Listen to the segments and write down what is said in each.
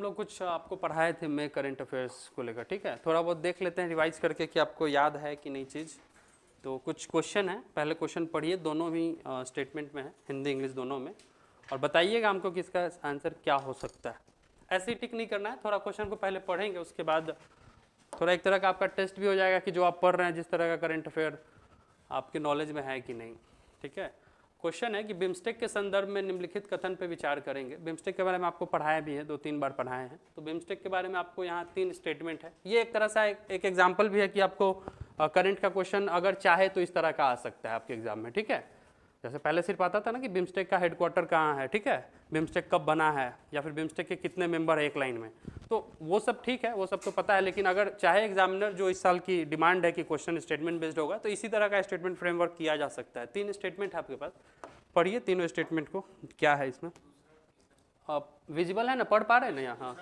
लोग कुछ आपको पढ़ाए थे मैं करंट अफेयर्स को लेकर, ठीक है। थोड़ा बहुत देख लेते हैं रिवाइज करके कि आपको याद है कि नहीं चीज़। तो कुछ क्वेश्चन है, पहले क्वेश्चन पढ़िए, दोनों भी स्टेटमेंट में है, हिंदी इंग्लिश दोनों में, और बताइएगा हमको कि इसका आंसर क्या हो सकता है। ऐसे ही टिक नहीं करना है, थोड़ा क्वेश्चन को पहले पढ़ेंगे, उसके बाद थोड़ा एक तरह का आपका टेस्ट भी हो जाएगा कि जो आप पढ़ रहे हैं जिस तरह का करंट अफेयर आपके नॉलेज में है कि नहीं, ठीक है। क्वेश्चन है कि बिम्स्टेक के संदर्भ में निम्नलिखित कथन पर विचार करेंगे। बिम्स्टेक के बारे में आपको पढ़ाया भी है, 2-3 बार पढ़ाए हैं। तो बिम्स्टेक के बारे में आपको यहाँ 3 स्टेटमेंट है। ये एक तरह से एक एग्जाम्पल भी है कि आपको करंट का क्वेश्चन अगर चाहे तो इस तरह का आ सकता है आपके एग्जाम में, ठीक है। जैसे पहले सिर्फ आता था ना कि बिम्स्टेक का हेडक्वार्टर कहाँ है, ठीक है, बिम्स्टेक कब बना है, या फिर बिम्स्टेक के कितने मेंबर है एक लाइन में, तो वो सब ठीक है, वो सब तो पता है। लेकिन अगर चाहे एग्जामिनर, जो इस साल की डिमांड है कि क्वेश्चन स्टेटमेंट बेस्ड होगा, तो इसी तरह का स्टेटमेंट फ्रेमवर्क किया जा सकता है। 3 स्टेटमेंट है आपके पास, पढ़िए तीनों स्टेटमेंट को, क्या है इसमें। आप विजिबल है ना, पढ़ पा रहे हैं ना यहाँ।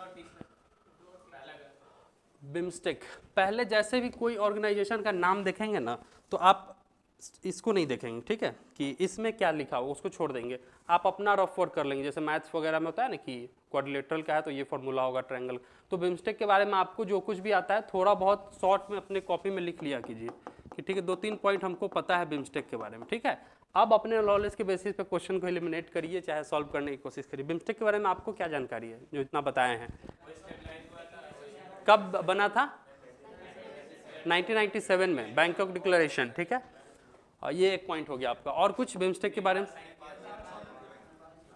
बिम्स्टेक, पहले जैसे भी कोई ऑर्गेनाइजेशन का नाम देखेंगे ना, तो आप इसको नहीं देखेंगे, ठीक है, कि इसमें क्या लिखा हो, उसको छोड़ देंगे। आप अपना रफ वर्क कर लेंगे, जैसे मैथ्स वगैरह में होता है ना कि क्वाड्रिलेटरल का है तो ये फॉर्मूला होगा, ट्रायंगल। तो बिम्स्टेक के बारे में आपको जो कुछ भी आता है थोड़ा बहुत शॉर्ट में अपने कॉपी में लिख लिया कीजिए कि ठीक है 2-3 पॉइंट हमको पता है बिम्स्टेक के बारे में, ठीक है। अब अपने नॉलेज के बेसिस पे क्वेश्चन को एलिमिनेट करिए, चाहे सॉल्व करने की कोशिश करिए। बिम्स्टेक के बारे में आपको क्या जानकारी है जो इतना बताए हैं। कब बना था? 1997 में, बैंकॉक डिक्लेरेशन, ठीक है। और ये एक पॉइंट हो गया आपका। और कुछ बिम्स्टेक के बारे में?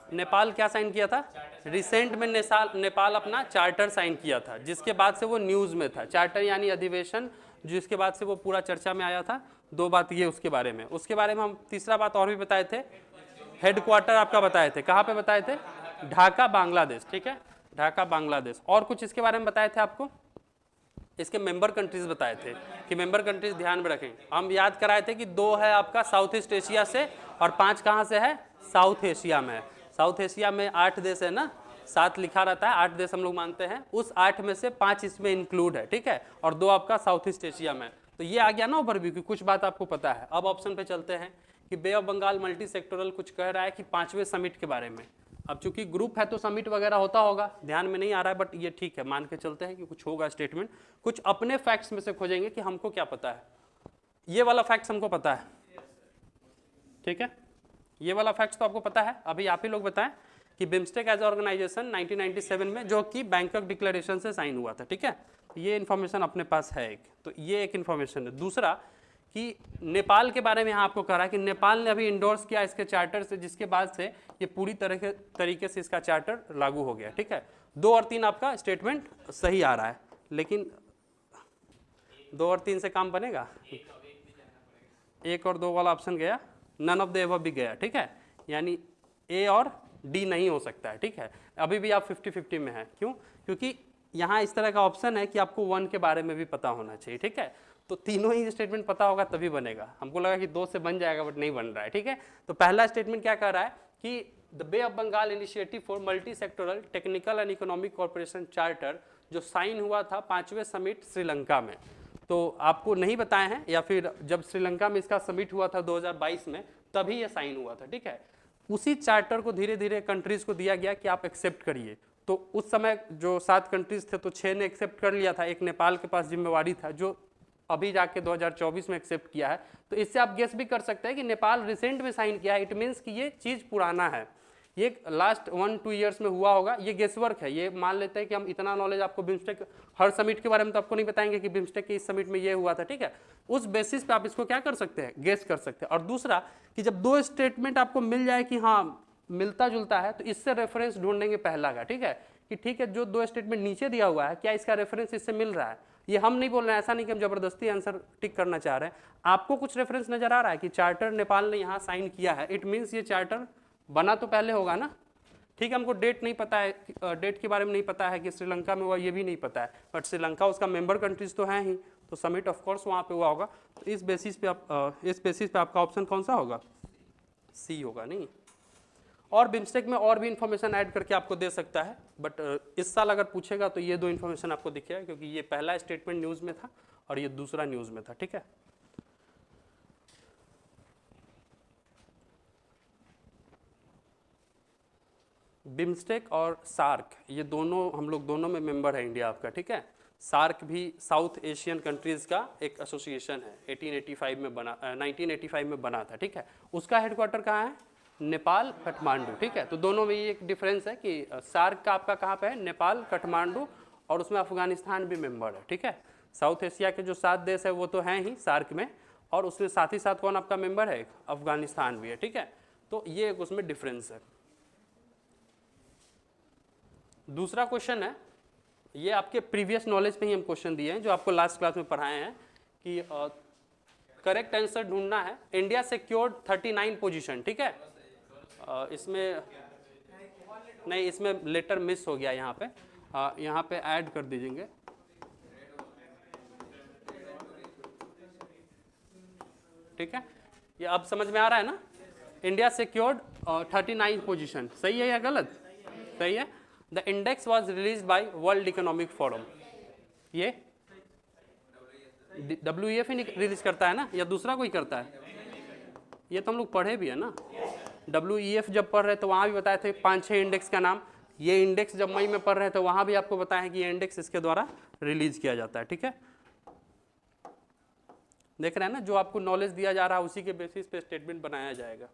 नेपाल क्या साइन किया था? रिसेंट में नेपाल अपना चार्टर साइन किया था, जिसके बाद से वो न्यूज़ में था। चार्टर यानी अधिवेशन, जिसके बाद से वो पूरा चर्चा में आया था। 2 बात ये उसके बारे में। उसके बारे में हम तीसरा बात और भी बताए थे, हेडक्वार्टर आपका बताए थे, कहाँ पे बताए थे? ढाका बांग्लादेश, ठीक है, ढाका बांग्लादेश। और कुछ इसके बारे में बताए थे आपको? इसके मेंबर कंट्रीज बताए थे कि मेंबर कंट्रीज ध्यान में रखें। हम याद कराए थे कि 2 है आपका साउथ ईस्ट एशिया से, और 5 कहाँ से है? साउथ एशिया में है। साउथ एशिया में 8 देश है ना, 7 लिखा रहता है, 8 देश हम लोग मानते हैं। उस 8 में से 5 इसमें इंक्लूड है, ठीक है, और 2 आपका साउथ ईस्ट एशिया में। तो ये आ गया ना ओवरव्यू की, कुछ बात आपको पता है। अब ऑप्शन पे चलते हैं कि बे ऑफ बंगाल मल्टी सेक्टोरल कुछ कह रहा है कि 5वें समिट के बारे में। अब चूंकि ग्रुप है तो समिट वगैरह होता होगा, ध्यान में नहीं आ रहा है, बट ये ठीक है, मान के चलते हैं कि कुछ होगा स्टेटमेंट। कुछ अपने फैक्ट्स में से खोजेंगे कि हमको क्या पता है। ये वाला फैक्ट्स हमको पता है, ठीक है, ये वाला फैक्ट्स तो आपको पता है। अभी आप ही लोग बताएं कि बिम्स्टेक एज ऑर्गेनाइजेशन 1997 में, जो कि बैंकॉक डिक्लेरेशन से साइन हुआ था, ठीक है, ये इन्फॉर्मेशन अपने पास है एक। तो ये एक इन्फॉर्मेशन है। दूसरा कि नेपाल के बारे में यहाँ आपको कह रहा है कि नेपाल ने अभी इंडोर्स किया इसके चार्टर से, जिसके बाद से ये पूरी तरीके से इसका चार्टर लागू हो गया, ठीक है। 2 और 3 आपका स्टेटमेंट सही आ रहा है, लेकिन 2 और 3 से काम बनेगा? 1 और 2 वाला ऑप्शन गया, नन ऑफ द एबव भी गया, ठीक है, यानी ए और डी नहीं हो सकता है, ठीक है। अभी भी आप 50-50 में है। क्यों? क्योंकि यहाँ इस तरह का ऑप्शन है कि आपको 1 के बारे में भी पता होना चाहिए, ठीक है। तो तीनों ही स्टेटमेंट पता होगा तभी बनेगा। हमको लगा कि 2 से बन जाएगा, बट नहीं बन रहा है, ठीक है। तो पहला स्टेटमेंट क्या कह रहा है कि the Bay of Bengal initiative for multi sectoral technical and economic corporation charter, जो साइन हुआ था 5वें समिट श्रीलंका में। तो आपको नहीं बताए हैं, या फिर जब श्रीलंका में इसका समिट हुआ था 2022 में, तभी ये साइन हुआ था, ठीक है। उसी चार्टर को धीरे धीरे कंट्रीज को दिया गया कि आप एक्सेप्ट करिए। तो उस समय जो 7 कंट्रीज थे तो 6 ने एक्सेप्ट कर लिया था, एक नेपाल के पास जिम्मेवारी था जो अभी जाके 2024 में एक्सेप्ट किया है। तो इससे आप गेस भी कर सकते हैं कि नेपाल रिसेंट में साइन किया है, इट मीन्स कि ये चीज़ पुराना है, ये लास्ट 1-2 ईयर्स में हुआ होगा। ये गेस वर्क है, ये मान लेते हैं कि हम इतना नॉलेज आपको बिम्स्टेक हर समिट के बारे में तो आपको नहीं बताएंगे कि बिम्स्टेक के इस समिट में ये हुआ था, ठीक है। उस बेसिस पे आप इसको क्या कर सकते हैं, गेस कर सकते हैं। और दूसरा कि जब 2 स्टेटमेंट आपको मिल जाए कि हाँ मिलता जुलता है, तो इससे रेफरेंस ढूंढेंगे पहला का, ठीक है, कि ठीक है जो 2 स्टेटमेंट नीचे दिया हुआ है क्या इसका रेफरेंस इससे मिल रहा है। ये हम नहीं बोल रहे हैं, ऐसा नहीं कि हम जबरदस्ती आंसर टिक करना चाह रहे हैं। आपको कुछ रेफरेंस नजर आ रहा है कि चार्टर नेपाल ने यहाँ साइन किया है, इट मीन्स ये चार्टर बना तो पहले होगा ना, ठीक है। हमको डेट नहीं पता है, डेट के बारे में नहीं पता है कि श्रीलंका में हुआ, ये भी नहीं पता है, बट श्रीलंका उसका मेंबर कंट्रीज तो है ही, तो समिट ऑफ कोर्स वहाँ पे हुआ होगा। तो इस बेसिस पे आपका ऑप्शन कौन सा होगा? सी होगा। नहीं, और बिम्स्टेक में और भी इंफॉर्मेशन ऐड करके आपको दे सकता है, बट इस साल अगर पूछेगा तो ये 2 इंफॉर्मेशन आपको दिखेगा, क्योंकि ये पहला स्टेटमेंट न्यूज़ में था और ये दूसरा न्यूज़ में था, ठीक है। बिम्स्टेक और सार्क, ये दोनों हम लोग दोनों में मेंबर है इंडिया आपका, ठीक है। सार्क भी साउथ एशियन कंट्रीज़ का एक एसोसिएशन है, 1885 में बना 1985 में बना था, ठीक है। उसका हेडक्वार्टर कहाँ है? नेपाल, काठमांडू, ठीक है। तो दोनों में ये एक डिफरेंस है कि सार्क का आपका कहाँ पे है? नेपाल, काठमांडू, और उसमें अफगानिस्तान भी मेंबर है, ठीक है। साउथ एशिया के जो 7 देश है वो तो हैं ही सार्क में, और उसमें साथ ही साथ कौन आपका मेंबर है? अफगानिस्तान भी है, ठीक है। तो ये एक उसमें डिफरेंस है। दूसरा क्वेश्चन है, ये आपके प्रीवियस नॉलेज पे ही हम क्वेश्चन दिए हैं जो आपको लास्ट क्लास में पढ़ाए हैं कि करेक्ट आंसर ढूंढना है। इंडिया सिक्योर्ड 39 पोजीशन, ठीक है। इसमें नहीं, इसमें लेटर मिस हो गया यहाँ पे ऐड कर दीजिएंगे। ठीक है, ये अब समझ में आ रहा है ना? इंडिया सिक्योर्ड 39 पोजीशन, सही है या गलत? सही है। The index was released by world economic forum, ये WEF ही रिलीज करता है ना, या दूसरा कोई करता है? ये तो हम लोग पढ़े भी है ना। WEF जब पढ़ रहे तो वहाँ भी बताए थे 5-6 इंडेक्स का नाम। ये इंडेक्स जब मई में पढ़ रहे तो वहाँ भी आपको बताया है कि ये इंडेक्स इसके द्वारा रिलीज किया जाता है, ठीक है। देख रहे हैं ना, जो आपको नॉलेज दिया जा रहा है उसी के बेसिस पे स्टेटमेंट बनाया जाएगा।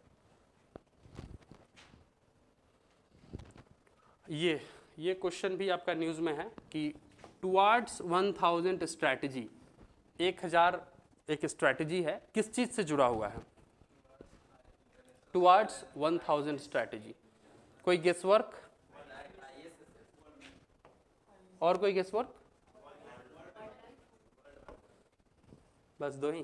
ये क्वेश्चन भी आपका न्यूज़ में है कि टुवार्ड्स 1000 स्ट्रैटेजी, 1000 एक स्ट्रैटेजी है, किस चीज़ से जुड़ा हुआ है? टुवार्ड्स 1000 स्ट्रैटेजी, कोई गेसवर्क? और कोई गेसवर्क? बस दो ही,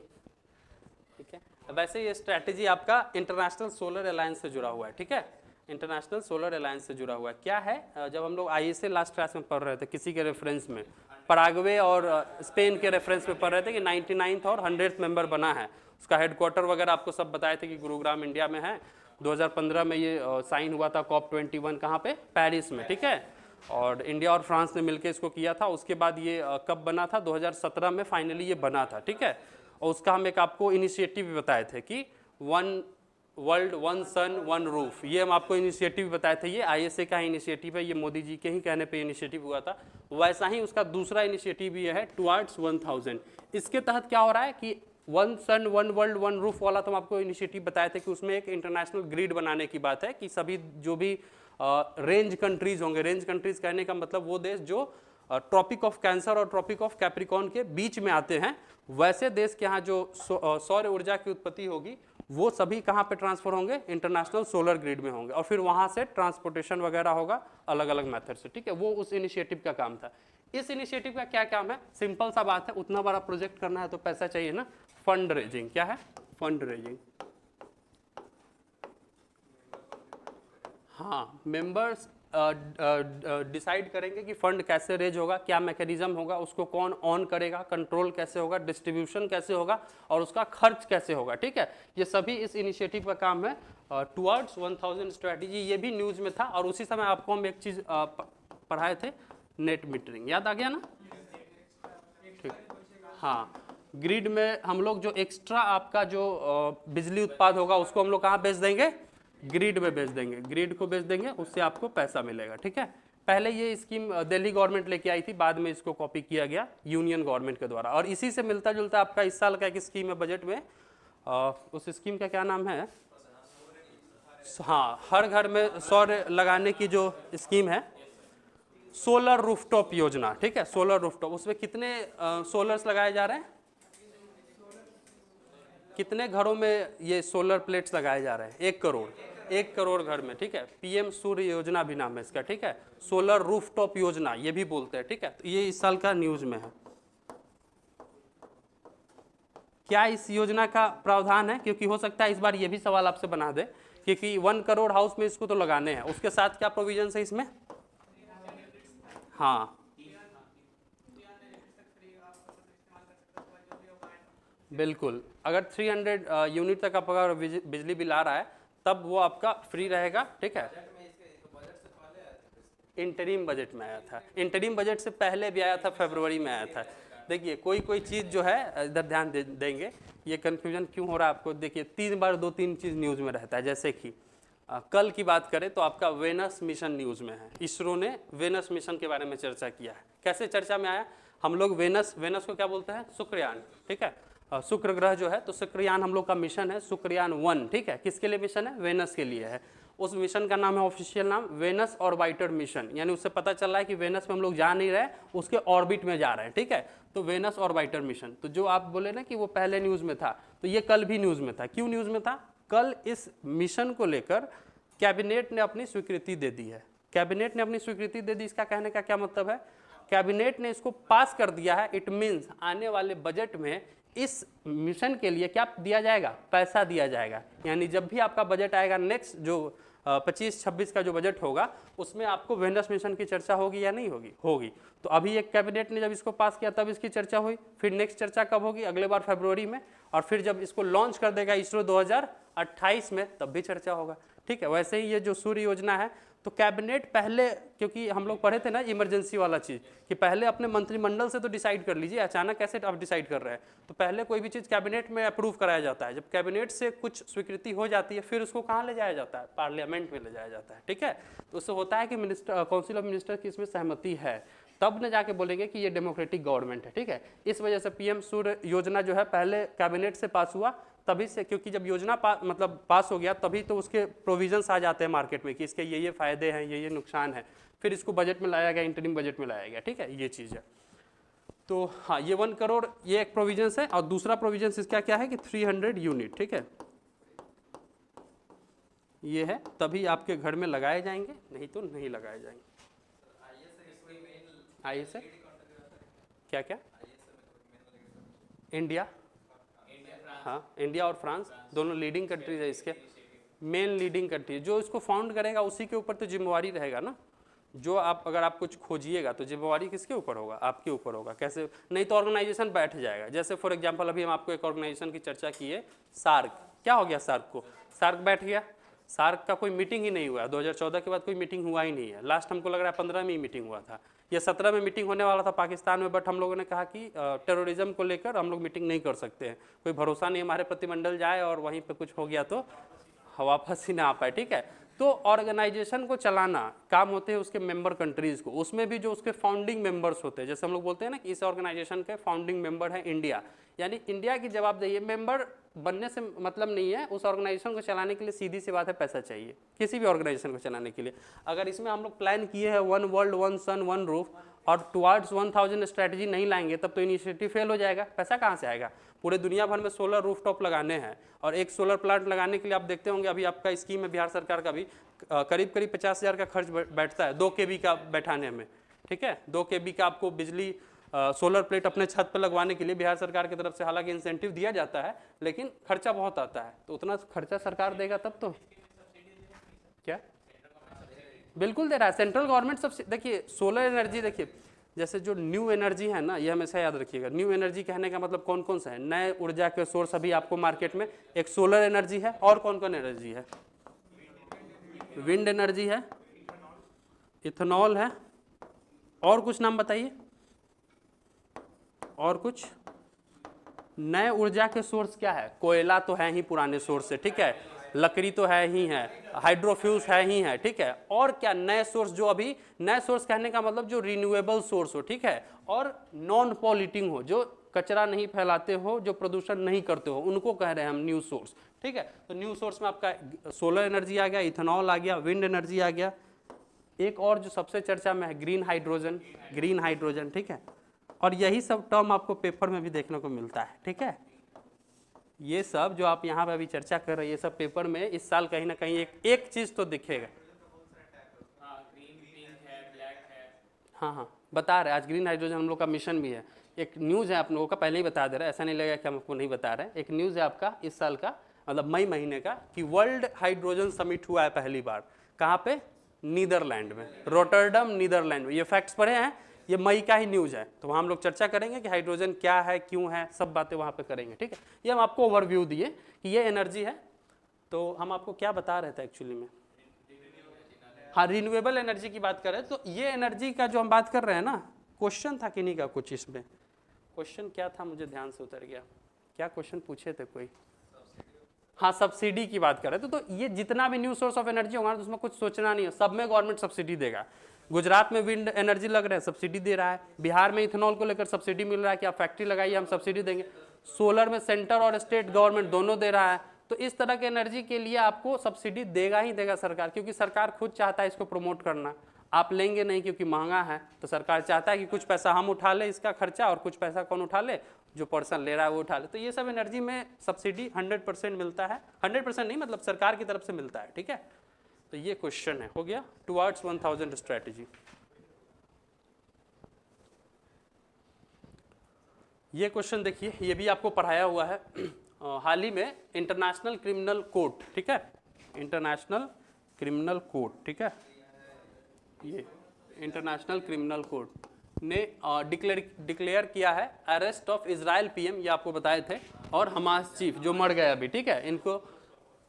ठीक है। वैसे ये स्ट्रैटेजी आपका इंटरनेशनल सोलर अलायंस से जुड़ा हुआ है, ठीक है। इंटरनेशनल सोलर अलायंस से जुड़ा हुआ है। क्या है, जब हम लोग ISA लास्ट क्लास में पढ़ रहे थे किसी के रेफरेंस में, पराग्वे और स्पेन के रेफरेंस में पढ़ रहे थे कि 99th और 100th मेंबर बना है। उसका हेडक्वार्टर वगैरह आपको सब बताए थे कि गुरुग्राम इंडिया में है। 2015 में ये साइन हुआ था COP21 कहाँ पे? पेरिस में, ठीक है। और इंडिया और फ्रांस ने मिलकर इसको किया था। उसके बाद ये कब बना था? 2017 में फाइनली ये बना था, ठीक है। और उसका हम एक आपको इनिशिएटिव भी बताए थे कि 1 वर्ल्ड 1 सन 1 रूफ, ये हम आपको इनिशिएटिव बताए थे। ये ISA का इनिशिएटिव है, ये मोदी जी के ही कहने पे इनिशिएटिव हुआ था। वैसा ही उसका दूसरा इनिशिएटिव ये है टुवार्ड्स 1000। इसके तहत क्या हो रहा है कि 1 सन 1 वर्ल्ड 1 रूफ वाला तो हम आपको इनिशिएटिव बताए थे कि उसमें एक इंटरनेशनल ग्रिड बनाने की बात है कि सभी जो भी रेंज कंट्रीज होंगे, रेंज कंट्रीज कहने का मतलब वो देश जो ट्रॉपिक ऑफ कैंसर और ट्रॉपिक ऑफ कैप्रिकॉर्न के बीच में आते हैं, वैसे देश के यहाँ जो सौर ऊर्जा की उत्पत्ति होगी वो सभी कहाँ पे ट्रांसफर होंगे? इंटरनेशनल सोलर ग्रिड में होंगे, और फिर वहाँ से ट्रांसपोर्टेशन वगैरह होगा अलग अलग मेथड से, ठीक है। वो उस इनिशिएटिव का काम था। इस इनिशिएटिव का क्या काम है? सिंपल सा बात है, उतना बड़ा प्रोजेक्ट करना है तो पैसा चाहिए ना, फंड रेजिंग। क्या है? Fund raising. हाँ, मेंबर्स डिसाइड करेंगे कि फंड कैसे रेज होगा, क्या मैकेनिज्म होगा, उसको कौन ऑन करेगा, कंट्रोल कैसे होगा, डिस्ट्रीब्यूशन कैसे होगा, और उसका खर्च कैसे होगा, ठीक है। ये सभी इस इनिशिएटिव का काम है। टुवार्ड्स 1000 स्ट्रैटेजी, ये भी न्यूज़ में था। और उसी समय आपको हम एक चीज़ पढ़ाए थे, नेट मीटरिंग, याद आ गया ना? ठीक, हाँ। ग्रिड में हम लोग जो एक्स्ट्रा आपका जो बिजली उत्पाद होगा उसको हम लोग कहाँ बेच देंगे? ग्रिड में बेच देंगे, ग्रिड को बेच देंगे, उससे आपको पैसा मिलेगा, ठीक है। पहले ये स्कीम दिल्ली गवर्नमेंट लेके आई थी, बाद में इसको कॉपी किया गया यूनियन गवर्नमेंट के द्वारा। और इसी से मिलता जुलता आपका इस साल का एक स्कीम है बजट में, उस स्कीम का क्या नाम है? हाँ, हर घर में सौर लगाने की जो स्कीम है, सोलर रूफटॉप योजना, ठीक है। सोलर रूफटॉप, उसमें कितने सोलर्स लगाए जा रहे हैं? कितने घरों में ये सोलर प्लेट्स लगाए जा रहे हैं? 1 करोड़, 1 करोड़ घर में, ठीक है। PM सूर्य योजना भी नाम है इसका, ठीक है। सोलर रूफटॉप योजना ये भी बोलते हैं, ठीक है। तो ये इस साल का न्यूज में है। क्या इस योजना का प्रावधान है? क्योंकि हो सकता है इस बार ये भी सवाल आपसे बना दे, क्योंकि 1 करोड़ हाउस में इसको तो लगाने हैं, उसके साथ क्या प्रोविजन है इसमें? हाँ, बिल्कुल। अगर 300 यूनिट तक आप अगर बिजली बिल आ रहा है तब वो आपका फ्री रहेगा, ठीक है। इंटरिम बजट में आया था, इंटरिम बजट से पहले भी आया था, फरवरी में आया था। देखिए कोई चीज़ जो है इधर ध्यान देंगे, ये कन्फ्यूजन क्यों हो रहा है आपको? देखिए 3 बार 2-3 चीज़ न्यूज़ में रहता है, जैसे कि कल की बात करें तो आपका वेनस मिशन न्यूज़ में है। इसरो ने वेनस मिशन के बारे में चर्चा किया है। कैसे चर्चा में आया? हम लोग वेनस को क्या बोलते हैं? शुक्रयान, ठीक है। शुक्र ग्रह जो है तो शुक्रयान हम लोग का मिशन है, शुक्रयान 1, ठीक है। किसके लिए मिशन है? वेनस के लिए है। उस मिशन का नाम है, ऑफिशियल नाम वेनस ऑर्बिटर मिशन, यानी उससे पता चल रहा है कि वेनस में हम लोग जा नहीं रहे, उसके ऑर्बिट में जा रहे हैं, ठीक है। तो वेनस ऑर्बिटर मिशन, तो जो आप बोले ना कि वो पहले न्यूज़ में था, तो ये कल भी न्यूज़ में था। क्यों न्यूज़ में था? कल इस मिशन को लेकर कैबिनेट ने अपनी स्वीकृति दे दी है। कैबिनेट ने अपनी स्वीकृति दे दी, इसका कहने का क्या मतलब है? कैबिनेट ने इसको पास कर दिया है। इट मीन्स आने वाले बजट में इस मिशन के लिए क्या दिया जाएगा? पैसा दिया जाएगा। यानी जब भी आपका बजट आएगा, नेक्स्ट जो 25-26 का जो बजट होगा, उसमें आपको वेनस मिशन की चर्चा होगी या नहीं होगी? होगी। तो अभी एक कैबिनेट ने जब इसको पास किया तब इसकी चर्चा हुई, फिर नेक्स्ट चर्चा कब होगी? अगले बार फरवरी में, और फिर जब इसको लॉन्च कर देगा इसरो 2028 में, तब भी चर्चा होगा, ठीक है। वैसे ही ये जो सूर्य योजना है, तो कैबिनेट पहले, क्योंकि हम लोग पढ़े थे ना इमरजेंसी वाला चीज़, कि पहले अपने मंत्रिमंडल से तो डिसाइड कर लीजिए, अचानक कैसे आप डिसाइड कर रहे हैं? तो पहले कोई भी चीज़ कैबिनेट में अप्रूव कराया जाता है। जब कैबिनेट से कुछ स्वीकृति हो जाती है, फिर उसको कहाँ ले जाया जाता है? पार्लियामेंट में ले जाया जाता है, ठीक है। तो उससे होता है कि मिनिस्टर, काउंसिल ऑफ मिनिस्टर की इसमें सहमति है, तब न जाके बोलेंगे कि ये डेमोक्रेटिक गवर्नमेंट है, ठीक है। इस वजह से पीएम सूर्य योजना जो है पहले कैबिनेट से पास हुआ, तभी से, क्योंकि जब योजना पास हो गया, तभी तो उसके प्रोविजंस आ जाते हैं मार्केट में कि इसके ये फायदे हैं, ये नुकसान है, फिर इसको बजट में लाया गया, इंटरिम बजट में लाया गया, ठीक है। ये चीज़ है। तो हाँ, ये 1 करोड़ ये एक प्रोविजंस है, और दूसरा प्रोविजंस इसका क्या है कि 300 यूनिट, ठीक है, ये है, तभी आपके घर में लगाए जाएंगे, नहीं तो नहीं लगाए जाएंगे। आइए सर, क्या क्या? इंडिया, हाँ, इंडिया और फ्रांस दोनों लीडिंग कंट्रीज है इसके, मेन लीडिंग कंट्री। जो इसको फाउंड करेगा उसी के ऊपर तो जिम्मेवारी रहेगा ना। जो आप, अगर आप कुछ खोजिएगा तो जिम्मेवारी किसके ऊपर होगा? आपके ऊपर होगा। कैसे? नहीं तो ऑर्गेनाइजेशन बैठ जाएगा। जैसे फॉर एग्जांपल अभी हम आपको एक ऑर्गेनाइजेशन की चर्चा की है, सार्क। क्या हो गया सार्क को? सार्क बैठ गया। सार्क का कोई मीटिंग ही नहीं हुआ, 2014 के बाद कोई मीटिंग हुआ ही नहीं है। लास्ट हमको लग रहा है 15 में ही मीटिंग हुआ था, या 17 में मीटिंग होने वाला था पाकिस्तान में, बट हम लोगों ने कहा कि टेररिज्म को लेकर हम लोग मीटिंग नहीं कर सकते हैं, कोई भरोसा नहीं हमारे प्रतिमंडल जाए और वहीं पे कुछ हो गया तो वापस ही ना आ पाए, ठीक है। तो ऑर्गेनाइजेशन को चलाना काम होते हैं उसके मेंबर कंट्रीज को, उसमें भी जो उसके फाउंडिंग मेंबर्स होते हैं, जैसे हम लोग बोलते हैं ना कि इस ऑर्गेनाइजेशन के फाउंडिंग मेंबर है इंडिया, यानी इंडिया की जवाबदेही। मेंबर बनने से मतलब नहीं है, उस ऑर्गेनाइजेशन को चलाने के लिए सीधी सी बात है पैसा चाहिए, किसी भी ऑर्गेनाइजेशन को चलाने के लिए। अगर इसमें हम लोग प्लान किए हैं 1 वर्ल्ड 1 सन 1 रूफ और टुवर्ड्स 1000 स्ट्रेटजी नहीं लाएंगे, तब तो इनिशिएटिव फेल हो जाएगा। पैसा कहाँ से आएगा? पूरे दुनिया भर में सोलर रूफटॉप लगाने हैं, और एक सोलर प्लांट लगाने के लिए आप देखते होंगे अभी आपका स्कीम है बिहार सरकार का भी, करीब 50,000 का खर्च बैठता है 2 kV का बैठाने में, ठीक है। 2 kV का आपको बिजली सोलर प्लेट अपने छत पर लगवाने के लिए बिहार सरकार की तरफ से हालांकि इंसेंटिव दिया जाता है, लेकिन खर्चा बहुत आता है। तो उतना खर्चा सरकार देगा तब तो। क्या? बिल्कुल दे रहा है सेंट्रल गवर्नमेंट सब। देखिए सोलर एनर्जी, देखिए जैसे जो न्यू एनर्जी है ना, ये हमेशा याद रखिएगा। न्यू एनर्जी कहने का मतलब कौन कौन सा है? नए ऊर्जा के सोर्स अभी आपको मार्केट में, एक सोलर एनर्जी है, और कौन कौन एनर्जी है? विंड एनर्जी है, इथेनॉल है, और कुछ नाम बताइए, और कुछ? नए ऊर्जा के सोर्स क्या है? कोयला तो है ही पुराने सोर्स से, ठीक है, लकड़ी तो है ही है, हाइड्रोफ्यूल्स है ही है, ठीक है। और क्या नए सोर्स? जो अभी नए सोर्स कहने का मतलब जो रिन्यूएबल सोर्स हो, ठीक है, और नॉन पॉल्यूटिंग हो, जो कचरा नहीं फैलाते हो, जो प्रदूषण नहीं करते हो, उनको कह रहे हैं हम न्यू सोर्स, ठीक है। तो न्यू सोर्स में आपका सोलर एनर्जी आ गया, इथेनॉल आ गया, विंड एनर्जी आ गया, एक और जो सबसे चर्चा में है ग्रीन हाइड्रोजन, ग्रीन हाइड्रोजन, ठीक है। और यही सब टर्म आपको पेपर में भी देखने को मिलता है, ठीक है। ये सब जो आप यहाँ पे अभी चर्चा कर रहे हैं, ये सब पेपर में इस साल कहीं ना कहीं एक चीज तो दिखेगा। हाँ, बता रहे आज ग्रीन हाइड्रोजन हम लोग का मिशन भी है। एक न्यूज़ है आप लोगों का, पहले ही बता दे रहा है, ऐसा नहीं लगेगा कि हम आपको नहीं बता रहे हैं। एक न्यूज़ है आपका इस साल का, मतलब मई महीने का, कि वर्ल्ड हाइड्रोजन समिट हुआ है पहली बार। कहाँ पे? नीदरलैंड में, रोटरडम नीदरलैंड में। ये फैक्ट्स पढ़े हैं, ये मई का ही न्यूज़ है। तो वहाँ हम लोग चर्चा करेंगे कि हाइड्रोजन क्या है, क्यों है, सब बातें वहाँ पे करेंगे, ठीक है। ये हम आपको ओवरव्यू दिए कि ये एनर्जी है। तो हम आपको क्या बता रहे थे एक्चुअली में? हाँ, रिन्यूएबल एनर्जी की बात कर रहे हैं। तो ये एनर्जी का जो हम बात कर रहे हैं ना, क्वेश्चन था किन्हीं का कुछ, इसमें क्वेश्चन क्या था मुझे ध्यान से उतर गया। क्या क्वेश्चन पूछे थे कोई? हाँ सब्सिडी की बात कर रहे थे, तो ये जितना भी न्यू सोर्स ऑफ एनर्जी होगा तो उसमें कुछ सोचना नहीं है, सब में गवर्नमेंट सब्सिडी देगा। गुजरात में विंड एनर्जी लग रहा है, सब्सिडी दे रहा है। बिहार में इथेनॉल को लेकर सब्सिडी मिल रहा है कि आप फैक्ट्री लगाइए हम सब्सिडी देंगे। सोलर में सेंटर और स्टेट गवर्नमेंट दोनों दे रहा है। तो इस तरह के एनर्जी के लिए आपको सब्सिडी देगा ही देगा सरकार, क्योंकि सरकार खुद चाहता है इसको प्रमोट करना। आप लेंगे नहीं क्योंकि महंगा है, तो सरकार चाहता है कि कुछ पैसा हम उठा ले इसका खर्चा, और कुछ पैसा कौन उठा ले, जो पर्सन ले रहा है वो उठा ले। तो ये सब एनर्जी में सब्सिडी 100% मिलता है, 100% नहीं मतलब सरकार की तरफ से मिलता है, ठीक है। तो ये क्वेश्चन है, हो गया टुवर्ड्स 1000 स्ट्रेटेजी। ये क्वेश्चन देखिए, ये भी आपको पढ़ाया हुआ है हाल ही में, इंटरनेशनल क्रिमिनल कोर्ट, ठीक है, इंटरनेशनल क्रिमिनल कोर्ट, ठीक है, ये इंटरनेशनल क्रिमिनल कोर्ट ने डिक्लेयर किया है अरेस्ट ऑफ इजराइल पीएम, ये आपको बताए थे, और हमास चीफ जो मर गए अभी, ठीक है, इनको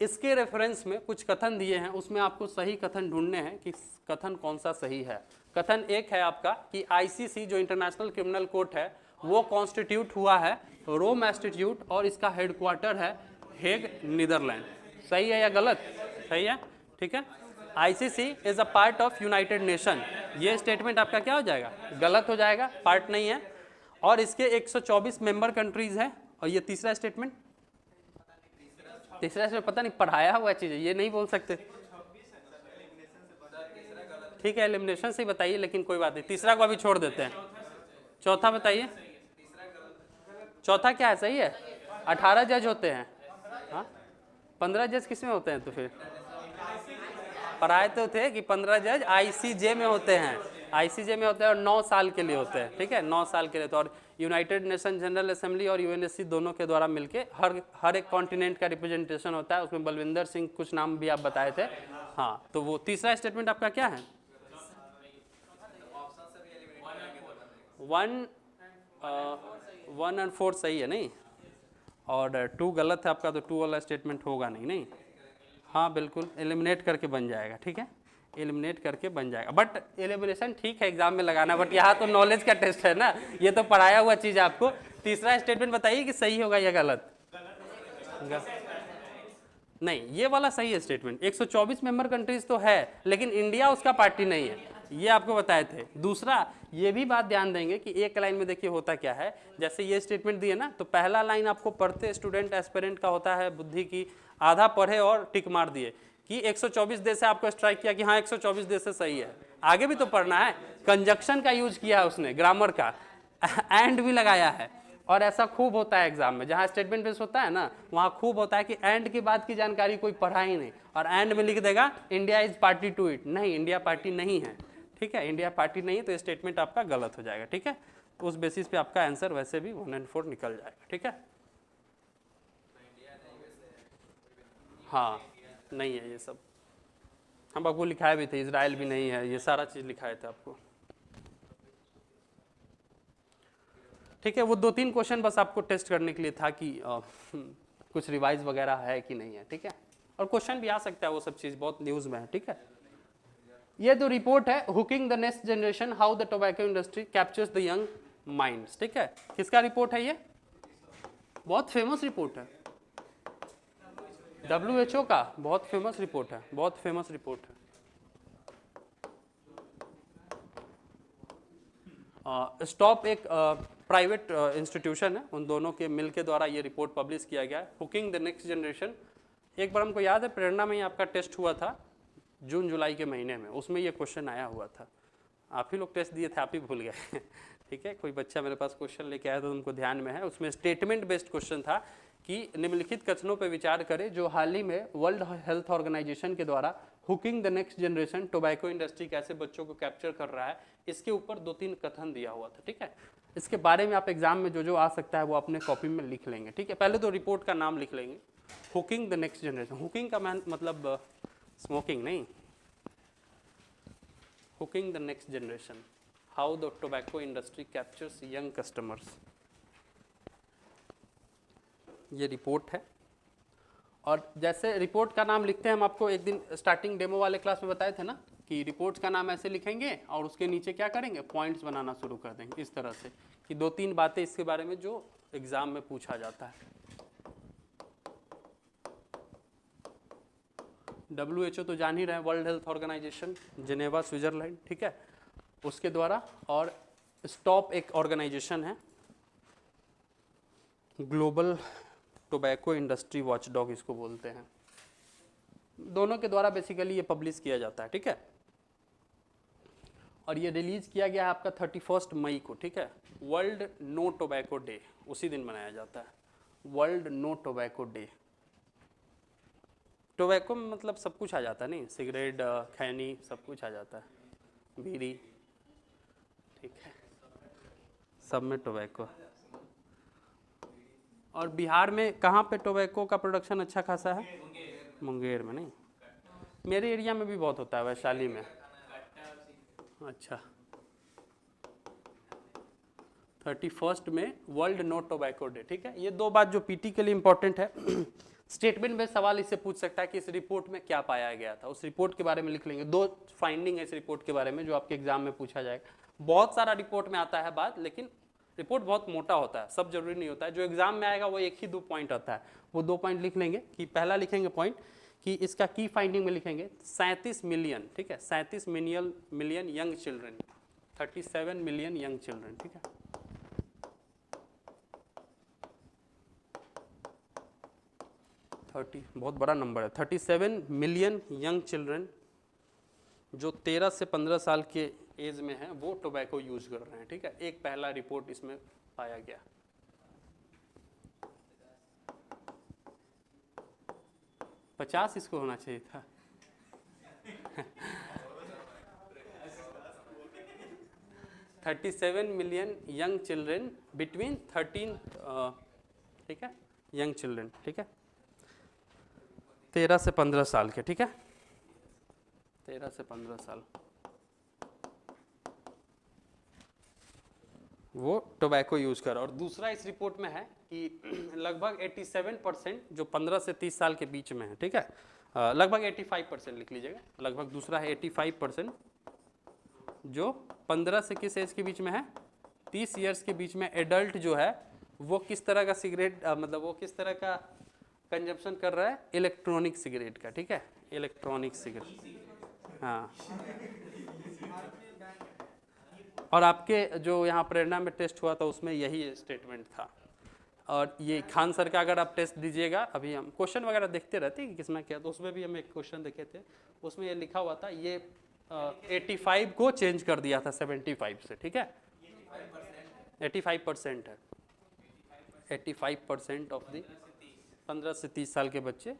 इसके रेफरेंस में कुछ कथन दिए हैं, उसमें आपको सही कथन ढूंढने हैं कि कथन कौन सा सही है। कथन एक है आपका कि आईसीसी जो इंटरनेशनल क्रिमिनल कोर्ट है वो कॉन्स्टिट्यूट हुआ है रोम इंस्टीट्यूट, और इसका हेडक्वार्टर है हेग, नीदरलैंड। सही है या गलत? सही है, ठीक है। ICC is a part of United nation, ये स्टेटमेंट आपका क्या हो जाएगा? गलत हो जाएगा, पार्ट नहीं है। और इसके 124 मेंबर कंट्रीज है। और ये तीसरा स्टेटमेंट पता नहीं, पढ़ाया हुआ चीज है, ये नहीं बोल सकते, ठीक है, एलिमिनेशन से ही बताइए, लेकिन कोई बात नहीं, तीसरा को अभी छोड़ देते हैं। चौथा बताइए, चौथा क्या है? सही है, 18 जज होते हैं। हाँ 15 जज किस में होते हैं? तो फिर पढ़ाए तो थे कि 15 जज आईसीजे में होते हैं, आईसीजे में होते हैं, और 9 साल के लिए होते हैं, ठीक है, 9 साल के लिए। तो और यूनाइटेड नेशन जनरल असेंबली और यूएनएससी दोनों के द्वारा मिलके हर एक कॉन्टिनेंट का रिप्रेजेंटेशन होता है। उसमें बलविंदर सिंह कुछ नाम भी आप बताए थे। हाँ तो वो तीसरा स्टेटमेंट आपका क्या है? 1 और 4 सही है नहीं, और 2 गलत है आपका, तो 2 वाला स्टेटमेंट होगा नहीं। हाँ बिल्कुल, एलिमिनेट करके बन जाएगा, ठीक है, एलिमिनेट करके बन जाएगा। बट एलिमिनेशन ठीक है एग्जाम में लगाना, बट यहाँ तो नॉलेज का टेस्ट है ना, ये तो पढ़ाया हुआ चीज आपको। तीसरा स्टेटमेंट बताइए कि सही होगा या गलत? नहीं, ये वाला सही है स्टेटमेंट। 124 मेंबर कंट्रीज तो है, लेकिन इंडिया उसका पार्टी नहीं है, ये आपको बताए थे। दूसरा ये भी बात ध्यान देंगे कि एक लाइन में देखिए होता क्या है, जैसे ये स्टेटमेंट दिए ना, तो पहला लाइन आपको पढ़ते स्टूडेंट एस्पिरेंट का होता है बुद्धि की, आधा पढ़े और टिक मार दिए कि 124 देश से आपको स्ट्राइक किया कि हाँ 124 देश से सही है। आगे भी तो पढ़ना है, कंजक्शन का यूज किया है उसने, ग्रामर का एंड भी लगाया है, और ऐसा खूब होता है एग्जाम में, जहाँ स्टेटमेंट बेस होता है ना वहाँ खूब होता है कि एंड के बाद की जानकारी कोई पढ़ा ही नहीं, और एंड में लिख देगा India is party to it. नहीं, इंडिया पार्टी नहीं है, ठीक है, इंडिया पार्टी नहीं है, तो स्टेटमेंट आपका गलत हो जाएगा, ठीक है। तो उस बेसिस पे आपका आंसर वैसे भी 1 और 4 निकल जाएगा, ठीक है। हाँ नहीं है ये सब, हम आपको लिखाए भी थे, इजराइल भी नहीं है, ये सारा चीज़ लिखाए थे आपको, ठीक है। वो 2-3 क्वेश्चन बस आपको टेस्ट करने के लिए था कि कुछ रिवाइज वगैरह है कि नहीं है, ठीक है, और क्वेश्चन भी आ सकता है, वो सब चीज़ बहुत न्यूज़ में है, ठीक है। ये तो रिपोर्ट है hooking the next generation, how the tobacco industry captures the young minds, ठीक है। किसका रिपोर्ट है ये? बहुत फेमस रिपोर्ट है, WHO का बहुत फेमस रिपोर्ट है, बहुत फेमस रिपोर्ट है। स्टॉप एक प्राइवेट इंस्टीट्यूशन है, उन दोनों के मिल के द्वारा ये रिपोर्ट पब्लिश किया गया है, हुकिंग द नेक्स्ट जनरेशन। एक बार हमको याद है प्रेरणा में ही आपका टेस्ट हुआ था जून जुलाई के महीने में, उसमें ये क्वेश्चन आया हुआ था, आप ही लोग टेस्ट दिए थे, आप ही भूल गए ठीक है, कोई बच्चा मेरे पास क्वेश्चन लेके आया तो तुमको ध्यान में है, उसमें स्टेटमेंट बेस्ड क्वेश्चन था कि निम्नलिखित कथनों पर विचार करें जो हाल ही में वर्ल्ड हेल्थ ऑर्गेनाइजेशन के द्वारा hooking the next generation tobacco industry कैसे बच्चों को कैप्चर कर रहा है, इसके ऊपर 2-3 कथन दिया हुआ था, ठीक है। इसके बारे में आप एग्जाम में जो आ सकता है वो अपने कॉपी में लिख लेंगे, ठीक है। पहले तो रिपोर्ट का नाम लिख लेंगे, hooking the next generation. Hooking का मतलब स्मोकिंग नहीं, hooking the next generation, how the tobacco industry captures young customers, ये रिपोर्ट है। और जैसे रिपोर्ट का नाम लिखते हैं, हम आपको एक दिन स्टार्टिंग डेमो वाले क्लास में बताए थे ना कि रिपोर्ट्स का नाम ऐसे लिखेंगे और उसके नीचे क्या करेंगे, पॉइंट्स बनाना शुरू कर देंगे इस तरह से कि 2-3 बातें इसके बारे में जो एग्जाम में पूछा जाता है। WHO तो जान ही रहे हैं, world health organisation, Geneva Switzerland, ठीक है, उसके द्वारा। और स्टॉप एक ऑर्गेनाइजेशन है, ग्लोबल टोबैको इंडस्ट्री वॉचडॉग इसको बोलते हैं, दोनों के द्वारा बेसिकली ये पब्लिश किया जाता है, ठीक है। और ये रिलीज किया गया है आपका 31 मई को, ठीक है। वर्ल्ड नो टोबैको डे उसी दिन मनाया जाता है, world no tobacco day. Tobacco में मतलब सब कुछ आ जाता है, नहीं, सिगरेट, खैनी, सब कुछ आ जाता है, बीड़ी, ठीक है, सब में टोबैको। और बिहार में कहाँ पे टोबैको का प्रोडक्शन अच्छा खासा है? मुंगेर में। नहीं, मेरे एरिया में भी बहुत होता है, वैशाली में। अच्छा, 31 में वर्ल्ड नो टोबैको डे, ठीक है। ये दो बात जो पीटी के लिए इंपॉर्टेंट है। स्टेटमेंट में सवाल इससे पूछ सकता है कि इस रिपोर्ट में क्या पाया गया था, उस रिपोर्ट के बारे में लिख लेंगे। दो फाइंडिंग है इस रिपोर्ट के बारे में जो आपके एग्जाम में पूछा जाएगा। बहुत सारा रिपोर्ट में आता है बात, लेकिन रिपोर्ट बहुत मोटा होता है, सब जरूरी नहीं होता है। जो एग्जाम में आएगा वो एक ही 2 पॉइंट आता है, वो 2 पॉइंट लिख लेंगे। कि पहला लिखेंगे पॉइंट कि इसका की फाइंडिंग में लिखेंगे 37 मिलियन, ठीक है, 37 million young children, 37 million young children, ठीक है। बहुत बड़ा नंबर है, 37 मिलियन यंग चिल्ड्रन जो 13 से 15 साल के एज में हैं वो टोबैको यूज कर रहे हैं, ठीक है। एक पहला रिपोर्ट इसमें पाया गया। पचास इसको होना चाहिए था। 37 मिलियन यंग चिल्ड्रन बिटवीन 13, ठीक है, यंग चिल्ड्रन, ठीक है, 13 से 15 साल के, ठीक है, 13 से 15 साल वो टोबैको यूज कर। और दूसरा इस रिपोर्ट में है कि लगभग 87% जो 15 से 30 साल के बीच में है, ठीक है, लगभग 85% लिख लीजिएगा, लगभग। दूसरा है 85% जो 15 से किस एज के बीच में है, 30 ईयर्स के बीच में एडल्ट जो है वो किस तरह का सिगरेट, मतलब वो किस तरह का कंजप्शन कर रहा है, इलेक्ट्रॉनिक सिगरेट का, ठीक है, इलेक्ट्रॉनिक सिगरेट, हाँ। और आपके जो यहाँ प्रेरणा में टेस्ट हुआ था उसमें यही स्टेटमेंट था। और ये खान सर का अगर आप टेस्ट दीजिएगा, अभी हम क्वेश्चन वगैरह देखते रहते हैं कि किसमें क्या, तो उसमें भी हम एक क्वेश्चन देखे थे, उसमें ये लिखा हुआ था, ये 85 को चेंज कर दिया था 75 से, ठीक है, 85% है, 85% ऑफ दी 15 से 30 साल के बच्चे,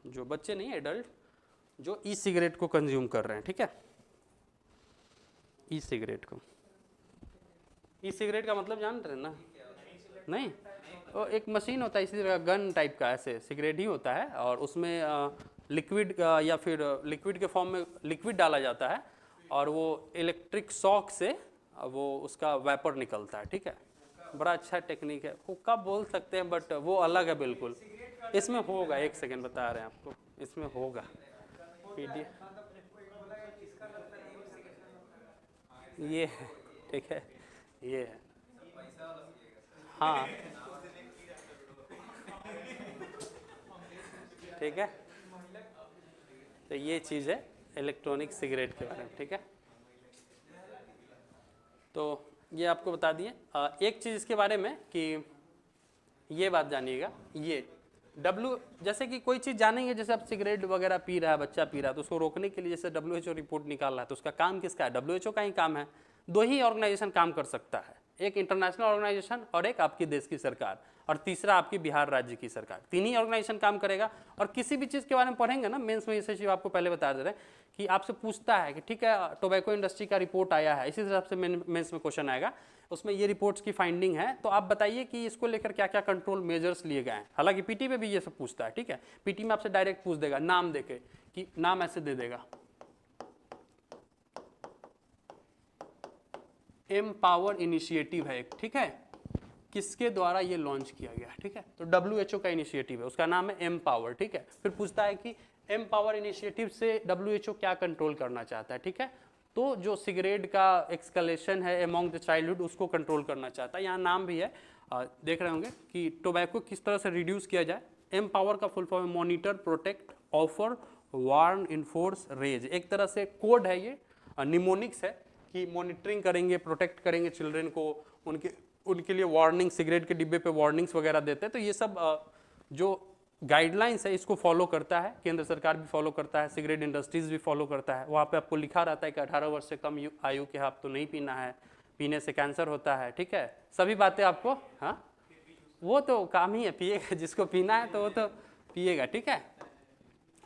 जो बच्चे नहीं एडल्ट, जो ई सिगरेट को कंज्यूम कर रहे हैं, ठीक है। ई सिगरेट को, ई सिगरेट का मतलब जान रहे हैं ना? नहीं, वो एक मशीन होता है इसी तरह गन टाइप का, ऐसे सिगरेट ही होता है, और उसमें लिक्विड या फिर लिक्विड के फॉर्म में लिक्विड डाला जाता है, और वो इलेक्ट्रिक शॉक से वो उसका वेपर निकलता है, ठीक है। बड़ा अच्छा टेक्निक है, हुक्का बोल सकते हैं, बट वो अलग है बिल्कुल। इसमें होगा, एक सेकेंड बता रहे हैं आपको, इसमें होगा ये है, ठीक है, ये है, हाँ, ठीक है। तो ये चीज़ है इलेक्ट्रॉनिक सिगरेट के बारे में, ठीक है। तो ये आपको बता दिए। एक चीज़ इसके बारे में कि ये बात जानिएगा, ये जैसे कि कोई चीज़ जानेंगे, जैसे आप सिगरेट वगैरह पी रहा है, बच्चा पी रहा है, तो उसको रोकने के लिए जैसे WHO रिपोर्ट निकाल रहा है, तो उसका काम किसका है? WHO का ही काम है। 2 ही ऑर्गेनाइजेशन काम कर सकता है, एक इंटरनेशनल ऑर्गेनाइजेशन और एक आपकी देश की सरकार, और तीसरा आपकी बिहार राज्य की सरकार। 3 ही ऑर्गेनाइजेशन काम करेगा। और किसी भी चीज़ के बारे में पढ़ेंगे ना मेंस में, जैसे चीज़ आपको पहले बता दे रहे हैं कि आपसे पूछता है कि ठीक है टोबैको इंडस्ट्री का रिपोर्ट आया है, इसी हिसाब से मेंस में क्वेश्चन आएगा, उसमें ये रिपोर्ट्स की फाइंडिंग है, तो आप बताइए कि इसको लेकर क्या क्या कंट्रोल मेजर्स लिए गए हैं। हालांकि पीटी में भी ये सब पूछता है, ठीक है, पीटी में आपसे डायरेक्ट पूछ देगा नाम देके, कि नाम ऐसे दे देगा, एम्पावर इनिशिएटिव है एक, ठीक है, किसके द्वारा ये लॉन्च किया गया, ठीक है, तो WHO का इनिशिएटिव है, उसका नाम है एम्पावर, ठीक है। फिर पूछता है कि एम्पावर इनिशिएटिव से WHO क्या कंट्रोल करना चाहता है, ठीक है, तो जो सिगरेट का एक्सकलेशन है अमॉन्ग द चाइल्डहुड उसको कंट्रोल करना चाहता है। यहाँ नाम भी है, देख रहे होंगे कि टोबैको किस तरह से रिड्यूस किया जाए। एम्पावर का फुल फॉर्म है monitor, protect, offer, warn, enforce, raise, एक तरह से कोड है ये, निमोनिक्स है कि मॉनिटरिंग करेंगे, प्रोटेक्ट करेंगे चिल्ड्रन को, उनके लिए वार्निंग, सिगरेट के डिब्बे पे वार्निंग्स वगैरह देते हैं। तो ये सब जो गाइडलाइंस है इसको फॉलो करता है, केंद्र सरकार भी फॉलो करता है, सिगरेट इंडस्ट्रीज भी फॉलो करता है। वहाँ पे आपको लिखा रहता है कि 18 वर्ष से कम आयु के आप तो नहीं पीना है, पीने से कैंसर होता है, ठीक है, सभी बातें आपको, हाँ वो तो काम ही है, पिएगा, जिसको पीना है तो वो तो पिएगा, ठीक है।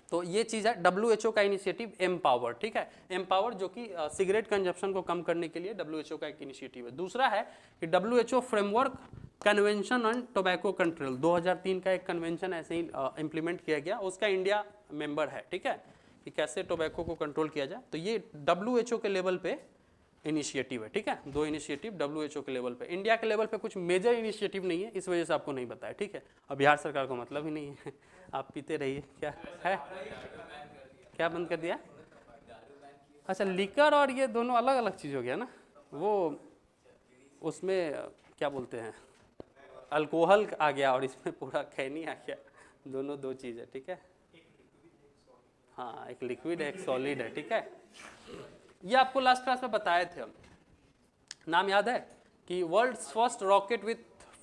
तो ये चीज़ है WHO का इनिशिएटिव एमपावर, ठीक है, एमपावर जो कि सिगरेट कंजप्शन को कम करने के लिए WHO का एक इनिशिएटिव है। दूसरा है कि WHO framework convention on tobacco control, 2003 का एक कन्वेंशन ऐसे ही इम्प्लीमेंट किया गया, उसका इंडिया मेंबर है, ठीक है, कि कैसे टोबैको को कंट्रोल किया जाए। तो ये WHO के लेवल पे इनिशिएटिव है, ठीक है, 2 इनिशिएटिव WHO के लेवल पे। इंडिया के लेवल पे कुछ मेजर इनिशिएटिव नहीं है, इस वजह से आपको नहीं बताया, ठीक है। अब बिहार सरकार को मतलब ही नहीं है, आप पीते रहिए। क्या है, क्या बंद कर दिया? अच्छा, लिकर और ये दोनों अलग अलग चीज़ हो गया ना, वो उसमें क्या बोलते हैं, अल्कोहल आ गया और इसमें पूरा खैनी आ गया, दोनों 2 चीज़ है, ठीक है। हाँ, एक लिक्विड है, एक सॉलिड है, ठीक है। ये आपको लास्ट क्लास में बताए थे हम, नाम याद है कि world's first rocket with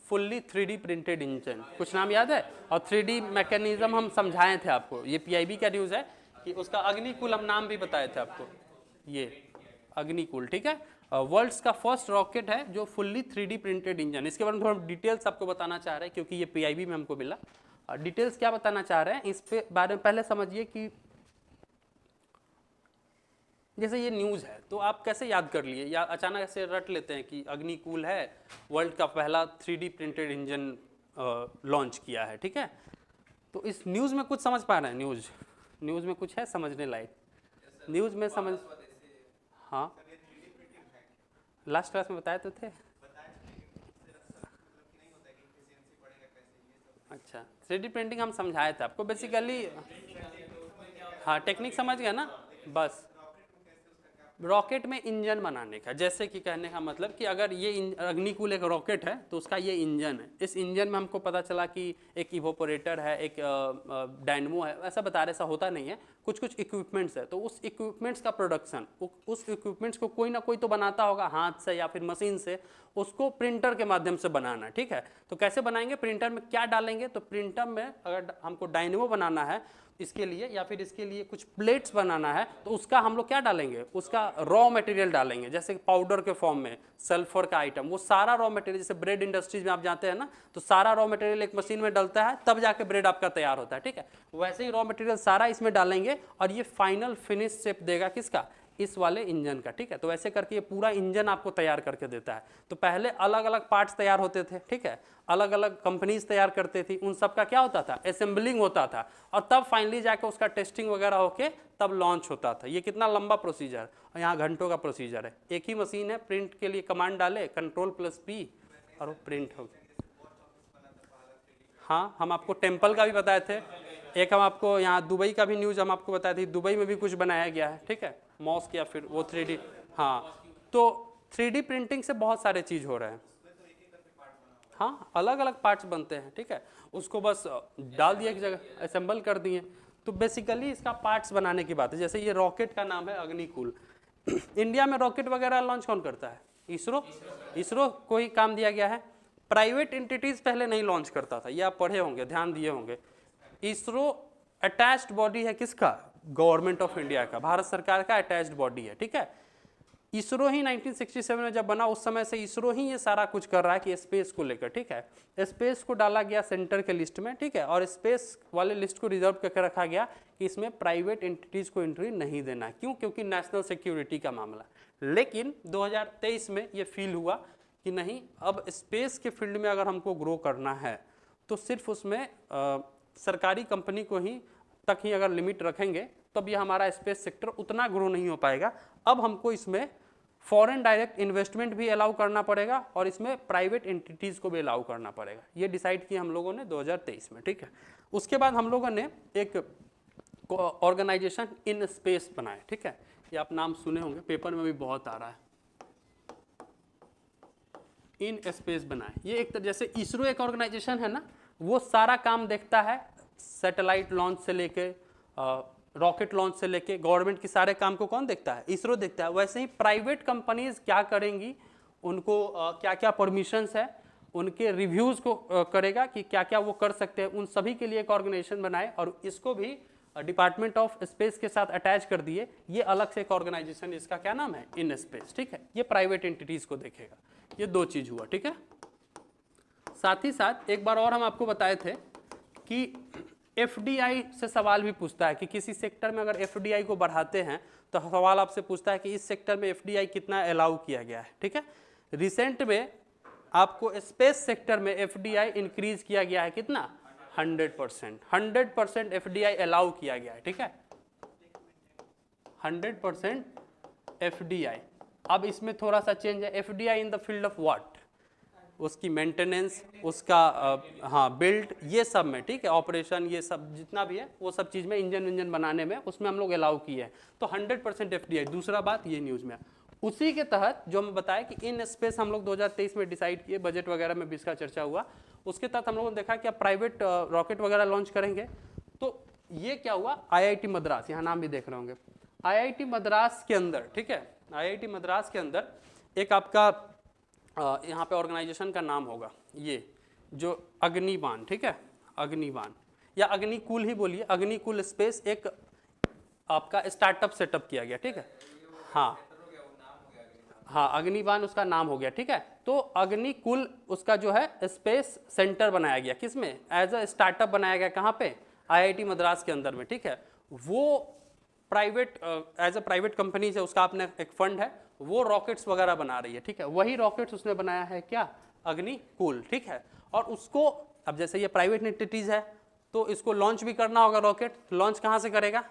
fully 3D printed engine, कुछ नाम याद है? और 3D मैकेनिज्म हम समझाए थे आपको। ये PIB का न्यूज़ है कि उसका अग्निकुल हम नाम भी बताए थे आपको, ये अग्निकुल, ठीक है। वर्ल्ड्स का फर्स्ट रॉकेट है जो फुल्ली 3D प्रिंटेड इंजन। इसके बारे में थोड़ा डिटेल्स आपको बताना चाह रहे हैं क्योंकि ये PIB में हमको मिला। डिटेल्स क्या बताना चाह रहे हैं इस पे बारे में पहले समझिए कि जैसे ये न्यूज़ है तो आप कैसे याद कर लिए या अचानक ऐसे रट लेते हैं कि अग्निकुल है, वर्ल्ड का पहला 3D प्रिंटेड इंजन लॉन्च किया है, ठीक है। तो इस न्यूज़ में कुछ समझ पा रहे हैं? न्यूज़ में कुछ है समझने लायक? न्यूज़ में समझ, हाँ लास्ट क्लास में बताए तो थे। अच्छा, 3D प्रिंटिंग हम समझाए थे आपको बेसिकली, हाँ टेक्निक समझ गया ना। बस रॉकेट में इंजन बनाने का, जैसे कि कहने का मतलब कि अगर ये अग्निकुल एक रॉकेट है तो उसका ये इंजन है, इस इंजन में हमको पता चला कि एक इवोपोरेटर है, एक डायनमो है, ऐसा बता रहे, ऐसा होता नहीं है, कुछ कुछ इक्विपमेंट्स है। तो उस इक्विपमेंट्स का प्रोडक्शन, उस इक्विपमेंट्स को कोई ना कोई तो बनाता होगा हाथ से या फिर मशीन से, उसको प्रिंटर के माध्यम से बनाना, ठीक है। तो कैसे बनाएंगे, प्रिंटर में क्या डालेंगे, तो प्रिंटर में अगर हमको डायनमो बनाना है इसके लिए या फिर इसके लिए कुछ प्लेट्स बनाना है तो उसका हम लोग क्या डालेंगे, उसका रॉ मटेरियल डालेंगे, जैसे पाउडर के फॉर्म में सल्फर का आइटम, वो सारा रॉ मटेरियल, जैसे ब्रेड इंडस्ट्रीज में आप जाते हैं ना तो सारा रॉ मटेरियल एक मशीन में डलता है तब जाके ब्रेड आपका तैयार होता है, ठीक है। वैसे ही रॉ मटेरियल सारा इसमें डालेंगे और ये फाइनल फिनिश शेप देगा किसका, इस वाले इंजन का, ठीक है। तो ऐसे करके ये पूरा इंजन आपको तैयार करके देता है। तो पहले अलग अलग पार्ट्स तैयार होते थे, ठीक है, अलग अलग कंपनीज तैयार करती थी, उन सब का क्या होता था, असेंबलिंग होता था और तब फाइनली जाके उसका टेस्टिंग वगैरह होके तब लॉन्च होता था। ये कितना लंबा प्रोसीजर, और यहाँ घंटों का प्रोसीजर है। एक ही मशीन है, प्रिंट के लिए कमांड डाले Ctrl+P और वो प्रिंट हो गया। हाँ, हम आपको टेम्पल का भी बताए थे, एक हम आपको यहाँ दुबई का भी न्यूज़ हम आपको बताए थे, दुबई में भी कुछ बनाया गया है, ठीक है, मॉस्क या फिर वो 3D। हाँ, तो 3D प्रिंटिंग से बहुत सारे चीज़ हो रहे हैं, हाँ अलग अलग पार्ट्स बनते हैं, ठीक है, उसको बस डाल दिया एक जगह, असेंबल कर दिए। तो बेसिकली इसका पार्ट्स बनाने की बात है। जैसे ये रॉकेट का नाम है अग्निकुल। इंडिया में रॉकेट वगैरह लॉन्च कौन करता है, इसरो को ही काम दिया गया है। प्राइवेट एंटिटीज पहले नहीं लॉन्च करता था, ये आप पढ़े होंगे, ध्यान दिए होंगे। इसरो अटैच्ड बॉडी है किसका, गवर्नमेंट ऑफ इंडिया का, भारत सरकार का अटैच्ड बॉडी है, ठीक है। इसरो ही 1967 में जब बना उस समय से इसरो ही ये सारा कुछ कर रहा है कि स्पेस को लेकर, ठीक है। स्पेस को डाला गया सेंटर के लिस्ट में, ठीक है, और स्पेस वाले लिस्ट को रिजर्व करके रखा गया कि इसमें प्राइवेट एंटिटीज को एंट्री नहीं देना। क्यों, क्योंकि नेशनल सिक्योरिटी का मामला। लेकिन 2023 में ये फील हुआ कि नहीं, अब स्पेस के फील्ड में अगर हमको ग्रो करना है तो सिर्फ उसमें सरकारी कंपनी को ही तक ही अगर लिमिट रखेंगे तब ये हमारा स्पेस सेक्टर उतना ग्रो नहीं हो पाएगा। अब हमको इसमें फॉरेन डायरेक्ट इन्वेस्टमेंट भी अलाउ करना पड़ेगा और इसमें प्राइवेट एंटिटीज़ को भी अलाउ करना पड़ेगा। ये डिसाइड किया हम लोगों ने 2023 में, ठीक है। उसके बाद हम लोगों ने एक ऑर्गेनाइजेशन इन स्पेस बनाए, ठीक है, ये आप नाम सुने होंगे, पेपर में भी बहुत आ रहा है, इन स्पेस बनाए। ये एक तरह जैसे इसरो एक ऑर्गेनाइजेशन है ना, वो सारा काम देखता है, सैटेलाइट लॉन्च से लेके रॉकेट लॉन्च से लेके गवर्नमेंट के सारे काम को कौन देखता है? इसरो देखता है। वैसे ही प्राइवेट कंपनीज क्या करेंगी, उनको क्या क्या परमिशंस है, उनके रिव्यूज को करेगा कि क्या क्या वो कर सकते हैं, उन सभी के लिए एक ऑर्गेनाइजेशन बनाए और इसको भी डिपार्टमेंट ऑफ स्पेस के साथ अटैच कर दिए। ये अलग से एक ऑर्गेनाइजेशन, इसका क्या नाम है? In space. ठीक है, ये प्राइवेट एंटिटीज को देखेगा। ये दो चीज हुआ। ठीक है, साथ ही साथ एक बार और हम आपको बताए थे कि एफडीआई से सवाल भी पूछता है कि किसी सेक्टर में अगर एफडीआई को बढ़ाते हैं तो सवाल आपसे पूछता है कि इस सेक्टर में एफडीआई कितना अलाउ किया गया है। ठीक है, रिसेंट में आपको स्पेस सेक्टर में एफडीआई इंक्रीज किया गया है कितना? 100%। 100% एफडीआई अलाउ किया गया है। ठीक है, 100% एफडीआई। अब इसमें थोड़ा सा चेंज है, FDI in the field of what? उसकी मेंटेनेंस, उसका हाँ बिल्ड, ये सब में। ठीक है, ऑपरेशन, ये सब जितना भी है वो सब चीज़ में, इंजन बनाने में, उसमें हम लोग अलाउ किए हैं। तो 100% एफडीआई। दूसरा बात ये न्यूज़ में उसी के तहत जो हम बताया कि इन स्पेस हम लोग 2023 में डिसाइड किए, बजट वगैरह में भी इसका चर्चा हुआ। उसके तहत हम लोगों ने देखा कि अब प्राइवेट रॉकेट वगैरह लॉन्च करेंगे। तो ये क्या हुआ, आईआईटी मद्रास, यहाँ नाम भी देख रहे होंगे, आईआईटी मद्रास के अंदर। ठीक है, आईआईटी मद्रास के अंदर एक आपका यहाँ पे ऑर्गेनाइजेशन का नाम होगा ये जो अग्निबाण। ठीक है, अग्निबाण या अग्निकुल ही बोलिए, अग्निकुल स्पेस एक आपका स्टार्टअप सेटअप किया गया। ठीक है, हाँ हाँ, अग्निबाण उसका नाम हो गया। ठीक है, तो अग्निकुल उसका जो है स्पेस सेंटर बनाया गया, किसमें? एज अ स्टार्टअप बनाया गया। कहाँ पे? आईआईटी मद्रास के अंदर में। ठीक है, वो private as a private company से उसका अपने एक फंड है, वो रॉकेट्स वगैरह बना रही है। ठीक है, वही रॉकेट्स उसने बनाया है क्या? अग्निकुल। ठीक है, और उसको अब जैसे ये प्राइवेट एंटिटीज है तो इसको लॉन्च भी करना होगा। रॉकेट लॉन्च कहाँ से करेगा?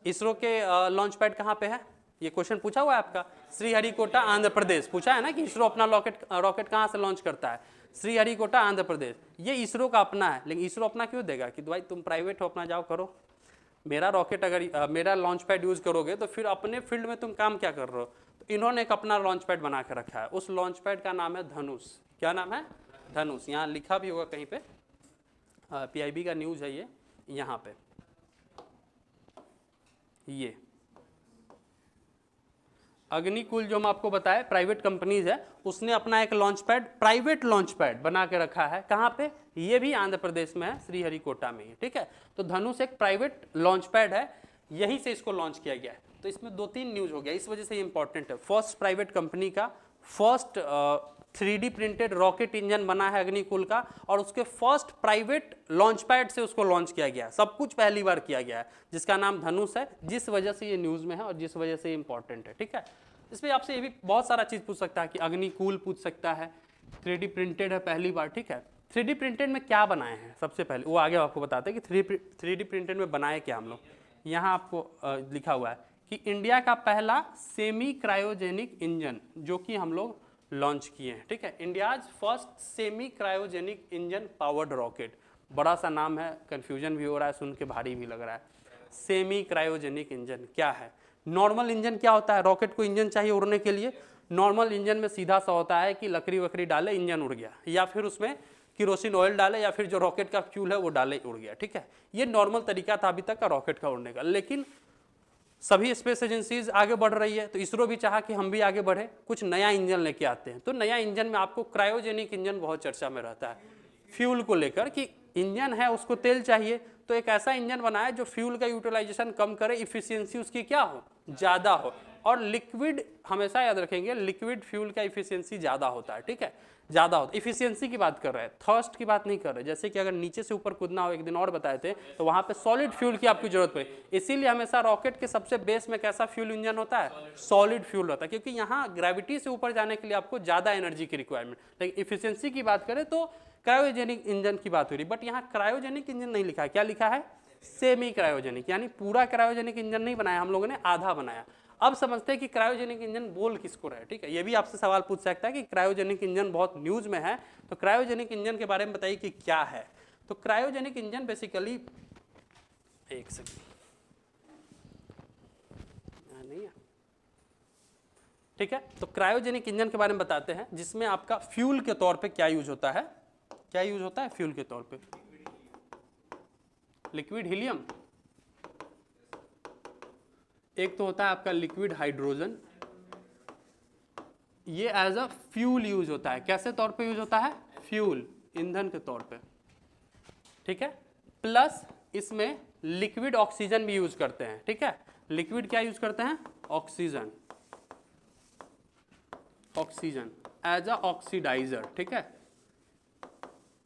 इसरो के लॉन्च पैड कहाँ पे है? ये क्वेश्चन पूछा हुआ है आपका, श्रीहरिकोटा आंध्र प्रदेश। पूछा है ना कि इसरो अपना रॉकेट कहाँ से लॉन्च करता है? श्रीहरिकोटा आंध्र प्रदेश। ये इसरो का अपना है, लेकिन इसरो अपना क्यों देगा कि भाई तुम प्राइवेट हो, अपना जाओ करो। मेरा रॉकेट अगर मेरा लॉन्च पैड यूज करोगे तो फिर अपने फील्ड में तुम काम क्या कर रहे हो? तो इन्होंने एक अपना लॉन्च पैड बना के रखा है, उस लॉन्च पैड का नाम है धनुष। क्या नाम है? धनुष। यहाँ लिखा भी होगा कहीं पे, पीआईबी का न्यूज है ये, यहाँ पे ये अग्निकुल जो हम आपको बताए प्राइवेट कंपनीज है, उसने अपना एक launch pad, private launch pad बना के रखा है। कहाँ पे? ये भी आंध्र प्रदेश में है, श्रीहरिकोटा में ही। ठीक है, तो धनुष एक प्राइवेट लॉन्च पैड है, यहीं से इसको लॉन्च किया गया है। तो इसमें 2-3 न्यूज हो गया, इस वजह से ये इंपॉर्टेंट है। फर्स्ट प्राइवेट कंपनी का first 3D printed rocket engine बना है अग्निकुल का, और उसके फर्स्ट प्राइवेट लॉन्च पैड से उसको लॉन्च किया गया है। सब कुछ पहली बार किया गया है, जिसका नाम धनुष है, जिस वजह से ये न्यूज में है और जिस वजह से इंपॉर्टेंट है। ठीक है, इसमें आपसे ये भी बहुत सारा चीज पूछ सकता है कि अग्निकुल पूछ सकता है, 3D प्रिंटेड है पहली बार। ठीक है, 3D प्रिंटेड में क्या बनाए हैं? सबसे पहले वो आगे आपको बताते हैं कि 3D प्रिंटेड में बनाए क्या हम लोग। यहाँ आपको लिखा हुआ है कि इंडिया का पहला सेमी क्रायोजेनिक इंजन जो कि हम लोग लॉन्च किए हैं। ठीक है, India's first semi cryogenic engine powered rocket. बड़ा सा नाम है, कंफ्यूजन भी हो रहा है, सुन के भारी भी लग रहा है। सेमी क्रायोजेनिक इंजन क्या है? नॉर्मल इंजन क्या होता है? रॉकेट को इंजन चाहिए उड़ने के लिए। नॉर्मल इंजन में सीधा सा होता है कि लकड़ी वकड़ी डाले, इंजन उड़ गया, या फिर उसमें किरोसिन ऑयल डाले, या फिर जो रॉकेट का फ्यूल है वो डाले, उड़ गया। ठीक है, ये नॉर्मल तरीका था अभी तक का रॉकेट का उड़ने का। लेकिन सभी स्पेस एजेंसीज आगे बढ़ रही है, तो इसरो भी चाहा कि हम भी आगे बढ़े, कुछ नया इंजन लेके आते हैं। तो नया इंजन में आपको क्रायोजेनिक इंजन बहुत चर्चा में रहता है, फ्यूल को लेकर कि इंजन है उसको तेल चाहिए, तो एक ऐसा इंजन बनाए जो फ्यूल का यूटिलाइजेशन कम करे, इफिशियंसी उसकी क्या हो? ज़्यादा हो। और लिक्विड हमेशा याद रखेंगे, लिक्विड फ्यूल का इफिशियंसी ज़्यादा होता है। ठीक है, ज़्यादा होता है। इफिशियंसी की बात कर रहे हैं, थर्स्ट की बात नहीं कर रहे। जैसे कि अगर नीचे से ऊपर कूदना हो, एक दिन और बताए थे, तो वहाँ पे सॉलिड फ्यूल की आपकी जरूरत पड़े। इसीलिए हमेशा रॉकेट के सबसे बेस में कैसा फ्यूल इंजन होता है? सॉलिड फ्यूल होता है, क्योंकि यहाँ ग्रेविटी से ऊपर जाने के लिए आपको ज़्यादा एनर्जी की रिक्वायरमेंट। लेकिन इफिशियंसी की बात करें तो क्रायोजेनिक इंजन की बात हो रही, बट यहाँ क्रायोजेनिक इंजन नहीं लिखा है। क्या लिखा है? सेमी क्रायोजेनिक, यानी पूरा क्रायोजेनिक इंजन नहीं बनाया हम लोगों ने, आधा बनाया। अब समझते हैं कि क्रायोजेनिक इंजन बोल किसको रहे। ठीक है, ये भी आपसे सवाल पूछ सकता है कि क्रायोजेनिक इंजन बहुत न्यूज में है, तो क्रायोजेनिक इंजन के बारे में बताइए कि क्या है। तो क्रायोजेनिक इंजन बेसिकली, एक सेकंड, नहीं है, ठीक है, तो क्रायोजेनिक इंजन के बारे में बताते हैं, जिसमें आपका फ्यूल के तौर पे क्या यूज होता है? क्या यूज होता है फ्यूल के तौर पे? Liquid helium. एक तो होता है आपका लिक्विड हाइड्रोजन, ये एज अ फ्यूल यूज होता है। कैसे तौर पे यूज होता है? फ्यूल, ईंधन के तौर पे, ठीक है। प्लस इसमें लिक्विड ऑक्सीजन भी यूज करते हैं, ठीक है। लिक्विड क्या यूज करते हैं? Oxygen, oxygen as a oxidiser, ठीक है,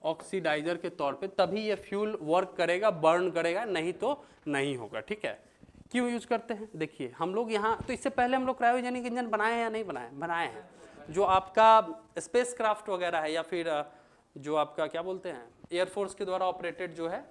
ऑक्सीडाइजर के तौर पे, तभी ये फ्यूल वर्क करेगा, बर्न करेगा, नहीं तो नहीं होगा, ठीक है। क्यों यूज करते हैं? देखिए हम लोग यहाँ, तो इससे पहले हम लोग क्रायोजेनिक इंजन बनाए हैं या नहीं बनाए? बनाए हैं। जो आपका स्पेस क्राफ्ट वगैरह है, या फिर जो आपका क्या बोलते हैं, एयरफोर्स के द्वारा ऑपरेटेड जो है,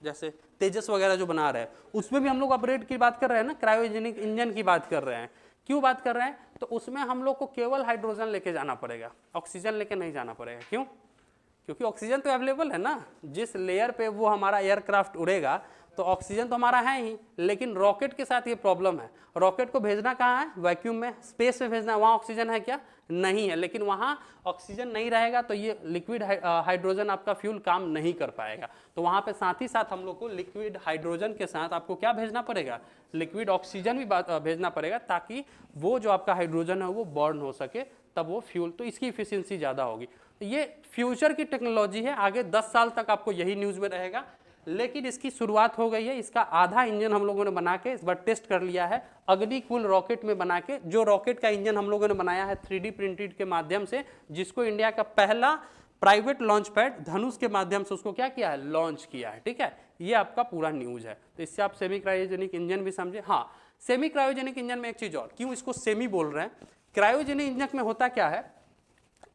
जैसे तेजस वगैरह जो बना रहे हैं, उसमें भी हम लोग ऑपरेट की बात कर रहे हैं ना, क्रायोजेनिक इंजन की बात कर रहे हैं। क्यों बात कर रहे हैं? तो उसमें हम लोग को केवल हाइड्रोजन लेके जाना पड़ेगा, ऑक्सीजन लेके नहीं जाना पड़ेगा। क्यों? क्योंकि ऑक्सीजन तो अवेलेबल है ना, जिस लेयर पे वो हमारा एयरक्राफ्ट उड़ेगा तो ऑक्सीजन तो हमारा है ही, लेकिन रॉकेट के साथ ये प्रॉब्लम है। रॉकेट को भेजना कहाँ है? वैक्यूम में, स्पेस में भेजना है। वहाँ ऑक्सीजन है क्या? नहीं है। लेकिन वहाँ ऑक्सीजन नहीं रहेगा तो ये लिक्विड हाइड्रोजन आपका फ्यूल काम नहीं कर पाएगा। तो वहाँ पे साथ ही साथ हम लोग को लिक्विड हाइड्रोजन के साथ आपको क्या भेजना पड़ेगा? लिक्विड ऑक्सीजन भी भेजना पड़ेगा, ताकि वो जो आपका हाइड्रोजन है वो बर्न हो सके, तब वो फ्यूल, तो इसकी इफिशियंसी ज़्यादा होगी। ये फ्यूचर की टेक्नोलॉजी है, आगे 10 साल तक आपको यही न्यूज़ में रहेगा। लेकिन इसकी शुरुआत हो गई है। इसका आधा इंजन हम लोगों ने बना के इस बार टेस्ट कर लिया है अग्निकुल रॉकेट में बना के। जो रॉकेट का इंजन हम लोगों ने बनाया है 3D प्रिंटेड के माध्यम से, जिसको इंडिया का पहला प्राइवेट लॉन्च पैड धनुष के माध्यम से उसको क्या किया है? लॉन्च किया है, ठीक है। ये आपका पूरा न्यूज़ है। तो इससे आप सेमी क्रायोजेनिक इंजन भी समझे। हाँ, सेमी क्रायोजेनिक इंजन में एक चीज़ और, क्यों इसको सेमी बोल रहे हैं? क्रायोजेनिक इंजन में होता क्या है?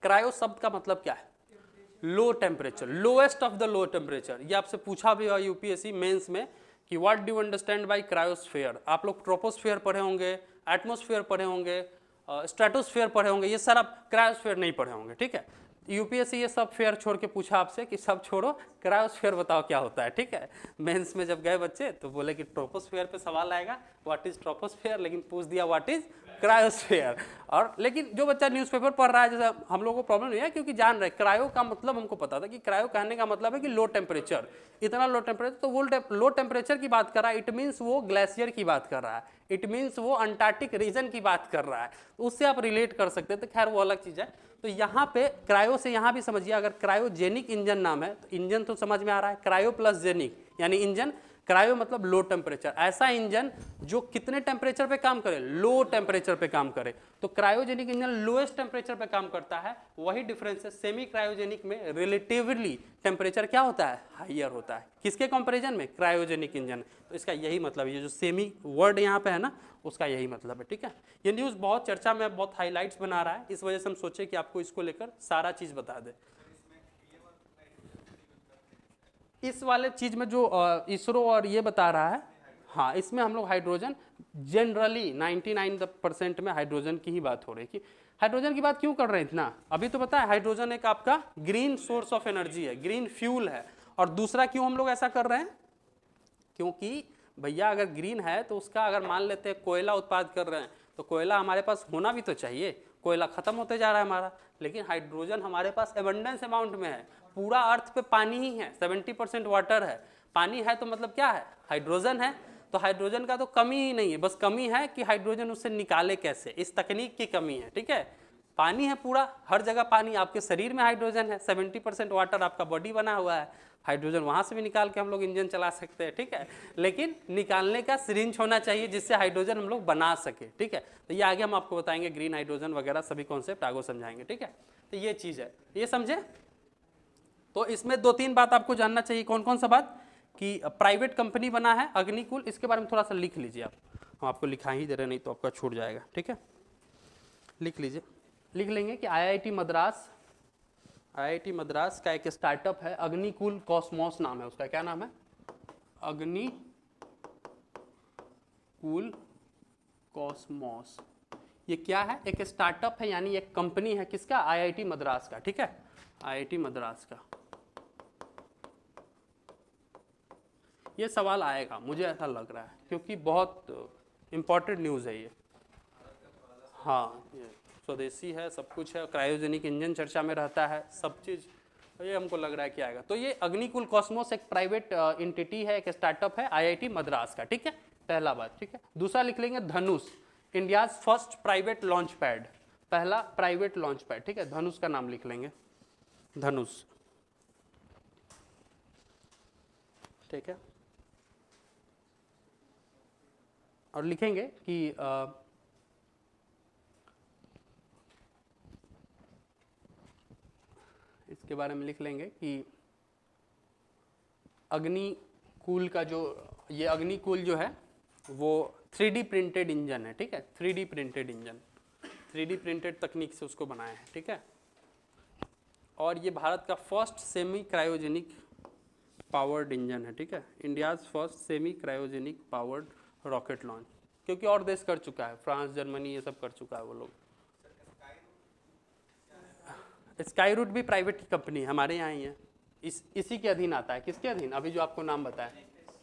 क्रायो शब्द का मतलब क्या है? Low temperature, lowest of the low temperature. ये आपसे पूछा भी हुआ यूपीएससी मेंस में कि what do understand by cryosphere. आप लोग ट्रोपोस्फीयर पढ़े होंगे, एटमॉस्फेयर पढ़े होंगे, स्ट्रेटोस्फीयर पढ़े होंगे, ये सर आप क्रायोस्फीयर नहीं पढ़े होंगे, ठीक है। यूपीएससी ये सब फेयर छोड़ के पूछा आपसे कि सब छोड़ो, क्रायोस्फीयर बताओ क्या होता है, ठीक है। मेंस में जब गए बच्चे तो बोले कि ट्रोपोस्फीयर पे सवाल आएगा, व्हाट इज ट्रोपोस्फीयर, लेकिन पूछ दिया व्हाट इज क्रायोस्फीयर। और लेकिन जो बच्चा न्यूज़पेपर पढ़ रहा है, जैसे हम लोगों को प्रॉब्लम नहीं है, क्योंकि जान रहे क्रायो का मतलब हमको पता था कि क्रायो कहने का मतलब है कि लो टेम्परेचर, इतना लो टेम्परेचर। तो वो लो टेम्परेचर की बात कर रहा है, इट मीन्स वो ग्लेशियर की बात कर रहा है, इट मीन्स वो अंटार्कटिक रीजन की बात कर रहा है। तो उससे आप रिलेट कर सकते हैं, तो खैर वो अलग चीज़ है। तो यहाँ पे क्रायो से यहाँ भी समझिए, अगर क्रायोजेनिक इंजन नाम है तो इंजन तो समझ में आ रहा है, क्रायो प्लस जेनिक यानी इंजन। क्रायो मतलब लो टेम्परेचर, ऐसा इंजन जो कितने टेम्परेचर पे काम करे? लो टेम्परेचर पे काम करे। तो क्रायोजेनिक इंजन लोएस्ट टेम्परेचर पे काम करता है। वही डिफरेंस है, सेमी क्रायोजेनिक में रिलेटिवली टेम्परेचर क्या होता है? हाइयर होता है। किसके कंपैरिजन में? Cryogenic engine. तो इसका यही मतलब है, ये जो सेमी वर्ड यहाँ पे है ना, उसका यही मतलब है, ठीक है। ये न्यूज़ बहुत चर्चा में, बहुत हाईलाइट्स बना रहा है, इस वजह से हम सोचे कि आपको इसको लेकर सारा चीज़ बता दें। इस वाले चीज में जो इसरो और ये बता रहा है, हाँ, इसमें हम लोग हाइड्रोजन जनरली 99% में हाइड्रोजन की ही बात हो रही है। कि हाइड्रोजन की बात क्यों कर रहे हैं इतना? अभी तो पता है हाइड्रोजन एक आपका ग्रीन सोर्स ऑफ एनर्जी है, ग्रीन फ्यूल है। और दूसरा क्यों हम लोग ऐसा कर रहे हैं? क्योंकि भैया अगर ग्रीन है तो उसका, अगर मान लेते हैं कोयला उत्पाद कर रहे हैं, तो कोयला हमारे पास होना भी तो चाहिए। कोयला खत्म होते जा रहा है हमारा, लेकिन हाइड्रोजन हमारे पास एबंडेंस अमाउंट में है। पूरा अर्थ पे पानी ही है, 70% वाटर है। पानी है तो मतलब क्या है? हाइड्रोजन है। तो हाइड्रोजन का तो कमी ही नहीं है, बस कमी है कि हाइड्रोजन उससे निकाले कैसे, इस तकनीक की कमी है, ठीक है। पानी है पूरा, हर जगह पानी, आपके शरीर में हाइड्रोजन है, 70% वाटर आपका बॉडी बना हुआ है। हाइड्रोजन वहाँ से भी निकाल के हम लोग इंजन चला सकते हैं, ठीक है। लेकिन निकालने का सिरिंज होना चाहिए जिससे हाइड्रोजन हम लोग बना सके, ठीक है। तो ये आगे हम आपको बताएंगे, ग्रीन हाइड्रोजन वगैरह सभी कॉन्सेप्ट आगे समझाएंगे, ठीक है। तो ये चीज़ है, ये समझे। तो इसमें 2-3 बात आपको जानना चाहिए। कौन कौन सा बात? कि प्राइवेट कंपनी बना है अग्निकुल, इसके बारे में थोड़ा सा लिख लीजिए आप। हम आपको लिखा ही दे रहे, नहीं तो आपका छूट जाएगा, ठीक है। लिख लीजिए, लिख लेंगे कि आईआईटी मद्रास का एक स्टार्टअप है, अग्निकुल कॉस्मोस नाम है उसका। क्या नाम है? अग्निकुल कॉस्मोस। ये क्या है? एक स्टार्टअप है, यानी एक कंपनी है। किसका? आईआईटी मद्रास का, ठीक है, आईआईटी मद्रास का। ये सवाल आएगा, मुझे ऐसा लग रहा है, क्योंकि बहुत इंपॉर्टेंट न्यूज़ है ये। हाँ, ये स्वदेशी है, सब कुछ है, क्रायोजेनिक इंजन चर्चा में रहता है, सब चीज़, ये हमको लग रहा है कि आएगा। तो ये अग्निकुल कॉस्मोस एक प्राइवेट एंटिटी है, एक स्टार्टअप है आईआईटी मद्रास का, ठीक है। पहला बात, ठीक है। दूसरा लिख लेंगे Dhanush, India's first private launch pad, पहला प्राइवेट लॉन्च पैड, ठीक है, धनुष का नाम लिख लेंगे, धनुष, ठीक है। और लिखेंगे कि इसके बारे में लिख लेंगे कि अग्निकूल का जो, ये अग्निकूल जो है वो 3D प्रिंटेड इंजन है, ठीक है, 3D printed engine, 3D printed तकनीक से उसको बनाया है, ठीक है। और ये भारत का first semi cryogenic powered engine है, ठीक है, India's first semi cryogenic powered rocket launch, क्योंकि और देश कर चुका है, फ्रांस, जर्मनी, ये सब कर चुका है वो लोग। स्काई रूट भी प्राइवेट की कंपनी है, हमारे यहाँ ही है, इसी के अधीन आता है। किसके अधीन? अभी जो आपको नाम बताया,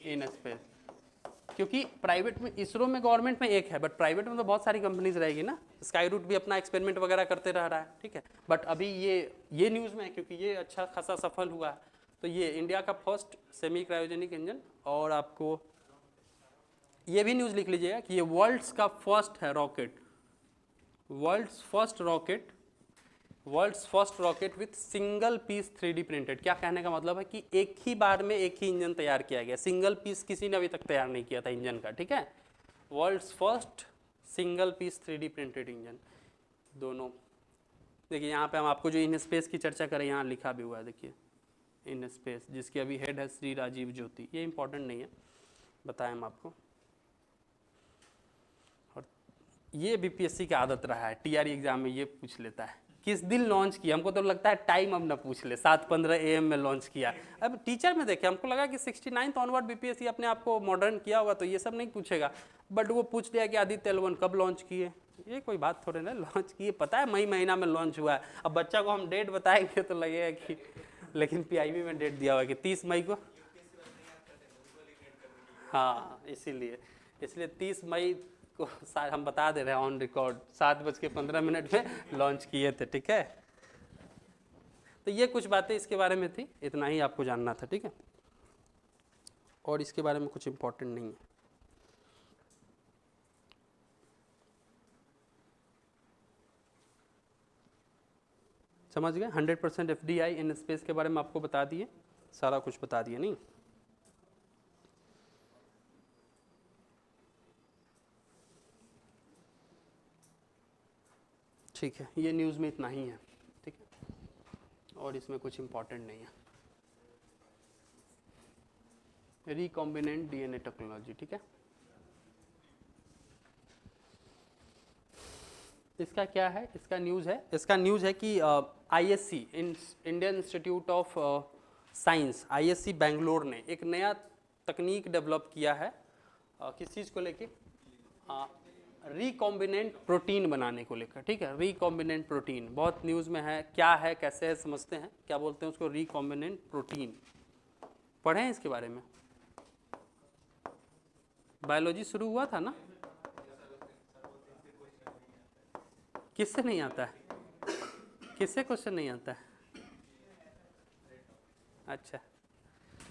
इन स्पेस, क्योंकि प्राइवेट में, इसरो में, गवर्नमेंट में एक है, बट प्राइवेट में तो बहुत सारी कंपनीज रहेगी ना। स्काई रूट भी अपना एक्सपेरिमेंट वगैरह करते रह रहा है, ठीक है, बट अभी ये न्यूज़ में है क्योंकि ये अच्छा खासा सफल हुआ है। तो ये इंडिया का फर्स्ट सेमी क्रायोजेनिक इंजन, और आपको ये भी न्यूज़ लिख लीजिएगा कि ये वर्ल्ड्स का फर्स्ट है rocket, world's first rocket with single piece 3D printed. क्या कहने का मतलब है कि एक ही बार में एक ही इंजन तैयार किया गया, सिंगल पीस किसी ने अभी तक तैयार नहीं किया था इंजन का, ठीक है। World's first single piece 3D printed engine, दोनों। देखिए यहाँ पे हम आपको जो इन स्पेस की चर्चा करें, यहाँ लिखा भी हुआ है, देखिए इन स्पेस, जिसके अभी हेड है श्री राजीव ज्योति। ये इंपॉर्टेंट नहीं है, बताएं हम आपको। और ये BPSC की आदत रहा है, TRE एग्जाम में ये पूछ लेता है किस दिन लॉन्च किया। हमको तो लगता है टाइम अब ना पूछ ले, 7:15 AM में लॉन्च किया। अब टीचर में देखे, हमको लगा कि 69 ऑनवर्ड BPSC अपने आप को मॉडर्न किया होगा तो ये सब नहीं पूछेगा, बट वो पूछ लिया कि आदित्य L1 कब लॉन्च किए। ये कोई बात थोड़े ना, लॉन्च किए पता है मई महीना में लॉन्च हुआ है। अब बच्चा को हम डेट बताएंगे तो लगेगा कि, लेकिन PIB में डेट दिया हुआ है कि 30 मई को, हाँ, इसीलिए 30 मई को हम बता दे रहे हैं ऑन रिकॉर्ड, 7:15 में लॉन्च किए थे, ठीक है। तो ये कुछ बातें इसके बारे में थी, इतना ही आपको जानना था, ठीक है, और इसके बारे में कुछ इंपॉर्टेंट नहीं है। समझ गए? 100% FDI इन स्पेस के बारे में आपको बता दिए, सारा कुछ बता दिए, नहीं? ठीक है, ये न्यूज़ में इतना ही है, ठीक है, और इसमें कुछ इंपॉर्टेंट नहीं है। रिकॉम्बिनेंट DNA टेक्नोलॉजी, ठीक है। इसका क्या है? इसका न्यूज़ है कि ISC, Indian institute of science, ISC Bangalore ने एक नया तकनीक डेवलप किया है, किस चीज़ को लेके? रिकॉम्बिनेंट प्रोटीन बनाने को लेकर, ठीक है। रिकॉम्बिनेंट प्रोटीन बहुत न्यूज़ में है, क्या है, कैसे है, समझते हैं। क्या बोलते हैं उसको? Recombinant protein. पढ़े हैं इसके बारे में? बायोलॉजी शुरू हुआ था ना? किससे नहीं आता है? किससे क्वेश्चन नहीं आता है? अच्छा,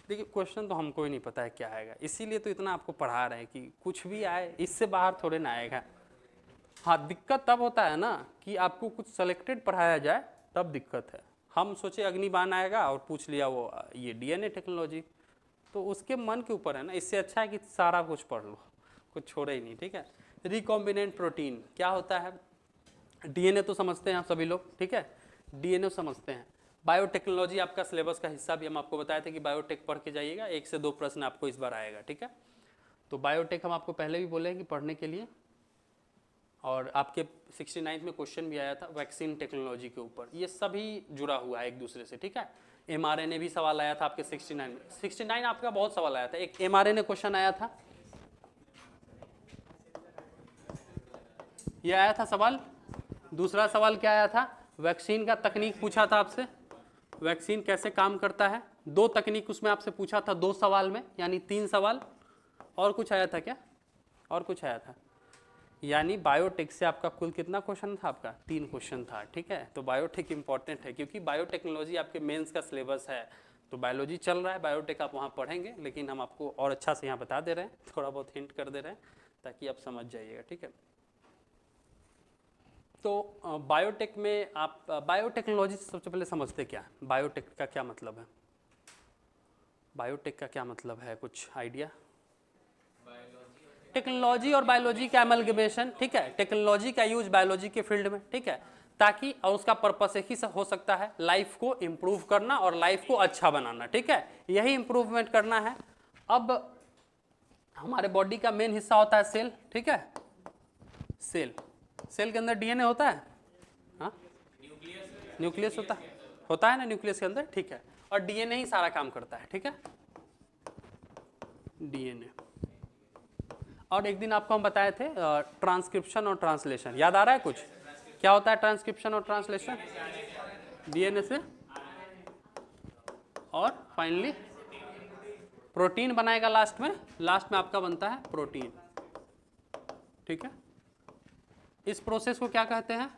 देखिए क्वेश्चन तो हमको ही नहीं पता है क्या आएगा, इसीलिए तो इतना आपको पढ़ा रहे हैं कि कुछ भी आए, इससे बाहर थोड़े ना आएगा। हाँ, दिक्कत तब होता है ना कि आपको कुछ सेलेक्टेड पढ़ाया जाए, तब दिक्कत है। हम सोचे अग्निबाण आएगा और पूछ लिया वो ये DNA टेक्नोलॉजी, तो उसके मन के ऊपर है ना। इससे अच्छा है कि सारा कुछ पढ़ लो, कुछ छोड़े ही नहीं, ठीक है। रिकॉम्बिनेंट प्रोटीन क्या होता है? DNA तो समझते हैं आप सभी लोग, ठीक है, DNA समझते हैं। बायोटेक्नोलॉजी आपका सिलेबस का हिस्सा भी हम आपको बताए थे कि बायोटेक पढ़ के जाइएगा, 1 से 2 प्रश्न आपको इस बार आएगा, ठीक है। तो बायोटेक हम आपको पहले भी बोले हैं कि पढ़ने के लिए, और आपके 69 में क्वेश्चन भी आया था वैक्सीन टेक्नोलॉजी के ऊपर। ये सभी जुड़ा हुआ है एक दूसरे से, ठीक है। mRNA भी सवाल आया था आपके 69 में, 69 आपका बहुत सवाल आया था। एक mRNA क्वेश्चन आया था, ये आया था सवाल। दूसरा सवाल क्या आया था? वैक्सीन का तकनीक पूछा था आपसे, वैक्सीन कैसे काम करता है। 2 तकनीक उसमें आपसे पूछा था 2 सवाल में, यानी 3 सवाल। और कुछ आया था क्या? और कुछ आया था, यानी बायोटेक से आपका कुल कितना क्वेश्चन था? आपका 3 क्वेश्चन था, ठीक है। तो बायोटेक इंपॉर्टेंट है क्योंकि बायोटेक्नोलॉजी आपके मेंस का सिलेबस है, तो बायोलॉजी चल रहा है, बायोटेक आप वहाँ पढ़ेंगे, लेकिन हम आपको और अच्छा से यहाँ बता दे रहे हैं, थोड़ा बहुत हिंट कर दे रहे हैं ताकि आप समझ जाइएगा, ठीक है। तो बायोटेक में आप बायोटेक्नोलॉजी से सबसे पहले समझते क्या है, बायोटेक का क्या मतलब है, बायोटेक का क्या मतलब है, कुछ आइडिया? टेक्नोलॉजी और बायोलॉजी का एमलगमेशन, ठीक है, टेक्नोलॉजी का यूज बायोलॉजी के फील्ड में, ठीक है, ताकि, और उसका पर्पस एक ही हो सकता है, लाइफ को इम्प्रूव करना और लाइफ को अच्छा बनाना, ठीक है, यही इम्प्रूवमेंट करना है। अब हमारे बॉडी का मेन हिस्सा होता है सेल, ठीक है, सेल, सेल के अंदर डीएनए होता है, हाँ, न्यूक्लियस होता है ना न्यूक्लियस के अंदर, ठीक है, और डीएनए ही सारा काम करता है, ठीक है, डीएनए। और एक दिन आपको हम बताए थे ट्रांसक्रिप्शन और ट्रांसलेशन, याद आ रहा है कुछ? क्या होता है ट्रांसक्रिप्शन और ट्रांसलेशन? डीएनए से और फाइनली प्रोटीन बनाएगा, लास्ट में आपका बनता है प्रोटीन, ठीक है। इस प्रोसेस को क्या कहते हैं?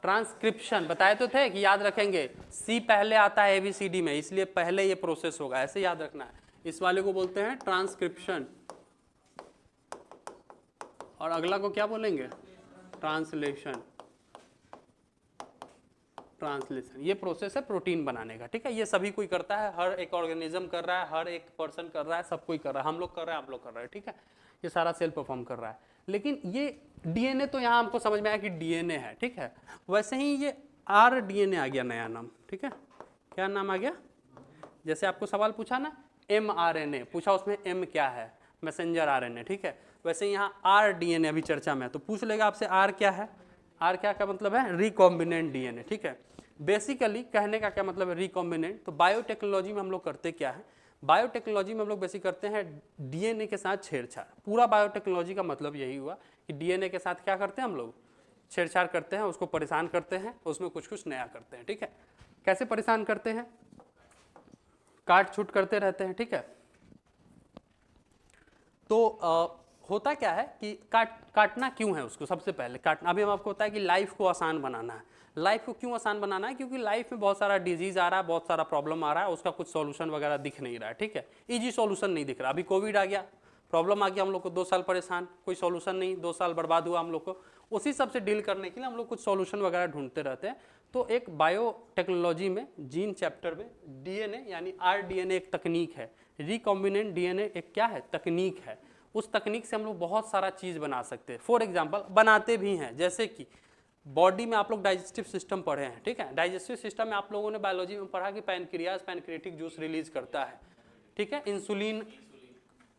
ट्रांसक्रिप्शन। बताए तो थे कि याद रखेंगे, सी पहले आता है एबीसीडी में, इसलिए पहले ये प्रोसेस होगा, ऐसे याद रखना है। इस वाले को बोलते हैं ट्रांसक्रिप्शन, और अगला को क्या बोलेंगे? ट्रांसलेशन। ये प्रोसेस है प्रोटीन बनाने का, ठीक है। ये सभी कोई करता है, हर एक ऑर्गेनिज्म कर रहा है, हर एक पर्सन कर रहा है, सब कोई कर रहा है, हम लोग कर रहे हैं, आप लोग कर रहे हैं, ठीक है। ये सारा सेल परफॉर्म कर रहा है। लेकिन ये डीएनए तो यहाँ हमको समझ में आया कि डीएनए है, ठीक है। वैसे ही ये आरडीएनए आ गया नया नाम, ठीक है। क्या नाम आ गया? जैसे आपको सवाल पूछा ना mRNA, पूछा उसमें m क्या है, मैसेंजर आरएनए, ठीक है। वैसे यहाँ आरडीएनए अभी चर्चा में है, तो पूछ लेगा आपसे आर क्या है। आर क्या का मतलब है? रिकॉम्बिनेंट डीएनए, ठीक है। बेसिकली कहने का क्या मतलब है रिकॉम्बिनेंट? तो बायोटेक्नोलॉजी में हम लोग करते क्या है, बायोटेक्नोलॉजी में हम लोग बेसिक करते हैं डीएनए के साथ छेड़छाड़। पूरा बायोटेक्नोलॉजी का मतलब यही हुआ कि डीएनए के साथ क्या करते हैं हम लोग? छेड़छाड़ करते हैं, उसको परेशान करते हैं, उसमें कुछ कुछ नया करते हैं, ठीक है। कैसे परेशान करते हैं? काट छूट करते रहते हैं, ठीक है। तो होता क्या है कि काटना क्यों है उसको? सबसे पहले काटना, अभी हम आपको होता है कि लाइफ को आसान बनाना है। लाइफ को क्यों आसान बनाना है? क्योंकि लाइफ में बहुत सारा डिजीज आ रहा है, बहुत सारा प्रॉब्लम आ रहा है, उसका कुछ सॉल्यूशन वगैरह दिख नहीं रहा है, ठीक है। इजी सॉल्यूशन नहीं दिख रहा। अभी कोविड आ गया, प्रॉब्लम आ गया, हम लोग को 2 साल परेशान, कोई सॉल्यूशन नहीं, 2 साल बर्बाद हुआ हम लोग को। उसी सब से डील करने के लिए हम लोग कुछ सॉल्यूशन वगैरह ढूंढते रहते हैं। तो एक बायोटेक्नोलॉजी में जीन चैप्टर में डीएनए यानी आरडीएनए एक तकनीक है, रिकॉम्बिनेंट डीएनए एक क्या है? तकनीक है। उस तकनीक से हम लोग बहुत सारा चीज़ बना सकते हैं। फॉर एग्जांपल बनाते भी हैं, जैसे कि बॉडी में आप लोग डाइजेस्टिव सिस्टम पढ़े हैं, ठीक है। डाइजेस्टिव सिस्टम में आप लोगों ने बायोलॉजी में पढ़ा कि पैनक्रियाज पैनक्रियाटिक जूस रिलीज करता है, ठीक है, इंसुलिन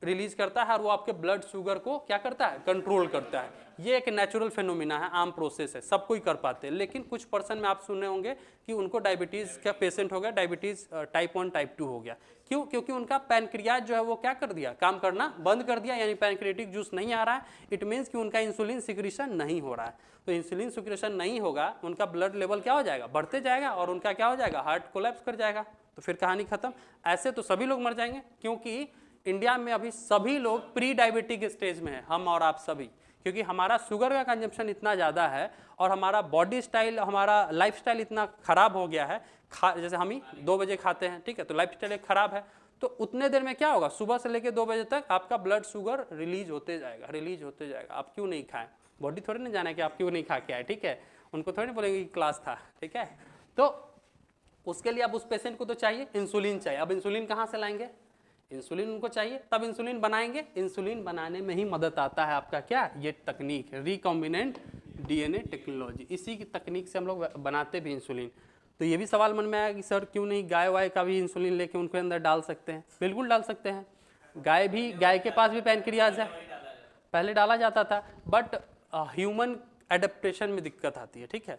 रिलीज करता है, और वो आपके ब्लड शुगर को क्या करता है? कंट्रोल करता है। ये एक नेचुरल फेनोमिना है, आम प्रोसेस है, सब कोई कर पाते हैं। लेकिन कुछ पर्सन में आप सुने होंगे कि उनको डायबिटीज़ का पेशेंट हो गया, डायबिटीज़ टाइप 1 टाइप 2 हो गया। क्यों? क्योंकि उनका पैनक्रियाज जो है वो क्या कर दिया? काम करना बंद कर दिया, यानी पैनक्रियाटिक जूस नहीं आ रहा है। इट मीन्स कि उनका इंसुलिन सिक्रीशन नहीं हो रहा है। तो इंसुलिन सिक्रीशन नहीं होगा, उनका ब्लड लेवल क्या हो जाएगा? बढ़ते जाएगा, और उनका क्या हो जाएगा? हार्ट कोलैप्स कर जाएगा। तो फिर कहानी खत्म। ऐसे तो सभी लोग मर जाएंगे, क्योंकि इंडिया में अभी सभी लोग प्री डायबिटिक स्टेज में है, हम और आप सभी, क्योंकि हमारा शुगर का कंजम्पशन इतना ज़्यादा है, और हमारा बॉडी स्टाइल, हमारा लाइफ स्टाइल इतना ख़राब हो गया है। जैसे हम ही 2 बजे खाते हैं, ठीक है, तो लाइफ स्टाइल एक ख़राब है। तो उतने देर में क्या होगा? सुबह से लेकर 2 बजे तक आपका ब्लड शुगर रिलीज होते जाएगा। आप क्यों नहीं खाएं? बॉडी थोड़ी ना जाना है कि आप क्यों नहीं खा के आए, ठीक है। उनको थोड़ी ना बोलेंगे कि क्लास था, ठीक है। तो उसके लिए अब उस पेशेंट को तो चाहिए इंसुलिन चाहिए। अब इंसुलिन कहाँ से लाएंगे? इंसुलिन उनको चाहिए, तब इंसुलिन बनाएंगे। इंसुलिन बनाने में ही मदद आता है आपका क्या? ये तकनीक रिकॉम्बिनेंट डीएनए टेक्नोलॉजी। इसी की तकनीक से हम लोग बनाते भी इंसुलिन। तो ये भी सवाल मन में आया कि सर क्यों नहीं गाय वाय का भी इंसुलिन लेके उनके अंदर डाल सकते हैं? बिल्कुल डाल सकते हैं। गाय के पास भी पैनक्रियाज है, पहले डाला जाता था, बट ह्यूमन एडेप्टेशन में दिक्कत आती है, ठीक है।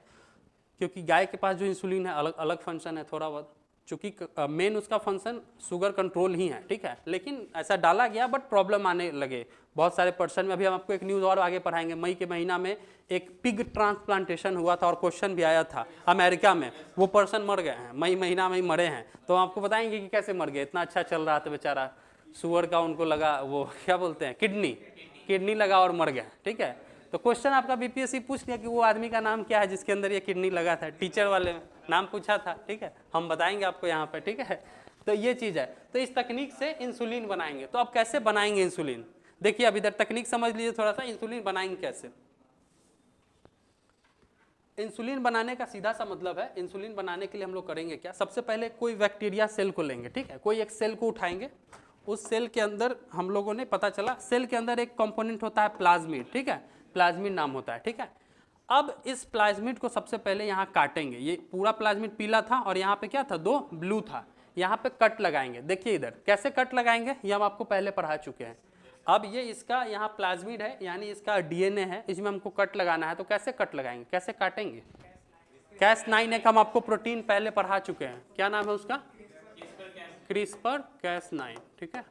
क्योंकि गाय के पास जो इंसुलिन है अलग अलग फंक्शन है थोड़ा बहुत, चूँकि मेन उसका फंक्शन शुगर कंट्रोल ही है, ठीक है। लेकिन ऐसा डाला गया, बट प्रॉब्लम आने लगे बहुत सारे पर्सन में। अभी हम आपको एक न्यूज़ और आगे पढ़ाएंगे। मई के महीना में एक पिग ट्रांसप्लांटेशन हुआ था, और क्वेश्चन भी आया था अमेरिका में, वो पर्सन मर गए हैं, मई महीना में ही मरे हैं। तो हम आपको बताएंगे कि कैसे मर गए। इतना अच्छा चल रहा था बेचारा, सुअर का उनको लगा वो क्या बोलते हैं किडनी लगा और मर गया, ठीक है। तो क्वेश्चन आपका बीपीएससी पूछ लिया कि वो आदमी का नाम क्या है जिसके अंदर ये किडनी लगा था, टीचर वाले में नाम पूछा था, ठीक है, हम बताएंगे आपको यहाँ पे, ठीक है। तो ये चीज है, तो इस तकनीक से इंसुलिन बनाएंगे। तो अब कैसे बनाएंगे इंसुलिन, देखिए अब इधर तकनीक समझ लीजिए थोड़ा सा, इंसुलिन बनाएंगे कैसे। इंसुलिन बनाने का सीधा सा मतलब है, इंसुलिन बनाने के लिए हम लोग करेंगे क्या, सबसे पहले कोई बैक्टीरिया सेल को लेंगे, ठीक है, कोई एक सेल को उठाएंगे, उस सेल के अंदर हम लोगों ने पता चला सेल के अंदर एक कंपोनेंट होता है प्लाज्मिड, ठीक है, प्लाज्मिड नाम होता है, ठीक है। अब इस प्लाज्मिड को सबसे पहले यहाँ काटेंगे, ये पूरा प्लाज्मिड पीला था और यहाँ पे क्या था, 2 ब्लू था, यहाँ पे कट लगाएंगे। देखिए इधर कैसे कट लगाएंगे, ये हम आपको पहले पढ़ा चुके हैं। अब ये इसका यहाँ प्लाज्मिड है, यानी इसका डीएनए है, इसमें हमको कट लगाना है, तो कैसे कट लगाएंगे, कैसे काटेंगे। Cas9 एक हम आपको प्रोटीन पहले पढ़ा चुके हैं, क्या नाम है उसका, क्रिस्पर Cas9, ठीक है,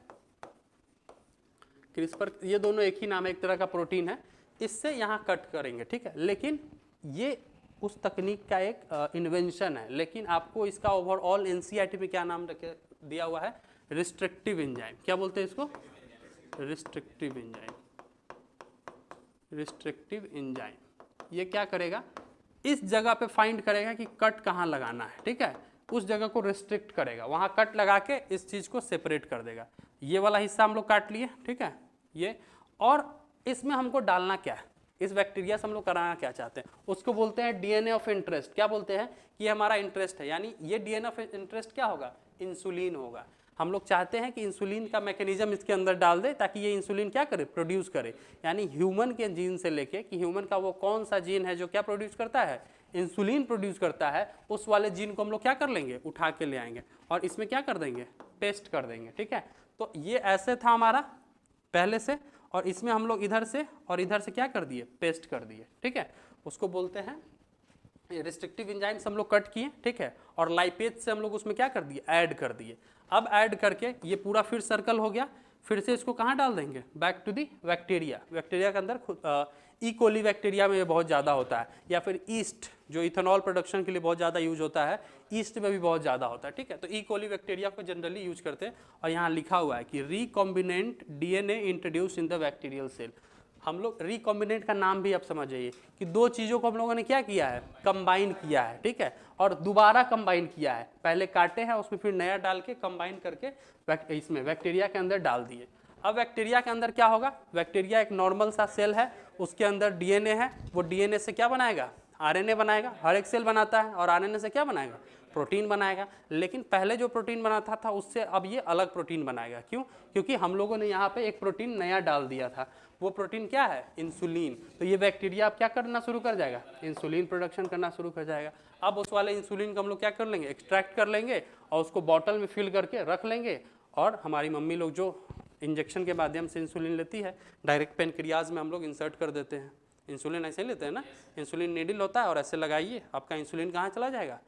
क्रिस्पर, ये दोनों एक ही नाम है, एक तरह का प्रोटीन है, इससे यहाँ कट करेंगे, ठीक है। लेकिन ये उस तकनीक का एक इन्वेंशन है, लेकिन आपको इसका ओवरऑल एनसीईआरटी में क्या नाम रखे दिया हुआ है, रिस्ट्रिक्टिव एंजाइम, क्या बोलते हैं इसको, रिस्ट्रिक्टिव एंजाइम, रिस्ट्रिक्टिव एंजाइम। ये क्या करेगा, इस जगह पे फाइंड करेगा कि कट कहाँ लगाना है, ठीक है, उस जगह को रिस्ट्रिक्ट करेगा, वहाँ कट लगा के इस चीज़ को सेपरेट कर देगा। ये वाला हिस्सा हम लोग काट लिए, ठीक है, ये, और इसमें हमको डालना क्या है, इस बैक्टीरिया से हम लोग कराना क्या चाहते हैं, उसको बोलते हैं डीएनए ऑफ इंटरेस्ट। क्या बोलते हैं कि हमारा इंटरेस्ट है, यानी ये डीएनए ऑफ इंटरेस्ट क्या होगा, इंसुलिन होगा। हम लोग चाहते हैं कि इंसुलिन का मैकेनिज्म इसके अंदर डाल दे ताकि ये इंसुलिन क्या करे, प्रोड्यूस करे, यानी ह्यूमन के जीन से लेके कि ह्यूमन का वो कौन सा जीन है जो क्या प्रोड्यूस करता है, इंसुलिन प्रोड्यूस करता है, उस वाले जीन को हम लोग क्या कर लेंगे, उठा के ले आएंगे और इसमें क्या कर देंगे, पेस्ट कर देंगे, ठीक है। तो ये ऐसे था हमारा पहले से, और इसमें हम लोग इधर से और इधर से क्या कर दिए, पेस्ट कर दिए, ठीक है, उसको बोलते हैं रिस्ट्रिक्टिव एंजाइम्स हम लोग कट किए, ठीक है, और लाइपेज से हम लोग उसमें क्या कर दिए, ऐड कर दिए। अब ऐड करके ये पूरा फिर सर्कल हो गया, फिर से इसको कहाँ डाल देंगे, back to the bacteria. Bacteria के अंदर ई कोली बैक्टीरिया में ये बहुत ज़्यादा होता है, या फिर ईस्ट जो इथेनॉल प्रोडक्शन के लिए बहुत ज़्यादा यूज होता है, ईस्ट में भी बहुत ज़्यादा होता है, ठीक है। तो ई कोली बैक्टीरिया को जनरली यूज करते हैं, और यहाँ लिखा हुआ है कि recombinant DNA introduce in the bacterial cell. हम लोग रिकॉम्बिनेंट का नाम भी आप समझ जाइए कि 2 चीज़ों को हम लोगों ने क्या किया है, कंबाइन किया है, ठीक है, और दोबारा कंबाइन किया है, पहले काटे हैं उसमें फिर नया डाल के कंबाइन करके इसमें बैक्टीरिया के अंदर डाल दिए। अब बैक्टीरिया के अंदर क्या होगा, बैक्टीरिया एक नॉर्मल सा सेल है, उसके अंदर डीएनए है, वो डीएनए से क्या बनाएगा, आरएनए बनाएगा, हर एक सेल बनाता है, और आरएनए से क्या बनाएगा, प्रोटीन बनाएगा। लेकिन पहले जो प्रोटीन बनाता था उससे अब ये अलग प्रोटीन बनाएगा, क्यों, क्योंकि हम लोगों ने यहाँ पे एक प्रोटीन नया डाल दिया था, वो प्रोटीन क्या है, इंसुलिन। तो ये बैक्टीरिया अब क्या करना शुरू कर जाएगा, इंसुलिन प्रोडक्शन करना शुरू कर जाएगा। अब उस वाले इंसुलिन को हम लोग क्या कर लेंगे, एक्सट्रैक्ट कर लेंगे और उसको बॉटल में फिल करके रख लेंगे, और हमारी मम्मी लोग जो इंजेक्शन के माध्यम से इंसुलिन लेती है, डायरेक्ट पेनक्रियाज में हम लोग इंसर्ट कर देते हैं। इंसुलिन ऐसे ही लेते हैं ना, इंसुलिन नीडल होता है और ऐसे लगाइए, आपका इंसुलिन कहाँ चला जाएगा,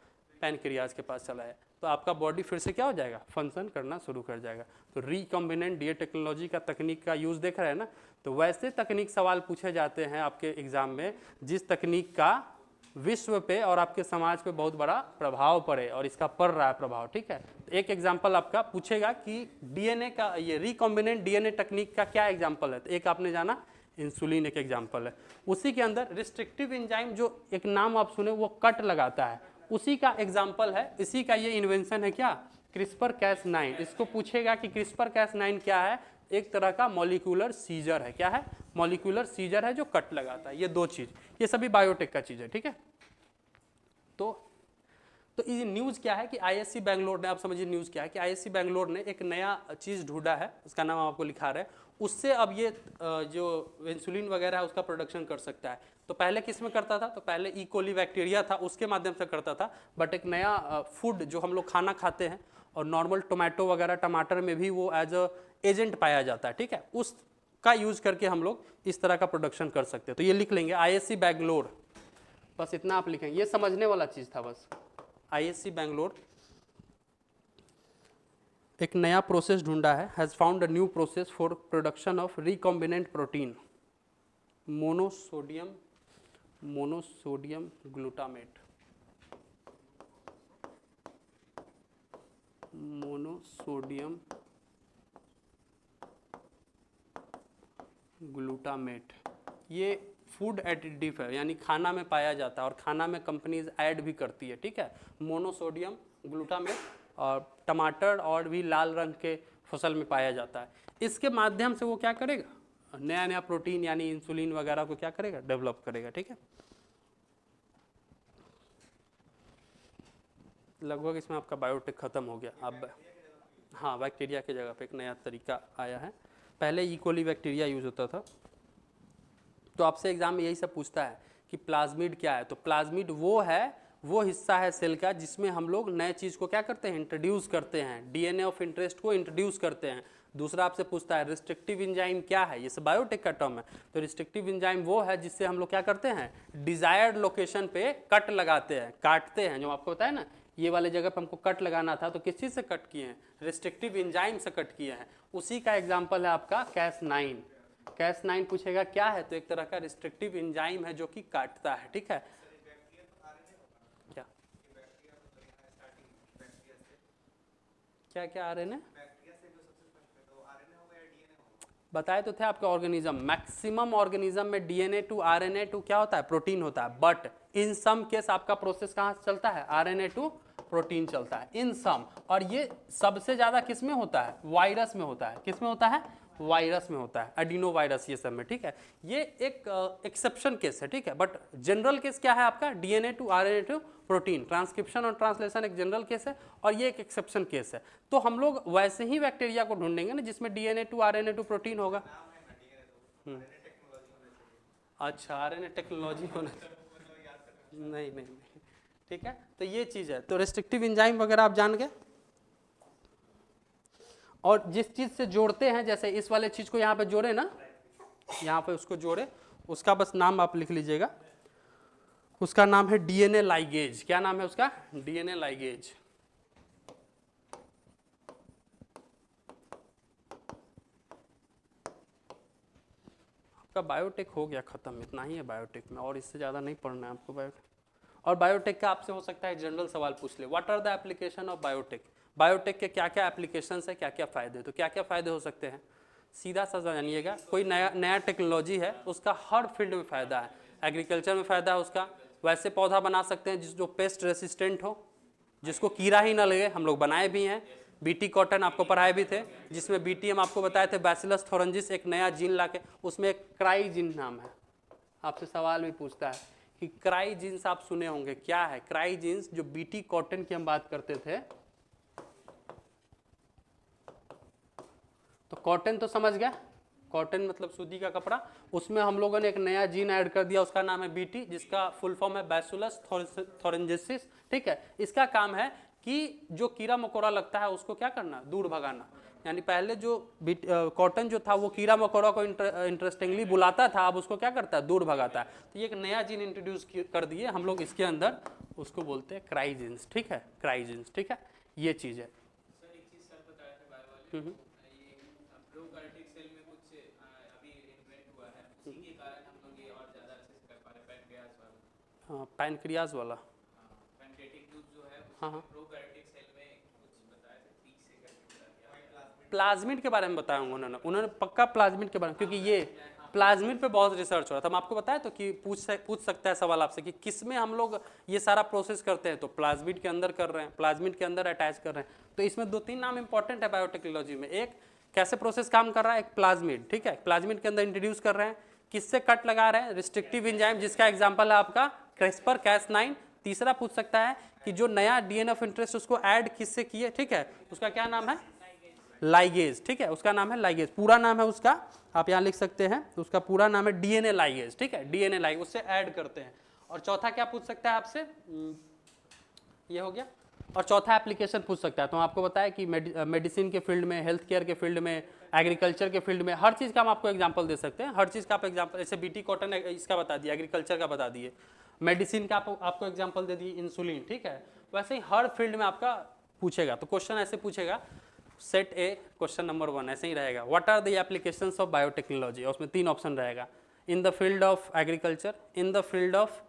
पेनक्रियाज के पास चला है, तो आपका बॉडी फिर से क्या हो जाएगा, फंक्शन करना शुरू कर जाएगा। तो रिकॉम्बिनेंट डीए टेक्नोलॉजी का तकनीक का यूज़ देख रहे हैं ना, तो वैसे तकनीक सवाल पूछे जाते हैं आपके एग्जाम में जिस तकनीक का विश्व पे और आपके समाज पे बहुत बड़ा प्रभाव पड़े, और इसका पड़ रहा है प्रभाव, ठीक है। तो एक एग्जाम्पल आपका पूछेगा कि डीएनए का, ये रिकॉम्बिनेंट डीएनए तकनीक का क्या एग्जाम्पल है, तो एक आपने जाना इंसुलिन एक एग्जाम्पल है। उसी के अंदर रिस्ट्रिक्टिव एंजाइम जो एक नाम आप सुने वो कट लगाता है, उसी का एग्जाम्पल है, इसी का ये इन्वेंशन है क्या, क्रिस्पर Cas9। इसको पूछेगा कि क्रिस्पर Cas9 क्या है, एक तरह का मॉलिक्यूलर सीजर है, क्या है, मॉलिक्यूलर सीजर है जो कट लगाता है। ये 2 चीज, ये सभी बायोटेक का चीज है, ठीक है। तो ये न्यूज़ क्या है कि आईएससी बैंगलोर ने, आप समझिए न्यूज़ क्या है कि आईएससी बैंगलोर ने एक नया चीज़ ढूंढा है, उसका नाम आपको लिखा रहा है, उससे अब ये जो इंसुलिन वगैरह है उसका प्रोडक्शन कर सकता है। तो पहले किस में करता था, तो पहले ई कोली बैक्टीरिया था उसके माध्यम से करता था, बट एक नया फूड जो हम लोग खाना खाते हैं और नॉर्मल टोमेटो वगैरह टमाटर में भी वो एज अ एजेंट पाया जाता है, ठीक है, उसका यूज करके हम लोग इस तरह का प्रोडक्शन कर सकते हैं। तो ये लिख लेंगे आईएससी बैंगलोर, बस इतना आप लिखेंगे, ये समझने वाला चीज़ था बस। आईएससी बैंगलोर एक नया प्रोसेस ढूंढा है, has found a new process for production of recombinant protein monosodium glutamate, monosodium glutamate. ये फूड एडिटिव है, यानी खाना में पाया जाता है और खाना में कंपनीज ऐड भी करती है, ठीक है। मोनोसोडियम ग्लूटामेट और टमाटर और भी लाल रंग के फसल में पाया जाता है। इसके माध्यम से वो क्या करेगा, नया नया प्रोटीन यानी इंसुलिन वगैरह को क्या करेगा, डेवलप करेगा, ठीक है। लगभग इसमें आपका बायोटेक खत्म हो गया। अब हाँ, बैक्टीरिया की जगह पे एक नया तरीका आया है। पहले इकोली बैक्टीरिया यूज होता था। तो आपसे एग्जाम में यही सब पूछता है कि प्लाज्मिड क्या है। तो प्लाज्मिड वो हिस्सा है सेल का जिसमें हम लोग नए चीज़ को क्या करते हैं, इंट्रोड्यूस करते हैं, डीएनए ऑफ इंटरेस्ट को इंट्रोड्यूस करते हैं। दूसरा आपसे पूछता है रिस्ट्रिक्टिव एंजाइम क्या है, ये सब बायोटेक का टर्म है। तो रिस्ट्रिक्टिव एंजाइम वो है जिससे हम लोग क्या करते हैं, डिजायर्ड लोकेशन पे कट लगाते हैं, काटते हैं। जो आपको बताया ना, ये वाले जगह पे हमको कट लगाना था, तो किस चीज़ से कट किए हैं, रिस्ट्रिक्टिव एंजाइम से कट किए हैं। उसी का एग्जाम्पल है आपका Cas9। Cas9 पूछेगा क्या है, तो एक तरह का रिस्ट्रिक्टिव एंजाइम है जो कि काटता है, ठीक है। क्या क्या क्या आरएनए बताए तो थे आपके ऑर्गेनिज्म। मैक्सिमम ऑर्गेनिज्म में डीएनए टू आरएनए टू क्या होता है, प्रोटीन होता है। बट इन सम केस आपका प्रोसेस कहाँ से चलता है, आरएनए टू प्रोटीन चलता है इन सम। और ये सबसे ज्यादा किस में होता है, वायरस में होता है। किस में होता है, वायरस में होता है, एडिनो वायरस ये सब में, ठीक है। ये एक एक्सेप्शन केस है, ठीक है। बट जनरल केस क्या है आपका, DNA to RNA to protein. Transcription और ट्रांसलेशन एक जनरल केस है और ये एक एक्सेप्शन केस है। तो हम लोग वैसे ही बैक्टीरिया को ढूंढेंगे ना जिसमें DNA to RNA to protein होगा। अच्छा, आरएनए टेक्नोलॉजी होना, नहीं नहीं, ठीक है। तो ये चीज है। तो रेस्ट्रिक्टिव एंजाइम वगैरह आप जान गए। और जिस चीज से जोड़ते हैं, जैसे इस वाले चीज को यहाँ पे जोड़े ना, यहाँ पे उसको जोड़े, उसका बस नाम आप लिख लीजिएगा। उसका नाम है डीएनए लाइगेज। क्या नाम है उसका, डीएनए लाइगेज। आपका बायोटेक हो गया खत्म, इतना ही है बायोटेक में, और इससे ज्यादा नहीं पढ़ना है आपको बायोटेक। और बायोटेक का आपसे हो सकता है जनरल सवाल पूछ ले, what are the application of biotech. Biotech के क्या क्या एप्लीकेशन है, क्या क्या फायदे। तो क्या क्या फायदे हो सकते हैं, सीधा सा जानिएगा। कोई नया टेक्नोलॉजी है, उसका हर फील्ड में फायदा है। एग्रीकल्चर में फायदा है उसका, वैसे पौधा बना सकते हैं जो पेस्ट रेसिस्टेंट हो, जिसको कीड़ा ही ना लगे, हम लोग बनाए भी हैं। बीटी कॉटन आपको पढ़ाए भी थे, जिसमें बीटी हम आपको बताए थे बैसिलस थोरेंजिस एक नया जीन लाके, उसमें एक क्राई जीन नाम है। आपसे सवाल भी पूछता है कि क्राई जीन्स आप सुने होंगे, क्या है क्राई जीन्स। जो बीटी कॉटन की हम बात करते थे, तो कॉटन तो समझ गया, कॉटन मतलब सूती का कपड़ा। उसमें हम लोगों ने एक नया जीन ऐड कर दिया, उसका नाम है बीटी, जिसका फुल फॉर्म है बैसिलस थोरेंजिस, ठीक है। इसका काम है कि जो कीड़ा मकोड़ा लगता है उसको क्या करना, दूर भगाना। यानी पहले जो कॉटन जो था वो कीड़ा मकोड़ा को इंटरेस्टिंगली बुलाता था, अब उसको क्या करता है, दूर भगाता है। तो ये एक नया जीन इंट्रोड्यूस कर दिए हम लोग इसके अंदर, उसको बोलते हैं क्राइजीन्स, ठीक है, क्राइजीन्स, ठीक है। ये चीज है। हाँ, पैनक्रियाज वाला, हाँ हाँ, प्लाज्मिड के बारे में बताया उन्होंने पक्का प्लाज्मिड के बारे में, क्योंकि ये प्लाज्मिड पे बहुत रिसर्च हो रहा था। हम आपको बताया तो कि पूछ सकता है सवाल आपसे कि किस में हम लोग ये सारा प्रोसेस करते हैं, तो प्लाज्मिड के अंदर कर रहे हैं, प्लाज्मिड के अंदर अटैच कर रहे हैं। तो इसमें 2-3 नाम इंपॉर्टेंट है बायोटेक्नोलॉजी में। एक कैसे प्रोसेस काम कर रहा है, एक प्लाज्मिड, ठीक है, प्लाज्मिड के अंदर इंट्रोड्यूस कर रहे हैं। किससे कट लगा रहे हैं, रिस्ट्रिक्टिव एंजाइम, जिसका एग्जाम्पल है आपका क्रिस्पर Cas9। तीसरा पूछ सकता है कि जो नया डीएनए ऑफ इंटरेस्ट उसको ऐड किससे किए, ठीक है, उसका क्या नाम है, लाइगेज, ठीक है, उसका नाम है लाइगेज। पूरा नाम है उसका, आप यहाँ लिख सकते हैं, उसका पूरा नाम है डीएनए लाइगेज, ठीक है, डीएनए लाइगेज, उससे ऐड करते हैं। और चौथा क्या पूछ सकता है आपसे, ये हो गया। और चौथा एप्लीकेशन पूछ सकता है, तो आपको बताया कि मेडिसिन के फील्ड में, हेल्थ केयर के फील्ड में, एग्रीकल्चर के फील्ड में, हर चीज़ का हम आपको एग्जांपल दे सकते हैं। हर चीज़ का आप एग्जांपल, जैसे बीटी कॉटन इसका बता दिए, एग्रीकल्चर का बता दिए, मेडिसिन का आपको एग्जांपल दे दिए, इंसुलिन, ठीक है। वैसे ही हर फील्ड में आपका पूछेगा। तो क्वेश्चन ऐसे पूछेगा, सेट ए क्वेश्चन नंबर 1 ऐसे ही रहेगा, what are the applications of biotechnology. और उसमें 3 ऑप्शन रहेगा, in the field of agriculture, in the field of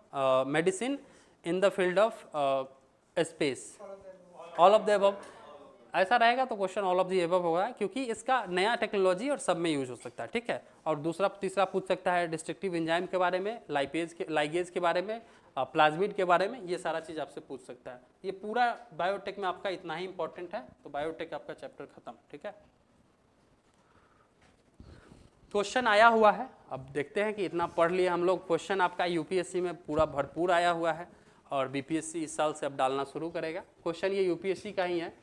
medicine, in the field of space, all of the above. ऐसा रहेगा तो question all of the above होगा, क्योंकि इसका नया टेक्नोलॉजी और सब में यूज हो सकता है, ठीक है। और दूसरा तीसरा पूछ सकता है डिस्ट्रक्टिव एंजाइम के बारे में, लाइगेज के बारे में, प्लाज्मिड के बारे में, ये सारा चीज़ आपसे पूछ सकता है। ये पूरा बायोटेक में आपका इतना ही इंपॉर्टेंट है, तो बायोटेक आपका चैप्टर खत्म, ठीक है। क्वेश्चन आया हुआ है, अब देखते हैं कि इतना पढ़ लिए हम लोग। क्वेश्चन आपका यूपीएससी में पूरा भरपूर आया हुआ है और बीपीएससी इस साल से अब डालना शुरू करेगा। क्वेश्चन ये यूपीएससी का ही है।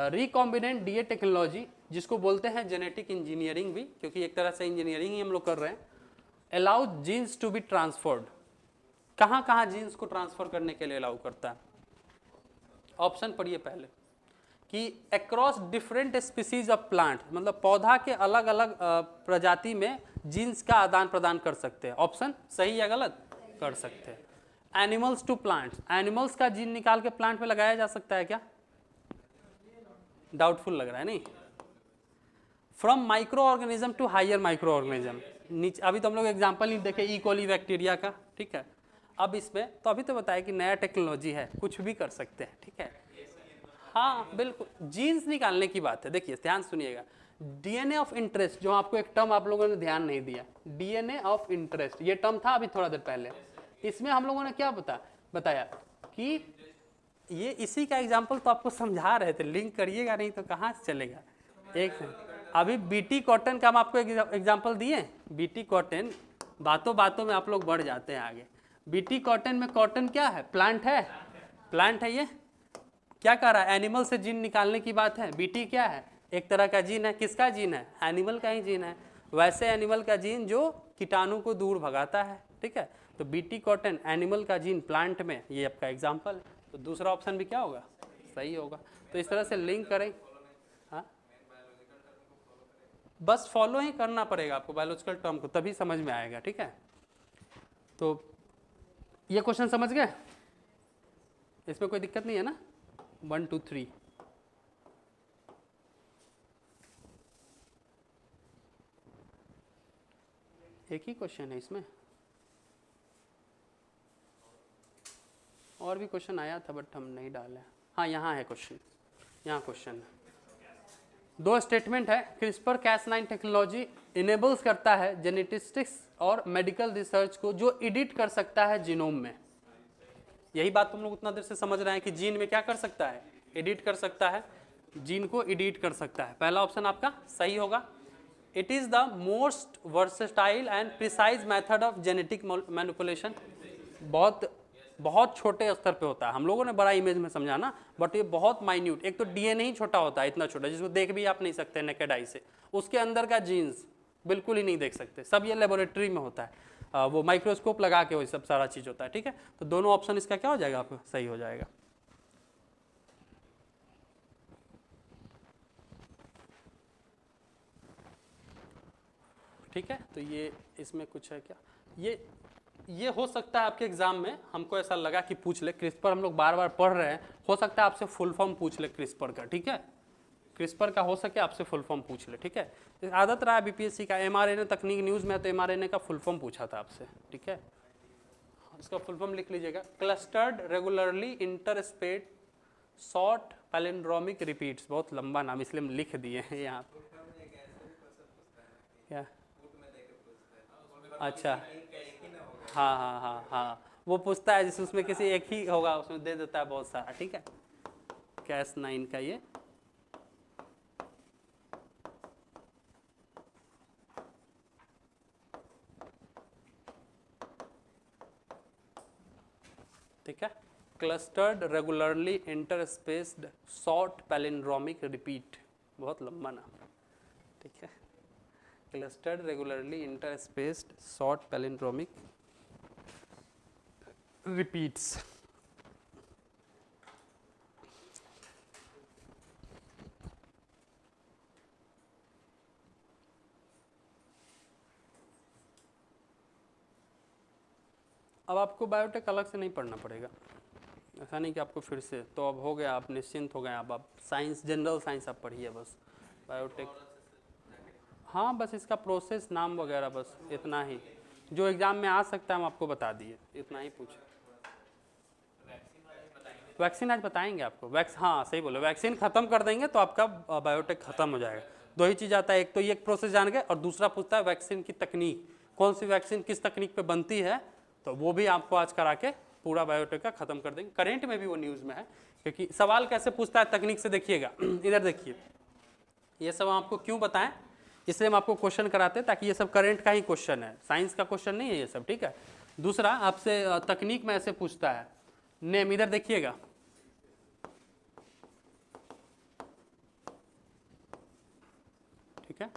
रिकॉम्बिनेंट डीए टेक्नोलॉजी, जिसको बोलते हैं जेनेटिक इंजीनियरिंग भी, क्योंकि एक तरह से इंजीनियरिंग ही हम लोग कर रहे हैं, allow genes to be transferred. कहाँ कहाँ जीन्स को ट्रांसफर करने के लिए अलाउ करता है? ऑप्शन पढ़िए पहले कि across different species of plant, मतलब पौधा के अलग अलग प्रजाति में जीन्स का आदान प्रदान कर सकते हैं। ऑप्शन सही या गलत? कर सकते हैं। एनिमल्स टू प्लांट्स, एनिमल्स का जीन निकाल के प्लांट में लगाया जा सकता है क्या? डाउटफुल लग रहा है, नहीं। From microorganism to higher microorganism, नीचे अभी तो हम लोग एग्जाम्पल नहीं देखे ई कोली बैक्टीरिया का, ठीक है। अब इसमें तो अभी तो बताया कि नया टेक्नोलॉजी है, कुछ भी कर सकते हैं, ठीक है। हाँ बिल्कुल, जीन्स निकालने की बात है। देखिए ध्यान सुनिएगा, डीएनए ऑफ इंटरेस्ट, जो आपको एक टर्म आप लोगों ने ध्यान नहीं दिया, डीएनए ऑफ इंटरेस्ट, ये टर्म था अभी थोड़ा देर पहले। इसमें हम लोगों ने क्या बताया कि ये इसी का एग्जाम्पल तो आपको समझा रहे थे, लिंक करिएगा नहीं तो कहाँ से चलेगा। एक अभी बीटी कॉटन का हम आपको एग्जाम्पल दिए। बीटी कॉटन, बातों बातों में आप लोग बढ़ जाते हैं आगे। बीटी कॉटन में कॉटन क्या है? प्लांट है, प्लांट है। ये क्या कह रहा है? एनिमल से जीन निकालने की बात है। बीटी क्या है? एक तरह का जीन है। किसका जीन है? एनिमल का ही जीन है। वैसे एनिमल का जीन जो कीटाणु को दूर भगाता है, ठीक है। तो बीटी कॉटन एनिमल का जीन प्लांट में, ये आपका एग्जाम्पल है। तो दूसरा ऑप्शन भी क्या होगा? सही होगा। तो इस तरह से लिंक करें। हाँ, बस फॉलो ही करना पड़ेगा आपको बायोलॉजिकल टर्म को, तभी समझ में आएगा, ठीक है। तो ये क्वेश्चन समझ गए, इसमें कोई दिक्कत नहीं है ना? 1 2 3 एक ही क्वेश्चन है इसमें, और भी क्वेश्चन आया था बट हम नहीं डाले। हाँ यहाँ है क्वेश्चन, यहाँ क्वेश्चन है। 2 स्टेटमेंट है। क्रिस्पर Cas9 टेक्नोलॉजी इनेबल्स करता है जेनेटिस्टिक्स और मेडिकल रिसर्च को, जो एडिट कर सकता है जीनोम में। यही बात हम लोग उतना देर से समझ रहे हैं कि जीन में क्या कर सकता है? एडिट कर सकता है, जीन को एडिट कर सकता है। पहला ऑप्शन आपका सही होगा। It is the most versatile and precise method of genetic manipulation. बहुत छोटे स्तर पे होता है, हम लोगों ने बड़ा इमेज में समझा ना, बट ये बहुत माइन्यूट। एक तो डीएनए ही छोटा होता है, इतना छोटा जिसको देख भी आप नहीं सकते नेकेड आई से, उसके अंदर का जीन्स बिल्कुल ही नहीं देख सकते, सब ये लेबोरेटरी में होता है। वो माइक्रोस्कोप लगा के वो सब सारा चीज होता है, ठीक है। तो दोनों ऑप्शन इसका क्या हो जाएगा? आपको सही हो जाएगा। ठीक है, तो ये इसमें कुछ है क्या? ये हो सकता है आपके एग्जाम में, हमको ऐसा लगा कि पूछ ले। क्रिस्पर हम लोग बार बार पढ़ रहे हैं, हो सकता है आपसे फुल फॉर्म पूछ ले क्रिस्पर का, ठीक है। क्रिस्पर का हो सके आपसे फुल फॉर्म पूछ ले, ठीक है। आदत रहा है बीपीएससी का, एमआरएनए तकनीक न्यूज़ में, तो एमआरएनए का फुल फॉर्म पूछा था आपसे, ठीक है। इसका फुल फॉर्म लिख लीजिएगा, clustered regularly interspaced short palindromic repeats. बहुत लंबा नाम इसलिए हम लिख दिए हैं यहाँ। क्या? अच्छा, हाँ हाँ हाँ हाँ, वो पूछता है जिसमें उसमें किसी एक ही होगा, उसमें दे देता है बहुत सारा, ठीक है। Cas9 का ये ठीक है, clustered regularly interspaced short palindromic repeat, बहुत लंबा नाम, ठीक है। Clustered regularly interspaced short palindromic repeats. अब आपको बायोटेक अलग से नहीं पढ़ना पड़ेगा, ऐसा नहीं कि आपको फिर से, तो अब हो गया, आप निश्चिंत हो गए। अब आप साइंस, जनरल साइंस आप पढ़िए बस, बायोटेक। हाँ बस इसका प्रोसेस, नाम वगैरह, बस इतना ही जो एग्ज़ाम में आ सकता है हम आपको बता दिए, इतना ही पूछे। वैक्सीन आज बताएंगे आपको। हाँ सही बोलो, वैक्सीन खत्म कर देंगे तो आपका बायोटेक खत्म हो जाएगा। दो ही चीज़ आता है, एक तो ये प्रोसेस जान गए और दूसरा पूछता है वैक्सीन की तकनीक, कौन सी वैक्सीन किस तकनीक पे बनती है, तो वो भी आपको आज करा के पूरा बायोटेक का खत्म कर देंगे। करेंट में भी वो न्यूज़ में है, क्योंकि सवाल कैसे पूछता है तकनीक से, देखिएगा इधर देखिए, ये सब हम आपको क्यों बताएं, इसलिए हम आपको क्वेश्चन कराते हैं ताकि ये सब करंट का ही क्वेश्चन है, साइंस का क्वेश्चन नहीं है ये सब, ठीक है। दूसरा आपसे तकनीक में ऐसे पूछता है, नेम, इधर देखिएगा, ठीक है,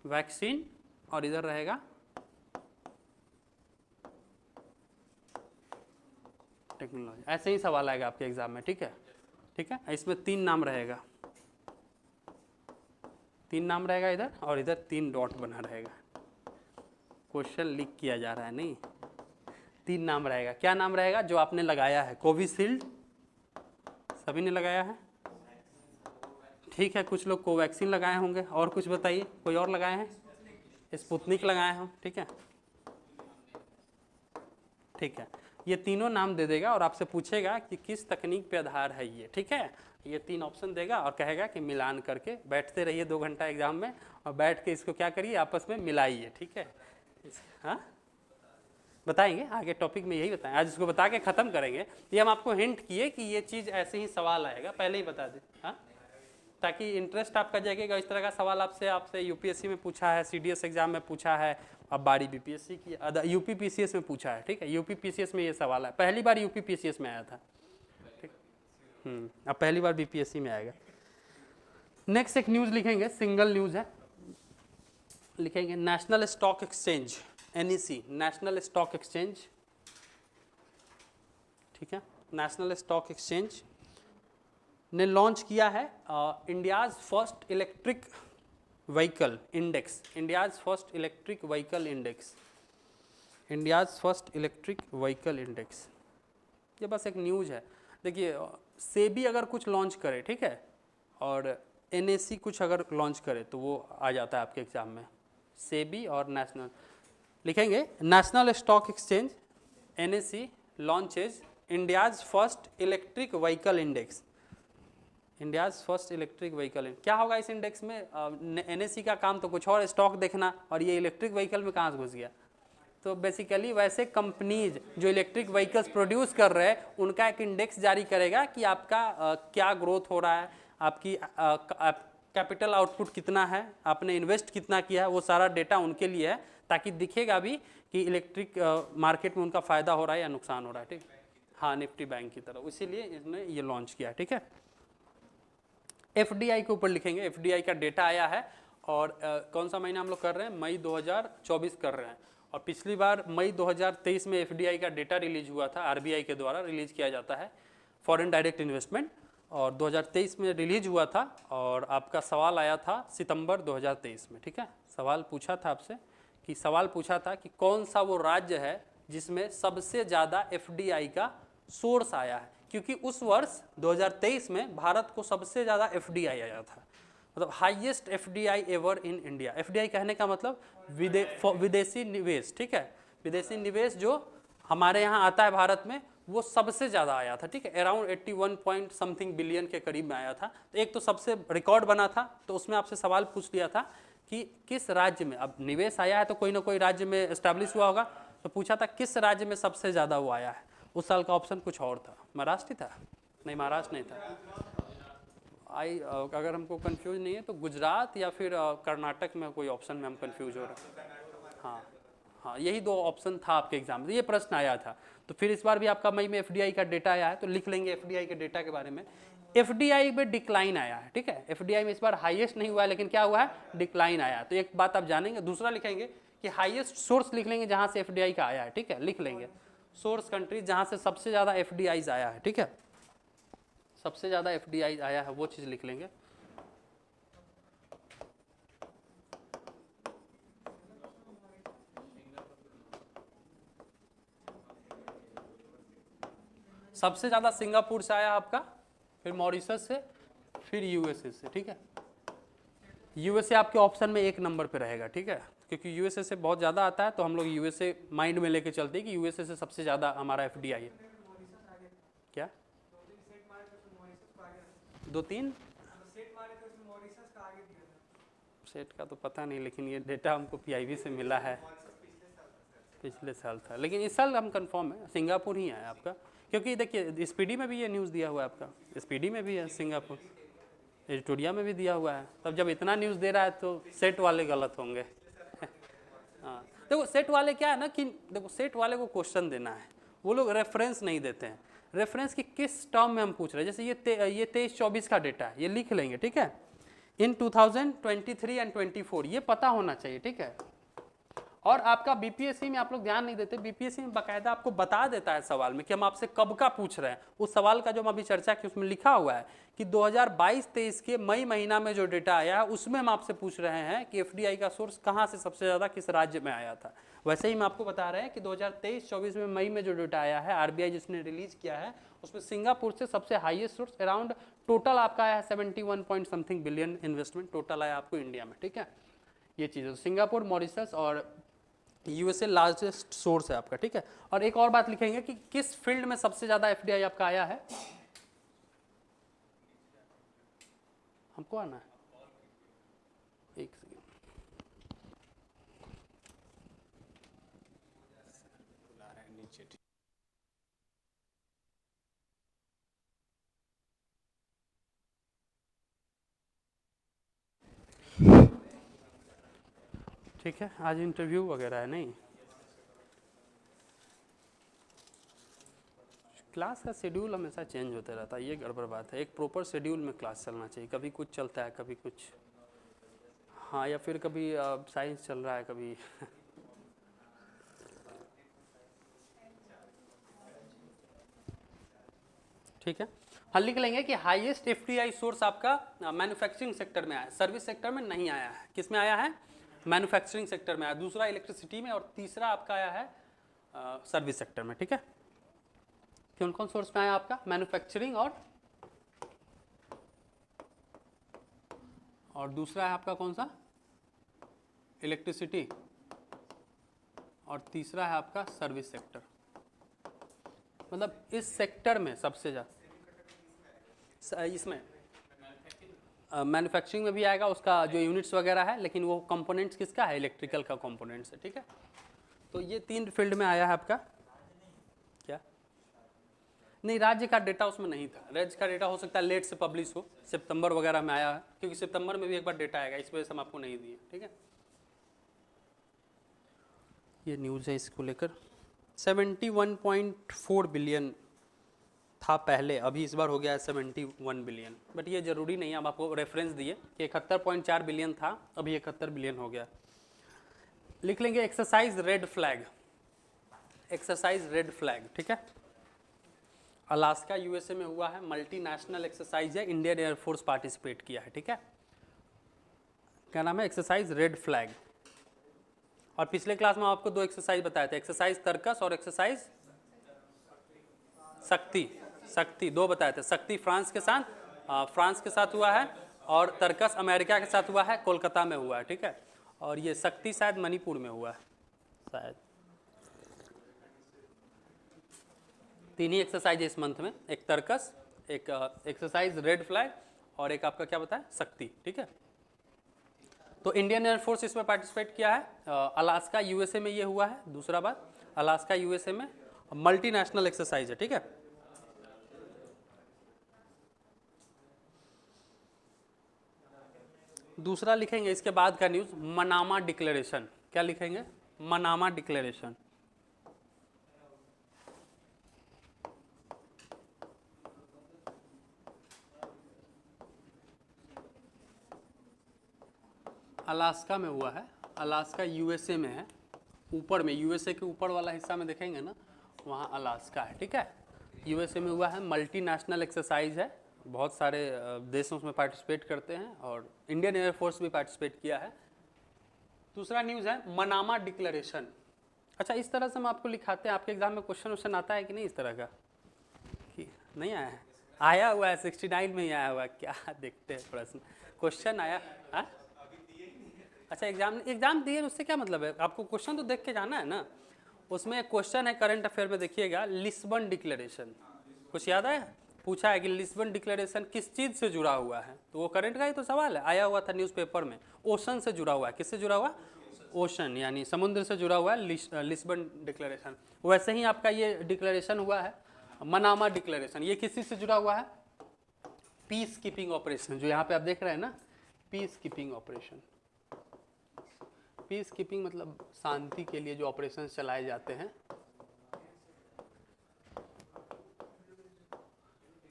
वैक्सीन और इधर रहेगा टेक्नोलॉजी। ऐसे ही सवाल आएगा आपके एग्जाम में, ठीक है, ठीक है। इसमें 3 नाम रहेगा, 3 नाम रहेगा इधर, और इधर 3 डॉट बना रहेगा। क्वेश्चन लीक किया जा रहा है, नहीं, 3 नाम रहेगा। क्या नाम रहेगा? जो आपने लगाया है, कोविशील्ड सभी ने लगाया है, ठीक है, कुछ लोग कोवैक्सीन लगाए होंगे, और कुछ बताइए, कोई और लगाए हैं? स्पुतनिक लगाए हो, ठीक है, ठीक है। ये तीनों नाम दे देगा और आपसे पूछेगा कि किस तकनीक पे आधार है ये, ठीक है। ये 3 ऑप्शन देगा और कहेगा कि मिलान करके बैठते रहिए 2 घंटा एग्जाम में, और बैठ के इसको क्या करिए, आपस में मिलाइए, ठीक है। हाँ बताएंगे आगे टॉपिक में, यही बताएं, आज इसको बता के खत्म करेंगे। ये हम आपको हिंट किए कि ये चीज़ ऐसे ही सवाल आएगा, पहले ही बता दें, हाँ, ताकि इंटरेस्ट आपका जगेगा। इस तरह का सवाल आपसे यूपीएससी में पूछा है, सीडीएस एग्जाम में पूछा है, अब बारी बीपीएससी की, यूपी पीसीएस में पूछा है, ठीक है। यूपी पीसीएस में ये सवाल है, पहली बार यूपी पीसीएस में आया था, ठीक, अब पहली बार बीपीएससी में आएगा। नेक्स्ट एक न्यूज़ लिखेंगे, सिंगल न्यूज़ है, लिखेंगे national stock exchange, NEC, national stock exchange, ठीक है, नेशनल स्टॉक एक्सचेंज ने लॉन्च किया है India's first electric vehicle index, India's first electric vehicle index, India's first electric vehicle index. ये बस एक न्यूज़ है। देखिए, सेबी अगर कुछ लॉन्च करे, ठीक है, और NSE कुछ अगर लॉन्च करे तो वो आ जाता है आपके एग्जाम में, सेबी और नेशनल। लिखेंगे national stock exchange NSE launches India's first electric vehicle index, India's first electric vehicle. क्या होगा इस इंडेक्स में? NSE का काम तो कुछ और, स्टॉक देखना, और ये इलेक्ट्रिक व्हीकल में कहाँ से घुस गया? तो बेसिकली वैसे कंपनीज जो इलेक्ट्रिक व्हीकल्स प्रोड्यूस कर रहे हैं उनका एक इंडेक्स जारी करेगा कि आपका क्या ग्रोथ हो रहा है, आपकी कैपिटल आउटपुट कितना है, आपने इन्वेस्ट कितना किया है, वो सारा डेटा उनके लिए है, ताकि दिखेगा भी कि इलेक्ट्रिक मार्केट में उनका फ़ायदा हो रहा है या नुकसान हो रहा है, ठीक। हाँ, निफ्टी बैंक की तरह, इसीलिए इसने ये लॉन्च किया, ठीक है। FDI के ऊपर लिखेंगे, FDI का डेटा आया है, और कौन सा महीना हम लोग कर रहे हैं? मई 2024 कर रहे हैं, और पिछली बार मई 2023 में FDI का डेटा रिलीज हुआ था, RBI के द्वारा रिलीज किया जाता है, फॉरेन डायरेक्ट इन्वेस्टमेंट, और 2023 में रिलीज हुआ था, और आपका सवाल आया था सितंबर 2023 में, ठीक है। सवाल पूछा था आपसे सवाल पूछा था कि कौन सा वो राज्य है जिसमें सबसे ज़्यादा FDI का सोर्स आया है, क्योंकि उस वर्ष 2023 में भारत को सबसे ज़्यादा FDI आया था, मतलब highest FDI ever in India. FDI कहने का मतलब विदेशी निवेश, ठीक है, विदेशी निवेश जो हमारे यहाँ आता है भारत में, वो सबसे ज़्यादा आया था, ठीक है, अराउंड 81 पॉइंट समथिंग बिलियन के करीब में आया था। तो एक तो सबसे रिकॉर्ड बना था, तो उसमें आपसे सवाल पूछ लिया था कि किस राज्य में, अब निवेश आया है तो कोई ना कोई राज्य में एस्टैब्लिश हुआ होगा, तो पूछा था किस राज्य में सबसे ज़्यादा वो आया है। उस साल का ऑप्शन कुछ और था, महाराष्ट्र था, नहीं महाराष्ट्र नहीं था, अगर हमको कंफ्यूज नहीं है तो गुजरात या फिर कर्नाटक में कोई ऑप्शन में हम कंफ्यूज हो रहे हैं। हाँ हाँ, यही 2 ऑप्शन था आपके एग्जाम में, ये प्रश्न आया था। तो फिर इस बार भी आपका मई में FDI का डेटा आया है, तो लिख लेंगे FDI के डेटा के बारे में। FDI में डिक्लाइन आया है, ठीक है, FDI में इस बार हाईएस्ट नहीं हुआ है, लेकिन क्या हुआ है, डिक्लाइन आया है। तो एक बात आप जानेंगे। दूसरा लिखेंगे कि हाईएस्ट सोर्स लिख लेंगे जहाँ से FDI का आया है, ठीक है, लिख लेंगे सोर्स कंट्री जहाँ से सबसे ज़्यादा FDIs आया है, ठीक है, सबसे ज़्यादा FDI आया है वो चीज़ लिख लेंगे। सबसे ज़्यादा सिंगापुर से आया आपका, फिर मॉरिशस से, फिर USA से, ठीक है। USA आपके ऑप्शन में 1 नंबर पे रहेगा, ठीक है, क्योंकि USA से बहुत ज़्यादा आता है, तो हम लोग USA माइंड में लेके चलते हैं कि USA से सबसे ज़्यादा हमारा FDI है। क्या दो तीन सेट का तो पता नहीं, लेकिन ये डेटा हमको पीआईबी से मिला है, पिछले साल था, लेकिन इस साल हम कंफर्म है सिंगापुर ही है आपका, क्योंकि देखिए स्पीडी में भी ये न्यूज़ दिया हुआ है आपका, स्पीडी में भी है सिंगापुर, एडिटोरिया में भी दिया हुआ है। तब जब इतना न्यूज़ दे रहा है तो सेट वाले गलत होंगे। हाँ देखो सेट वाले क्या है ना कि देखो सेट वाले को क्वेश्चन देना है, वो लोग रेफरेंस नहीं देते हैं, रेफरेंस की किस टर्म में हम पूछ रहे हैं। जैसे ये 23-24 का डेटा है, ये लिख लेंगे ठीक है, इन 2023 एंड 24 ये पता होना चाहिए ठीक है। और आपका बीपीएससी में आप लोग ध्यान नहीं देते, बीपीएससी में बाकायदा आपको बता देता है सवाल में कि हम आपसे कब का पूछ रहे हैं। उस सवाल का जो हम अभी चर्चा की उसमें लिखा हुआ है कि 2022-23 के मई महीना में जो डेटा आया है उसमें हम आपसे पूछ रहे हैं कि एफडीआई का सोर्स कहाँ से सबसे ज़्यादा किस राज्य में आया था। वैसे ही हम आपको बता रहे हैं कि 2023-24 में मई में जो डेटा आया है आरबीआई जिसने रिलीज किया है उसमें सिंगापुर से सबसे हाईएस्ट सोर्स अराउंड टोटल आपका आया है 71 point something billion investment total आया आपको इंडिया में ठीक है। ये चीज़ सिंगापुर, मॉरिशस और यूएसए लार्जेस्ट सोर्स है आपका ठीक है। और एक और बात लिखेंगे कि किस फील्ड में सबसे ज्यादा एफडीआई आपका आया है, हमको आना है एक सेकेंड। ठीक है, आज इंटरव्यू वगैरह है नहीं, क्लास का शेड्यूल हमेशा चेंज होते रहता है, ये गड़बड़ बात है। एक प्रॉपर शेड्यूल में क्लास चलना चाहिए, कभी कुछ चलता है कभी कुछ, हाँ या फिर कभी साइंस चल रहा है कभी ठीक है। हम लिख लेंगे कि हाईएस्ट एफडीआई सोर्स आपका मैन्युफैक्चरिंग सेक्टर में आया है, सर्विस सेक्टर में नहीं आया है। किस में आया है, मैन्युफैक्चरिंग सेक्टर में आया, दूसरा इलेक्ट्रिसिटी में और तीसरा आपका आया है सर्विस सेक्टर में ठीक है। कौन कौन सोर्स में आया आपका, मैन्युफैक्चरिंग और दूसरा है आपका कौन सा, इलेक्ट्रिसिटी, और तीसरा है आपका सर्विस सेक्टर। मतलब इस सेक्टर में सबसे ज़्यादा, इसमें मैन्युफैक्चरिंग में भी आएगा उसका जो यूनिट्स वगैरह है, लेकिन वो कंपोनेंट्स किसका है, इलेक्ट्रिकल का कंपोनेंट्स है ठीक है। तो ये तीन फील्ड में आया है आपका। क्या नहीं, राज्य का डेटा उसमें नहीं था, राज्य का डेटा हो सकता है लेट से पब्लिश हो, सितंबर वगैरह में आया है, क्योंकि सितंबर में भी एक बार डेटा आएगा, इस वजह से हम आपको नहीं दिए ठीक है। ये न्यूज़ है इसको लेकर। 71.4 बिलियन था पहले, अभी इस बार हो गया है 71 बिलियन, बट ये जरूरी नहीं है, हम आपको रेफरेंस दिए कि 71.4 बिलियन था, अभी 71 बिलियन हो गया। लिख लेंगे exercise red flag, exercise red flag ठीक है। अलास्का यूएसए में हुआ है, मल्टीनेशनल एक्सरसाइज है, इंडियन एयरफोर्स पार्टिसिपेट किया है ठीक है। क्या नाम है, एक्सरसाइज रेड फ्लैग। और पिछले क्लास में आपको दो एक्सरसाइज बताए थे, एक्सरसाइज तर्कस और एक्सरसाइज शक्ति, शक्ति दो बताए थे। शक्ति फ्रांस के साथ हुआ है, और तर्कस अमेरिका के साथ हुआ है, कोलकाता में हुआ है ठीक है। और ये शक्ति शायद मणिपुर में हुआ है शायद। तीन ही एक्सरसाइज इस मंथ में, एक तर्कस, एक एक्सरसाइज रेड फ्लैग, और एक आपका क्या बताया, शक्ति ठीक है। तो इंडियन एयरफोर्स इसमें पार्टिसिपेट किया है, अलास्का यूएसए में ये हुआ है। दूसरा बात, अलास्का यूएसए में मल्टीनेशनल एक्सरसाइज है ठीक है। दूसरा लिखेंगे इसके बाद का न्यूज़, मनामा डिक्लेरेशन। क्या लिखेंगे, मनामा डिक्लेरेशन। अलास्का में हुआ है, अलास्का यूएसए में है, ऊपर में यूएसए के ऊपर वाला हिस्सा में देखेंगे ना, वहाँ अलास्का है ठीक है। यूएसए में हुआ है, मल्टीनेशनल एक्सरसाइज है, बहुत सारे देश उसमें पार्टिसिपेट करते हैं, और इंडियन एयरफोर्स भी पार्टिसिपेट किया है। दूसरा न्यूज़ है मनामा डिक्लेरेशन। अच्छा, इस तरह से हम आपको लिखाते हैं, आपके एग्जाम में क्वेश्चन आता है कि नहीं इस तरह का, कि नहीं आया है, आया हुआ है 69 में ही आया हुआ है, क्या देखते हैं प्रश्न, क्वेश्चन आया है। अच्छा, एग्जाम दिए उससे क्या मतलब है, आपको क्वेश्चन तो देख के जाना है ना। उसमें एक क्वेश्चन है करंट अफेयर में, देखिएगा, लिस्बन डिक्लेरेशन, कुछ याद है, पूछा है कि लिस्बन डिक्लेरेशन किस चीज़ से जुड़ा हुआ है, तो वो करंट का ही तो सवाल है, आया हुआ था न्यूज़पेपर में। ओशन से जुड़ा हुआ है, किससे जुड़ा हुआ? ओशन यानी समुद्र से जुड़ा हुआ है लिस्बन डिक्लेरेशन। वैसे ही आपका ये डिक्लेरेशन हुआ है मनामा डिक्लेरेशन, ये किस चीज़ से जुड़ा हुआ है? पीस कीपिंग ऑपरेशन, जो यहाँ पे आप देख रहे हैं ना, peace keeping operation. Peace keeping मतलब शांति के लिए जो ऑपरेशन चलाए जाते हैं।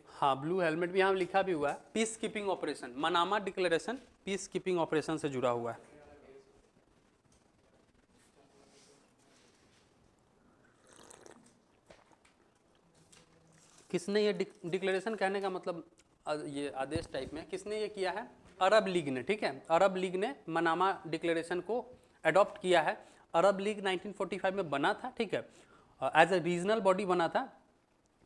हाँ, ब्लू हेलमेट भी यहाँ लिखा भी हुआ है, peace keeping operation. Manama declaration peace keeping operation से जुड़ा हुआ है। किसने ये डिक्लेरेशन, कहने का मतलब ये आदेश टाइप में, किसने ये किया है? अरब लीग ने, ठीक है। अरब लीग ने मनामा डिक्लेरेशन को अडॉप्ट किया है। अरब लीग 1945 में बना था, ठीक है, एज ए रीजनल बॉडी बना था।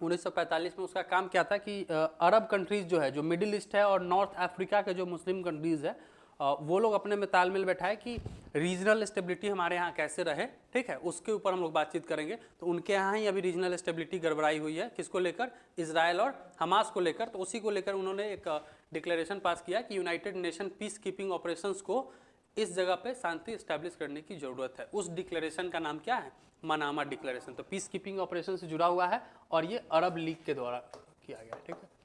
1945 में उसका काम क्या था कि अरब कंट्रीज जो है, जो मिडिल ईस्ट है और नॉर्थ अफ्रीका के जो मुस्लिम कंट्रीज है, वो लोग अपने में तालमेल बैठाए कि रीजनल स्टेबिलिटी हमारे यहाँ कैसे रहे, ठीक है, उसके ऊपर हम लोग बातचीत करेंगे। तो उनके यहाँ ही अभी रीजनल स्टेबिलिटी गड़बड़ाई हुई है, किसको लेकर? इजराइल और हमास को लेकर। तो उसी को लेकर उन्होंने एक डिक्लेरेशन पास किया कि United Nation peace keeping operations को इस जगह पे शांति स्टैब्लिश करने की जरूरत है। उस डिक्लेरेशन का नाम क्या है? Manama declaration. तो पीस कीपिंग ऑपरेशन से जुड़ा हुआ है और ये अरब लीग के द्वारा किया गया, ठीक है,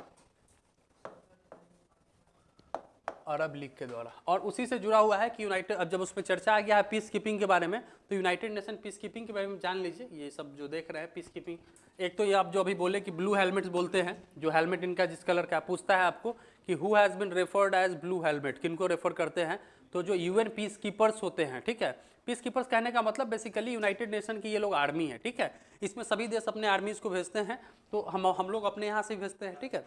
अरब लीग के द्वारा। और उसी से जुड़ा हुआ है कि यूनाइटेड, अब जब उस पर चर्चा आ गया है पीस कीपिंग के बारे में, तो यूनाइटेड नेशन पीस कीपिंग के बारे में जान लीजिए। ये सब जो देख रहे हैं पीस कीपिंग, एक तो ये आप जो अभी बोले कि ब्लू हेलमेट्स बोलते हैं, जो हेलमेट इनका जिस कलर का, पूछता है आपको कि who has been referred as blue helmet, किनको रेफर करते हैं? तो जो यूएन पीस कीपर्स होते हैं, ठीक है। पीस कीपर्स कहने का मतलब बेसिकली यूनाइटेड नेशन की ये लोग आर्मी है, ठीक है। इसमें सभी देश अपने आर्मीज को भेजते हैं, तो हम लोग अपने यहाँ से भेजते हैं, ठीक है।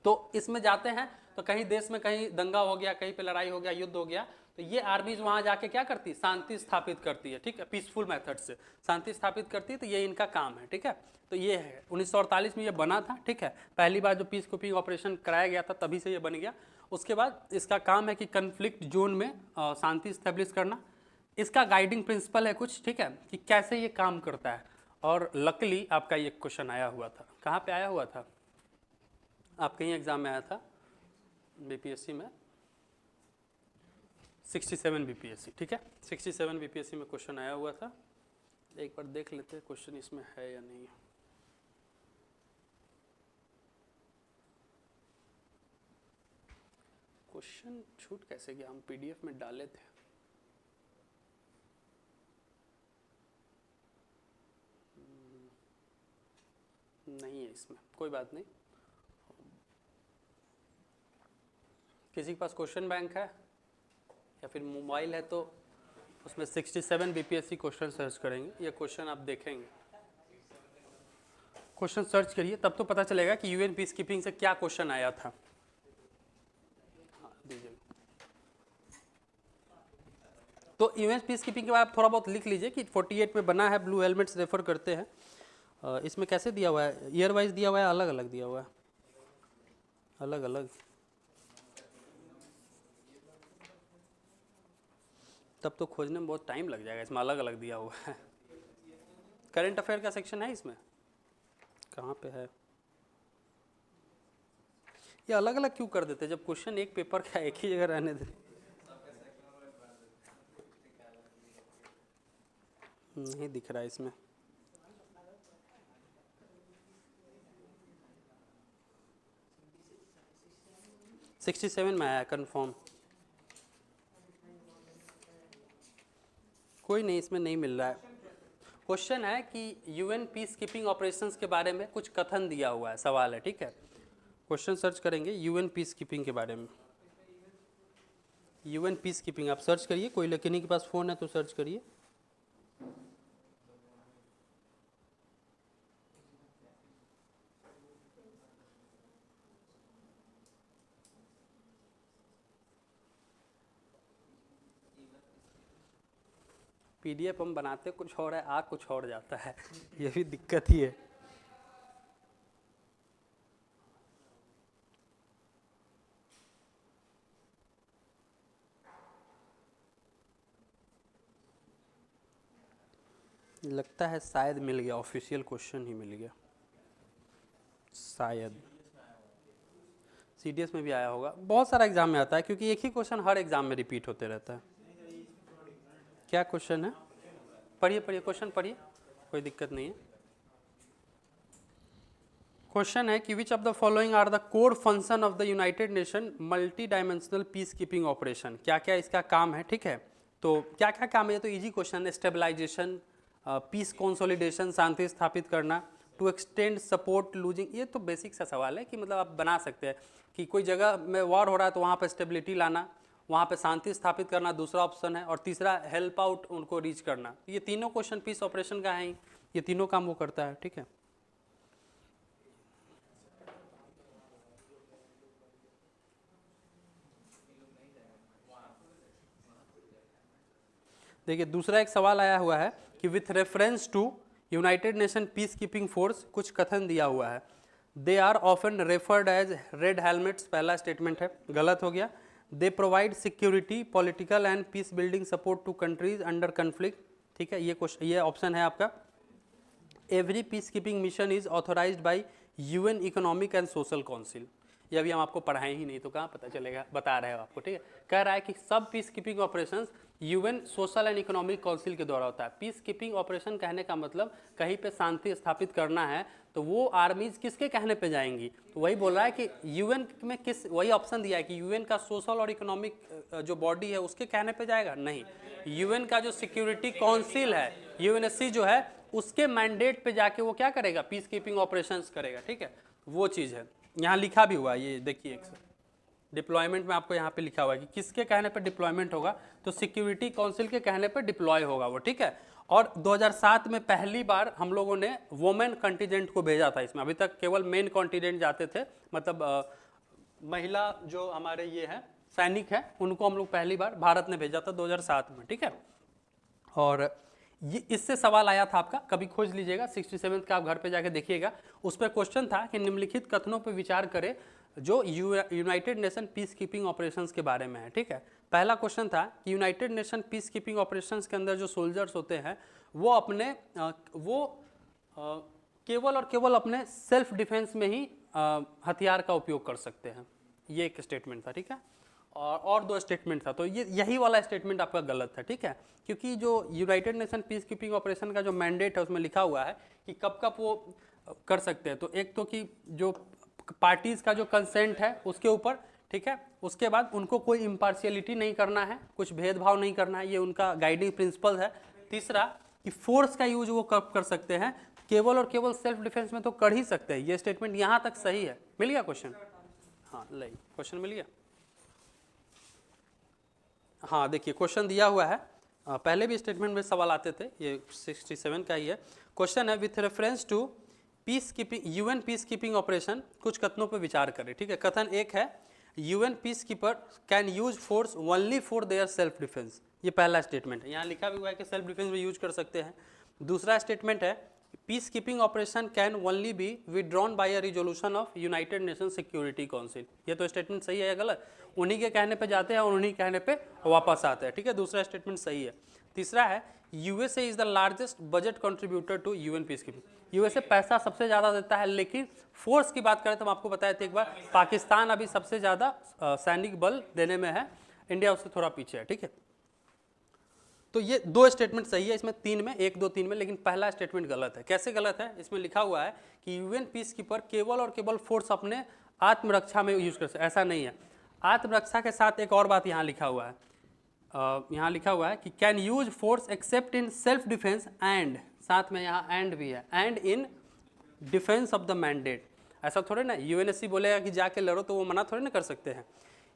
तो इसमें जाते हैं तो कहीं देश में कहीं दंगा हो गया, कहीं पे लड़ाई हो गया, युद्ध हो गया, तो ये आर्मीज वहां जाके क्या करती है? शांति स्थापित करती है, ठीक है, पीसफुल मेथड से शांति स्थापित करती है। तो ये इनका काम है, ठीक है। तो ये है 1948 में ये बना था, ठीक है। पहली बार जो पीस कीपिंग ऑपरेशन कराया गया था तभी से ये बन गया। उसके बाद इसका काम है कि कन्फ्लिक्ट जोन में शांति स्टैब्लिश करना। इसका गाइडिंग प्रिंसिपल है कुछ, ठीक है, कि कैसे ये काम करता है। और लकली आपका ये क्वेश्चन आया हुआ था, कहाँ पे आया हुआ था? आपके ही एग्जाम में आया था, बीपीएससी में 67 बीपीएससी, ठीक है, 67 बीपीएससी में क्वेश्चन आया हुआ था। एक बार देख लेते हैं क्वेश्चन इसमें है या नहीं। क्वेश्चन छूट कैसे गया? हम पीडीएफ में डाले थे। नहीं है इसमें, कोई बात नहीं। किसी के पास क्वेश्चन बैंक है या फिर मोबाइल है तो उसमें 67 बीपीएससी क्वेश्चन सर्च करेंगे, ये क्वेश्चन आप देखेंगे। क्वेश्चन सर्च करिए तब तो पता चलेगा कि यूएन पीस कीपिंग से क्या क्वेश्चन आया था। तो यूएन पीस कीपिंग के बाद आप थोड़ा बहुत लिख लीजिए कि 48 में बना है, ब्लू हेलमेट्स रेफर करते हैं। इसमें कैसे दिया हुआ है? ईयर वाइज दिया हुआ है, अलग अलग दिया हुआ है? अलग अलग, तब तो खोजने में बहुत टाइम लग जाएगा। इसमें अलग अलग दिया हुआ है। करंट अफेयर का सेक्शन है इसमें, कहाँ पे है? ये अलग अलग क्यों कर देते जब क्वेश्चन एक पेपर का एक ही जगह रहने दे? नहीं दिख रहा है इसमें। सिक्सटी 67 में आया कंफर्म। कोई नहीं, इसमें नहीं मिल रहा है। क्वेश्चन है कि यूएन पीस कीपिंग ऑपरेशंस के बारे में कुछ कथन दिया हुआ है, सवाल है, ठीक है। क्वेश्चन सर्च करेंगे यूएन पीस कीपिंग के बारे में। यूएन पीस कीपिंग आप सर्च करिए, कोई किन्हीं के पास फ़ोन है तो सर्च करिए। पीडीएफ हम बनाते कुछ और है, आ कुछ और जाता है, ये भी दिक्कत ही है। लगता है शायद मिल गया, ऑफिशियल क्वेश्चन ही मिल गया शायद। CDS में भी आया होगा, बहुत सारा एग्जाम में आता है, क्योंकि एक ही क्वेश्चन हर एग्जाम में रिपीट होते रहता है। क्या क्वेश्चन है? पढ़िए पढ़िए, क्वेश्चन पढ़िए, कोई दिक्कत नहीं है। क्वेश्चन है कि which of the following are the core function of the United Nation multidimensional peacekeeping operation, क्या क्या इसका काम है, ठीक है। तो क्या क्या काम है, तो इजी क्वेश्चन है। स्टेबलाइजेशन, पीस कंसोलिडेशन, शांति स्थापित करना, टू एक्सटेंड सपोर्ट लूजिंग, ये तो बेसिक सा सवाल है कि मतलब आप बना सकते हैं कि कोई जगह में वॉर हो रहा है तो वहाँ पर स्टेबिलिटी लाना, वहाँ पे शांति स्थापित करना दूसरा ऑप्शन है, और तीसरा हेल्प आउट उनको रीच करना। ये तीनों क्वेश्चन पीस ऑपरेशन का है, ये तीनों काम वो करता है, ठीक है। देखिए दूसरा एक सवाल आया हुआ है कि with reference to United Nation peacekeeping force, कुछ कथन दिया हुआ है। They are often referred as red helmets, पहला स्टेटमेंट है, गलत हो गया। They provide security, political and peacebuilding support to countries under conflict, ठीक है, ये ऑप्शन है आपका। Every peacekeeping mission is authorised by UN economic and social council, ये अभी हम आपको पढ़ाए ही नहीं तो कहाँ पता चलेगा, बता रहे हो आपको, ठीक है। कह रहा है कि सब peace keeping operations UN social and economic council के द्वारा होता है। पीस कीपिंग ऑपरेशन कहने का मतलब कहीं पे शांति स्थापित करना है तो वो आर्मीज किसके कहने पे जाएंगी, तो वही बोल रहा है कि UN में किस, वही ऑप्शन दिया है कि UN का सोशल और इकोनॉमिक जो बॉडी है उसके कहने पे जाएगा, नहीं, UN का जो सिक्योरिटी काउंसिल है, UNSC जो है, उसके मैंडेट पे जाके वो क्या करेगा, पीस कीपिंग ऑपरेशंस करेगा, ठीक है, वो चीज़ है। यहाँ लिखा भी हुआ है, ये देखिए एक डिप्लॉयमेंट में आपको यहाँ पे लिखा हुआ है कि किसके कहने पे डिप्लॉयमेंट होगा, तो सिक्योरिटी काउंसिल के कहने पे डिप्लॉय होगा वो, ठीक है। और 2007 में पहली बार हम लोगों ने वुमेन कंटिजेंट को भेजा था इसमें, अभी तक केवल मेन कंटिजेंट जाते थे, मतलब महिला जो हमारे ये है सैनिक है उनको हम लोग पहली बार भारत ने भेजा था 2007 में, ठीक है। और ये इससे सवाल आया था आपका, कभी खोज लीजिएगा, 67 का आप घर पे जाके देखिएगा, उस पर क्वेश्चन था कि निम्नलिखित कथनों पर विचार करें जो United Nation peace keeping operations के बारे में है, ठीक है। पहला क्वेश्चन था कि United Nation peace keeping operations के अंदर जो सोल्जर्स होते हैं वो अपने केवल और केवल अपने सेल्फ डिफेंस में ही हथियार का उपयोग कर सकते हैं, ये एक स्टेटमेंट था, ठीक है। और दो स्टेटमेंट था, तो ये यही वाला स्टेटमेंट आपका गलत है, ठीक है, क्योंकि जो United Nation peacekeeping operation का जो मैंडेट है उसमें लिखा हुआ है कि कब कब वो कर सकते हैं, तो एक तो कि जो पार्टीज का जो कंसेंट है उसके ऊपर, ठीक है, उसके बाद उनको कोई इम्पार्शियलिटी नहीं करना है, कुछ भेदभाव नहीं करना है, ये उनका गाइडिंग प्रिंसिपल है। तीसरा कि फोर्स का यूज वो कब कर सकते हैं, केवल और केवल सेल्फ डिफेंस में तो कर ही सकते हैं, ये स्टेटमेंट यहाँ तक सही है। मिल गया क्वेश्चन? हाँ ले क्वेश्चन मिल गया। हाँ देखिए क्वेश्चन दिया हुआ है, पहले भी स्टेटमेंट में सवाल आते थे, ये 67 का ही है। क्वेश्चन है with reference to peace keeping UN peace keeping operation, कुछ कथनों पर विचार करें, ठीक है। कथन एक है UN piece keeper can use force only for their self defence, ये पहला स्टेटमेंट है, यहाँ लिखा भी हुआ है कि सेल्फ डिफेंस में यूज कर सकते हैं। दूसरा स्टेटमेंट है peace keeping operation can only be withdrawn bye a resolution of United nation security council, ये तो स्टेटमेंट सही है या गलत, उन्हीं के कहने पे जाते हैं और उन्हीं के कहने पे वापस आते हैं, ठीक है, दूसरा स्टेटमेंट सही है। तीसरा है USA is the largest budget contributor to UN peace keeping, USA पैसा सबसे ज़्यादा देता है, लेकिन फोर्स की बात करें तो हम आपको बताए थे एक बार, पाकिस्तान अभी सबसे ज़्यादा सैनिक बल देने में है, इंडिया उससे थोड़ा पीछे है, ठीक है। तो ये दो स्टेटमेंट सही है इसमें, तीन में, एक दो तीन में, लेकिन पहला स्टेटमेंट गलत है। कैसे गलत है? इसमें लिखा हुआ है कि UN पीस कीपर केवल और केवल फोर्स अपने आत्मरक्षा में यूज कर सकते, ऐसा नहीं है। आत्मरक्षा के साथ एक और बात यहाँ लिखा हुआ है, यहाँ लिखा हुआ है कि can use force accept in self defence and, साथ में यहाँ एंड भी है, and in defence of the mandate. ऐसा थोड़े ना UNSC बोलेगा कि जाके लड़ो तो वो मना थोड़े ना कर सकते हैं,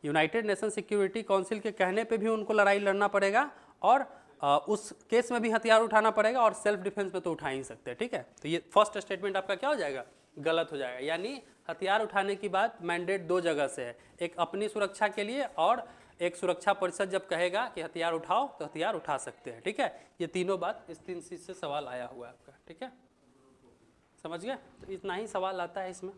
यूनाइटेड नेशन सिक्योरिटी काउंसिल के कहने पे भी उनको लड़ाई लड़ना पड़ेगा, और उस केस में भी हथियार उठाना पड़ेगा, और सेल्फ डिफेंस में तो उठा ही नहीं सकते, ठीक है। तो ये फर्स्ट स्टेटमेंट आपका क्या हो जाएगा, गलत हो जाएगा, यानी हथियार उठाने की बात मैंडेट दो जगह से है, एक अपनी सुरक्षा के लिए और एक सुरक्षा परिषद जब कहेगा कि हथियार उठाओ तो हथियार उठा सकते हैं, ठीक है। ये तीनों बात, इस तीन चीज से सवाल आया हुआ है आपका, ठीक है, समझ गए? तो इतना ही सवाल आता है इसमें।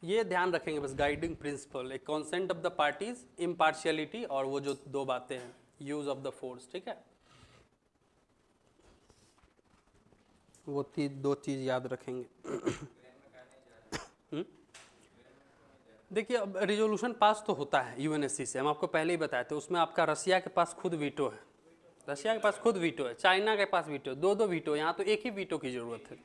ये ध्यान रखेंगे बस, गाइडिंग प्रिंसिपल, एक consent of the parties, impartiality, और वो जो दो बातें हैं, यूज ऑफ द फोर्स, ठीक है, वो दो चीज याद रखेंगे। देखिए अब रिजोल्यूशन पास तो होता है यूएनएससी से, हम आपको पहले ही बताए थे, उसमें आपका रसिया के पास खुद वीटो है, रशिया के पास खुद वीटो है, चाइना के पास वीटो, दो वीटो, यहाँ तो एक ही वीटो की ज़रूरत है।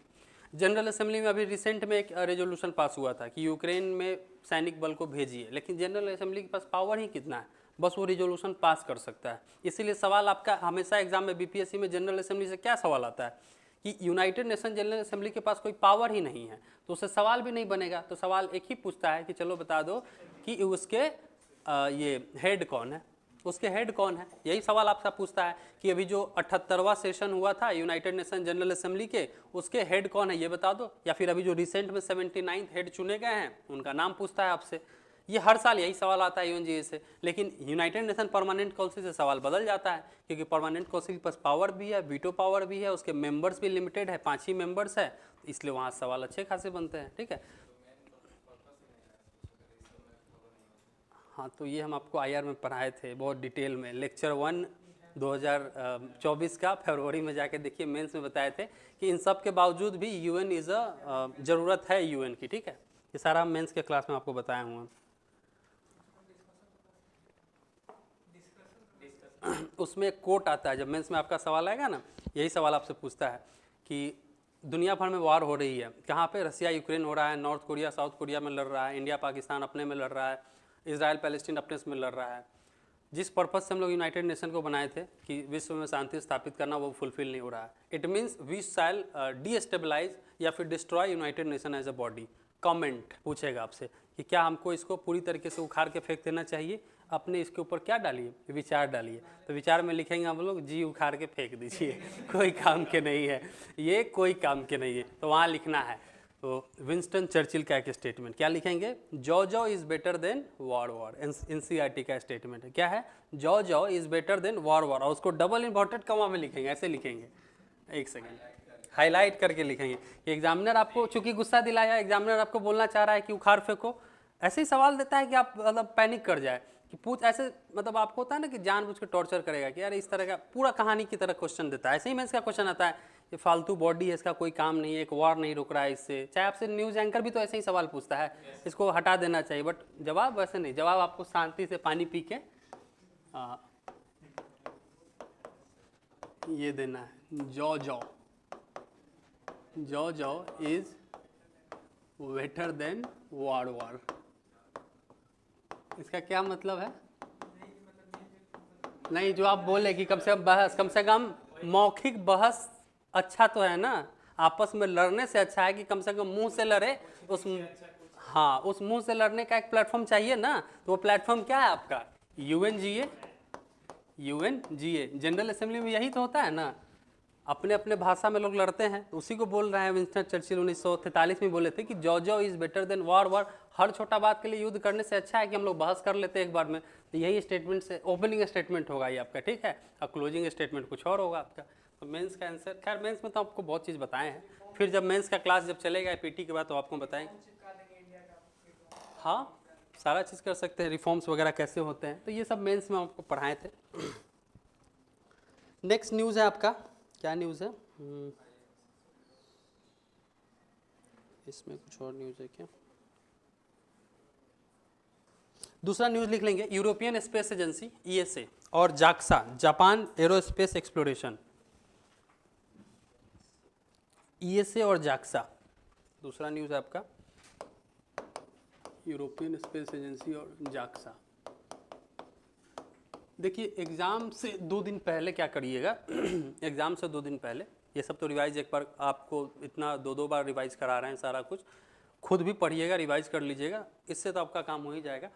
जनरल असेंबली में अभी रिसेंट में एक रेजोल्यूशन पास हुआ था कि यूक्रेन में सैनिक बल को भेजिए, लेकिन जनरल असेंबली के पास पावर ही कितना है, बस वो रिजोल्यूशन पास कर सकता है। इसीलिए सवाल आपका हमेशा एग्जाम में बीपीएससी में जनरल असेंबली से क्या सवाल आता है कि यूनाइटेड नेशन जनरल असेंबली के पास कोई पावर ही नहीं है, तो उससे सवाल भी नहीं बनेगा। तो सवाल एक ही पूछता है कि चलो बता दो कि उसके ये हेड कौन है, उसके हेड कौन है, यही सवाल आपसे पूछता है कि अभी जो 78वां सेशन हुआ था यूनाइटेड नेशन जनरल असेंबली के, उसके हेड कौन है ये बता दो, या फिर अभी जो रिसेंट में 79 हेड चुने गए हैं उनका नाम पूछता है आपसे। ये हर साल यही सवाल आता है यूएनजीए से, लेकिन यूनाइटेड नेशन परमानेंट काउंसिल से सवाल बदल जाता है, क्योंकि परमानेंट काउंसिल के पास पावर भी है, वीटो पावर भी है, उसके मेंबर्स भी लिमिटेड है, 5 ही मेंबर्स है, इसलिए वहाँ सवाल अच्छे खासे बनते हैं, ठीक है। हाँ, तो ये हम आपको आईआर में पढ़ाए थे बहुत डिटेल में, लेक्चर 1 2024 का फरवरी में जाके देखिए, मेंस में बताए थे कि इन सब के बावजूद भी यूएन इज़ ज़रूरत है यूएन की, ठीक है। ये सारा मेंस के क्लास में आपको बताया हुआ। उसमें एक कोट आता है, जब मेंस में आपका सवाल आएगा ना, यही सवाल आपसे पूछता है कि दुनिया भर में वार हो रही है, कहाँ पे, रसिया यूक्रेन हो रहा है, नॉर्थ कोरिया साउथ कोरिया में लड़ रहा है, इंडिया पाकिस्तान अपने में लड़ रहा है, इजराइल पैलेस्टीन अपने में लड़ रहा है। जिस पर्पज़ से हम लोग यूनाइटेड नेशन को बनाए थे कि विश्व में शांति स्थापित करना, वो फुलफिल नहीं हो रहा है। It means we shall destabilize या फिर destroy United Nation as a body. Comment पूछेगा आपसे कि क्या हमको इसको पूरी तरीके से उखाड़ के फेंक देना चाहिए, अपने इसके ऊपर क्या डालिए, विचार डालिए। तो विचार में लिखेंगे हम लोग, जी उखाड़ के फेंक दीजिए, कोई काम के नहीं है ये, कोई काम के नहीं है, तो वहाँ लिखना है। तो विंस्टन चर्चिल का एक स्टेटमेंट, क्या लिखेंगे, jaw is better than war, NCERT का स्टेटमेंट है, क्या है, jaw is better than war, और उसको डबल इम्पोर्टेंट कमा में लिखेंगे, ऐसे लिखेंगे, एक सेकेंड हाईलाइट करके लिखेंगे कि एग्जामिनर आपको चूंकि गुस्सा दिलाया, एग्जामिनर आपको बोलना चाह रहा है कि उखाड़ फेंको, ऐसे ही सवाल देता है कि आप मतलब पैनिक कर जाए कि पूछ, ऐसे मतलब आपको होता है ना कि जानबूझ के टॉर्चर करेगा कि यार इस तरह का पूरा कहानी की तरह क्वेश्चन देता है। ऐसे ही में इसका क्वेश्चन आता है, ये फालतू बॉडी है, इसका कोई काम नहीं है, एक वॉर नहीं रुक रहा है इससे, चाहे आपसे न्यूज़ एंकर भी तो ऐसे ही सवाल पूछता है, इसको हटा देना चाहिए, बट जवाब वैसे नहीं, जवाब आपको शांति से पानी पी के ये देना है, jaw is better than war. इसका क्या मतलब है, नहीं जो आप बोले कि कम से कम बहस, कम से कम मौखिक बहस अच्छा तो है ना, आपस में लड़ने से अच्छा है कि कम से कम मुंह से लड़े, उस हाँ उस मुंह से लड़ने का एक प्लेटफॉर्म चाहिए ना, तो वो प्लेटफॉर्म क्या है आपका, यूएनजीए जनरल असेंबली में यही तो होता है ना, अपने अपने भाषा में लोग लड़ते हैं, तो उसी को बोल रहे हैं। विंस्टन चर्चिल 1943 में बोले थे कि jaw is better than war, हर छोटा बात के लिए युद्ध करने से अच्छा है कि हम लोग बहस कर लेते हैं एक बार में। तो यही स्टेटमेंट से ओपनिंग स्टेटमेंट होगा ये आपका, ठीक है, और क्लोजिंग स्टेटमेंट कुछ और होगा आपका। तो मेंस का आंसर, खैर मेंस में तो आपको बहुत चीज़ बताए हैं, फिर जब मेंस का क्लास जब चलेगा पीटी के बाद तो आपको बताएंगे। हाँ सारा चीज़ कर सकते हैं, रिफॉर्म्स वगैरह कैसे होते हैं, तो ये सब मेंस में आपको पढ़ाए थे। नेक्स्ट न्यूज़ है आपका, क्या न्यूज़ है, इसमें कुछ और न्यूज़ है क्या, दूसरा न्यूज़ लिख लेंगे, यूरोपियन स्पेस एजेंसी ईएसए और JAXA, Japan aerospace exploration, ESA और जाक्सा, दूसरा न्यूज़ है आपका, यूरोपियन स्पेस एजेंसी और जाक्सा। देखिए एग्ज़ाम से 2 दिन पहले क्या करिएगा, एग्ज़ाम से 2 दिन पहले ये सब तो रिवाइज एक बार, आपको इतना 2 बार रिवाइज करा रहे हैं सारा कुछ, खुद भी पढ़िएगा, रिवाइज कर लीजिएगा, इससे तो आपका काम हो ही जाएगा।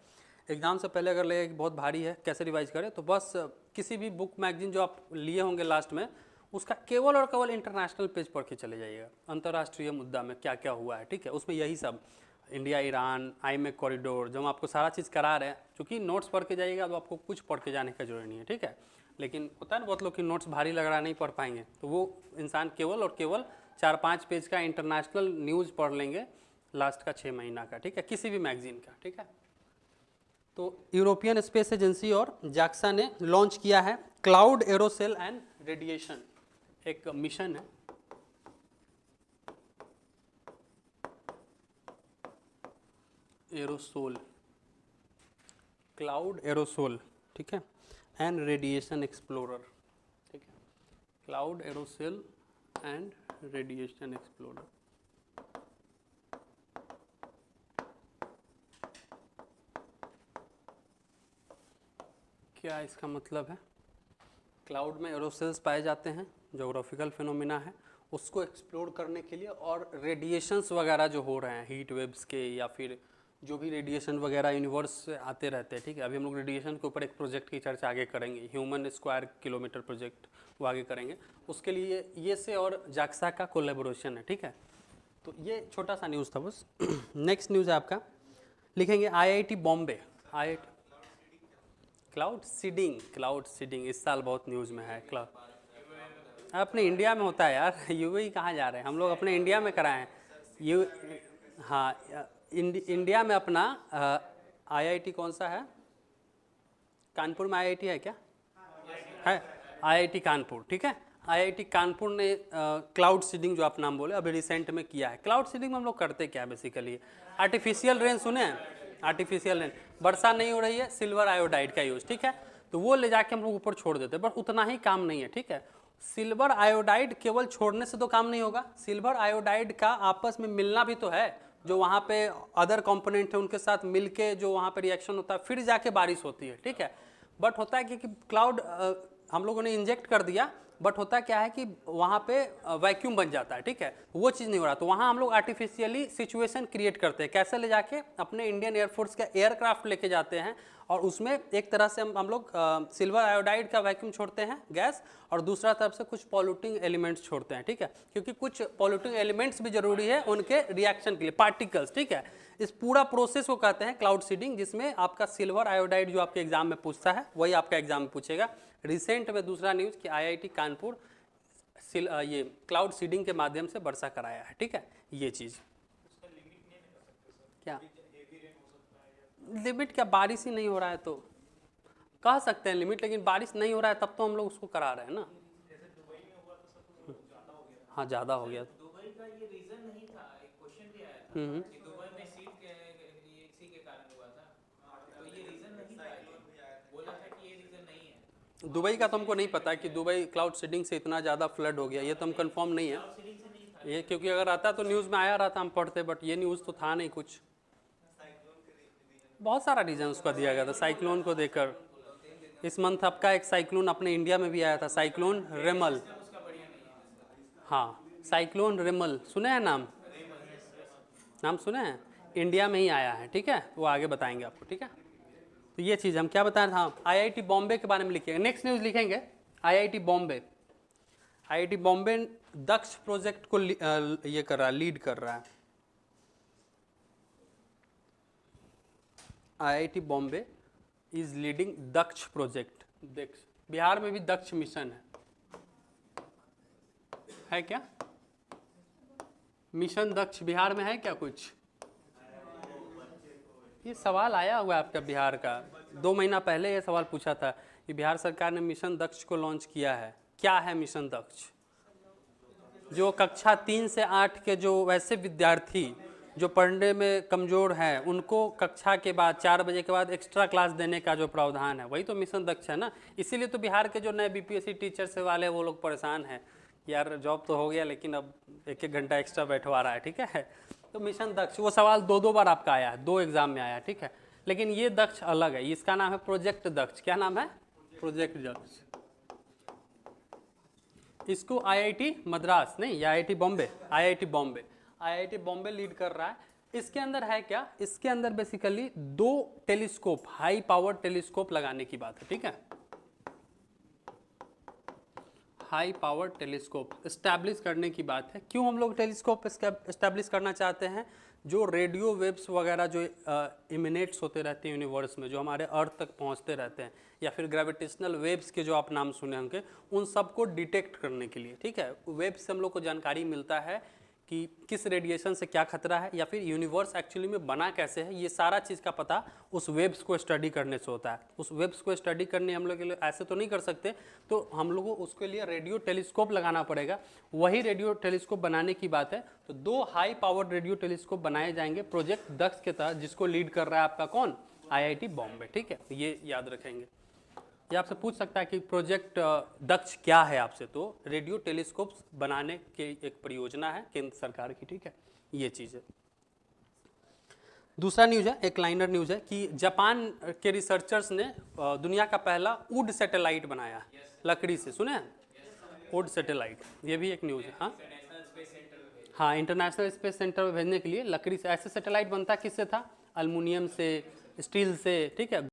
एग्ज़ाम से पहले अगर लगे कि बहुत भारी है कैसे रिवाइज करें, तो बस किसी भी बुक मैगजीन जो आप लिए होंगे लास्ट में, उसका केवल और केवल इंटरनेशनल पेज पढ़ के चले जाइएगा, अंतर्राष्ट्रीय मुद्दा में क्या क्या हुआ है, ठीक है, उसमें यही सब इंडिया ईरान आईमेक कॉरिडोर, जो हम आपको सारा चीज़ करा रहे हैं, क्योंकि नोट्स पढ़ के जाइएगा तो आपको कुछ पढ़ के जाने का जरूरी नहीं है, ठीक है। लेकिन होता है ना बहुत लोग कि नोट्स भारी लग रहा है नहीं पढ़ पाएंगे, तो वो इंसान केवल और केवल 4-5 पेज का इंटरनेशनल न्यूज़ पढ़ लेंगे, लास्ट का 6 महीना का, ठीक है, किसी भी मैगजीन का, ठीक है। तो यूरोपियन स्पेस एजेंसी और जाक्सा ने लॉन्च किया है क्लाउड एरोसेल एंड रेडिएशन, एक मिशन है। एरोसोल, क्लाउड एरोसोल, ठीक है, एंड रेडिएशन एक्सप्लोरर, ठीक है, cloud aerosol and radiation explorer. क्या इसका मतलब है? क्लाउड में एरोसेल्स पाए जाते हैं, जोग्राफिकल फिनोमिना है, उसको एक्सप्लोर करने के लिए, और रेडिएशंस वगैरह जो हो रहे हैं हीट वेव्स के, या फिर जो भी रेडिएशन वगैरह यूनिवर्स से आते रहते हैं, ठीक है। अभी हम लोग रेडिएशन के ऊपर एक प्रोजेक्ट की चर्चा आगे करेंगे, ह्यूमन स्क्वायर किलोमीटर प्रोजेक्ट, वो आगे करेंगे। उसके लिए ये से और जाक्सा का कोलैबोरेशन है, ठीक है। तो ये छोटा सा न्यूज़ था बस। नेक्स्ट न्यूज़ है आपका, लिखेंगे IIT Bombay, IIT cloud seeding इस साल बहुत न्यूज़ में है। क्लाउड अपने इंडिया में होता है यार, यूएई कहाँ जा रहे हैं हम लोग, अपने इंडिया में कराएं। यू हाँ, इंडिया में अपना आईआईटी कौन सा है? कानपुर में आईआईटी है क्या? है, आईआईटी कानपुर, ठीक है। आईआईटी कानपुर ने क्लाउड सीडिंग जो आप नाम बोले अभी रिसेंट में किया है। क्लाउड सीडिंग में हम लोग करते क्या है बेसिकली, आर्टिफिशियल रेन सुने हैं? आर्टिफिशियल रेन, वर्षा नहीं हो रही है, सिल्वर आयोडाइड का यूज, ठीक है, तो वो ले जाके हम लोग ऊपर छोड़ देते हैं, बट उतना ही काम नहीं है, ठीक है। सिल्वर आयोडाइड केवल छोड़ने से तो काम नहीं होगा, सिल्वर आयोडाइड का आपस में मिलना भी तो है, जो वहाँ पे अदर कंपोनेंट है उनके साथ मिलके जो वहाँ पे रिएक्शन होता है, फिर जाके बारिश होती है, ठीक है। बट होता है कि क्लाउड हम लोगों ने इंजेक्ट कर दिया, बट होता क्या है कि वहाँ पे वैक्यूम बन जाता है, ठीक है, वो चीज़ नहीं हो रहा। तो वहाँ हम लोग आर्टिफिशियली सिचुएशन क्रिएट करते हैं, कैसे ले जाके अपने इंडियन एयरफोर्स का एयरक्राफ्ट लेके जाते हैं, और उसमें एक तरह से हम लोग सिल्वर आयोडाइड का वैक्यूम छोड़ते हैं गैस, और दूसरा तरफ से कुछ पॉल्यूटिंग एलिमेंट्स छोड़ते हैं, ठीक है, क्योंकि कुछ पॉल्यूटिंग एलिमेंट्स भी जरूरी है उनके रिएक्शन के लिए, पार्टिकल्स, ठीक है। इस पूरा प्रोसेस को कहते हैं क्लाउड सीडिंग, जिसमें आपका सिल्वर आयोडाइड जो आपके एग्जाम में पूछता है वही आपका एग्जाम में पूछेगा। रिसेंट में दूसरा न्यूज़ कि आईआईटी कानपुर ये क्लाउड सीडिंग के माध्यम से वर्षा कराया है, ठीक है, ये चीज़। क्या लिमिट? क्या बारिश ही नहीं हो रहा है तो कह सकते हैं लिमिट, लेकिन बारिश नहीं हो रहा है तब तो हम लोग उसको करा रहे हैं ना। हाँ, ज़्यादा हो गया। दुबई का ये रीजन नहीं था, एक क्वेश्चन भी आया था कि दुबई में सीट के इसी के कारण हुआ था, तो ये रीजन नहीं था, बोला था कि ये रीजन नहीं है। दुबई का तो हमको नहीं पता कि दुबई क्लाउड सीडिंग से इतना ज़्यादा फ्लड हो गया, ये तो हम कंफर्म नहीं है ये, क्योंकि अगर आता तो न्यूज़ में आया रहा था, हम पढ़ते, बट ये न्यूज़ तो था नहीं कुछ। बहुत सारा रीज़न उसका दिया गया था साइक्लोन को देकर। इस मंथ आपका एक साइक्लोन अपने इंडिया में भी आया था, साइक्लोन रेमल। हाँ, साइक्लोन रेमल सुने हैं नाम? नाम सुने हैं? इंडिया में ही आया है, ठीक है, वो आगे बताएंगे आपको, ठीक है। तो ये चीज़ हम क्या बता रहे थे, आईआईटी बॉम्बे के बारे में लिखिएगा। नेक्स्ट न्यूज़ लिखेंगे IIT Bombay. IIT Bombay Daksh project को ये कर रहा है, लीड कर रहा है। IIT Bombay is leading Daksh project. Daksh, Bihar में भी दक्ष मिशन है क्या? मिशन दक्ष बिहार में है क्या कुछ? ये सवाल आया हुआ है आपका बिहार का, 2 महीना पहले ये सवाल पूछा था कि बिहार सरकार ने मिशन दक्ष को लॉन्च किया है। क्या है मिशन दक्ष? जो कक्षा 3 से 8 के जो वैसे विद्यार्थी जो पढ़ने में कमज़ोर हैं, उनको कक्षा के बाद 4 बजे के बाद एक्स्ट्रा क्लास देने का जो प्रावधान है, वही तो मिशन दक्ष है ना। इसीलिए तो बिहार के जो नए बीपीएससी टीचर्स वाले वो लोग परेशान हैं, यार जॉब तो हो गया लेकिन अब 1-1 घंटा एक्स्ट्रा बैठवा रहा है, ठीक है। तो मिशन दक्ष, वो सवाल 2-2 बार आपका आया है, 2 एग्जाम में आया है, ठीक है। लेकिन ये दक्ष अलग है, इसका नाम है प्रोजेक्ट दक्ष। क्या नाम है? प्रोजेक्ट दक्ष। इसको आईआईटी मद्रास नहीं, ये IIT Bombay, IIT Bombay lead कर रहा है। इसके अंदर है क्या? इसके अंदर basically 2 telescope, high power telescope लगाने की बात है, ठीक है। हाई पावर टेलीस्कोप इस्टेब्लिश करने की बात है। क्यों हम लोग टेलीस्कोप इस्टेब्लिश करना चाहते हैं? जो रेडियो वेव्स वगैरह जो इमिनेट्स होते रहते हैं यूनिवर्स में, जो हमारे अर्थ तक पहुंचते रहते हैं, या फिर ग्रेविटेशनल वेव्स के जो आप नाम सुने होंगे, उन सबको डिटेक्ट करने के लिए, ठीक है। वेव से हम लोग को जानकारी मिलता है कि किस रेडिएशन से क्या खतरा है या फिर यूनिवर्स एक्चुअली में बना कैसे है, ये सारा चीज़ का पता उस वेब्स को स्टडी करने से होता है। उस वेब्स को स्टडी करने हम लोग के लिए ऐसे तो नहीं कर सकते, तो हम लोग को उसके लिए रेडियो टेलीस्कोप लगाना पड़ेगा। वही रेडियो टेलीस्कोप बनाने की बात है, तो 2 हाई पावर्ड रेडियो टेलीस्कोप बनाए जाएंगे प्रोजेक्ट दक्ष के तहत, जिसको लीड कर रहा है आपका कौन, IIT बॉम्बे। ठीक है, ये याद रखेंगे। ये आपसे पूछ सकता है कि प्रोजेक्ट दक्ष क्या है आपसे, तो रेडियो टेलीस्कोप्स बनाने की एक परियोजना है केंद्र सरकार की। ठीक है, ये चीज़ है। दूसरा न्यूज़ है, एक लाइनर न्यूज़ है कि जापान के रिसर्चर्स ने दुनिया का पहला वुड सैटेलाइट बनाया लकड़ी से। सुने हैं वुड सैटेलाइट, ये भी एक न्यूज़ है। हाँ हाँ, इंटरनेशनल स्पेस सेंटर में भेजने के लिए लकड़ी से। ऐसे सैटेलाइट बनता किससे था, अल्मुनियम से, स्टील से। ठीक है,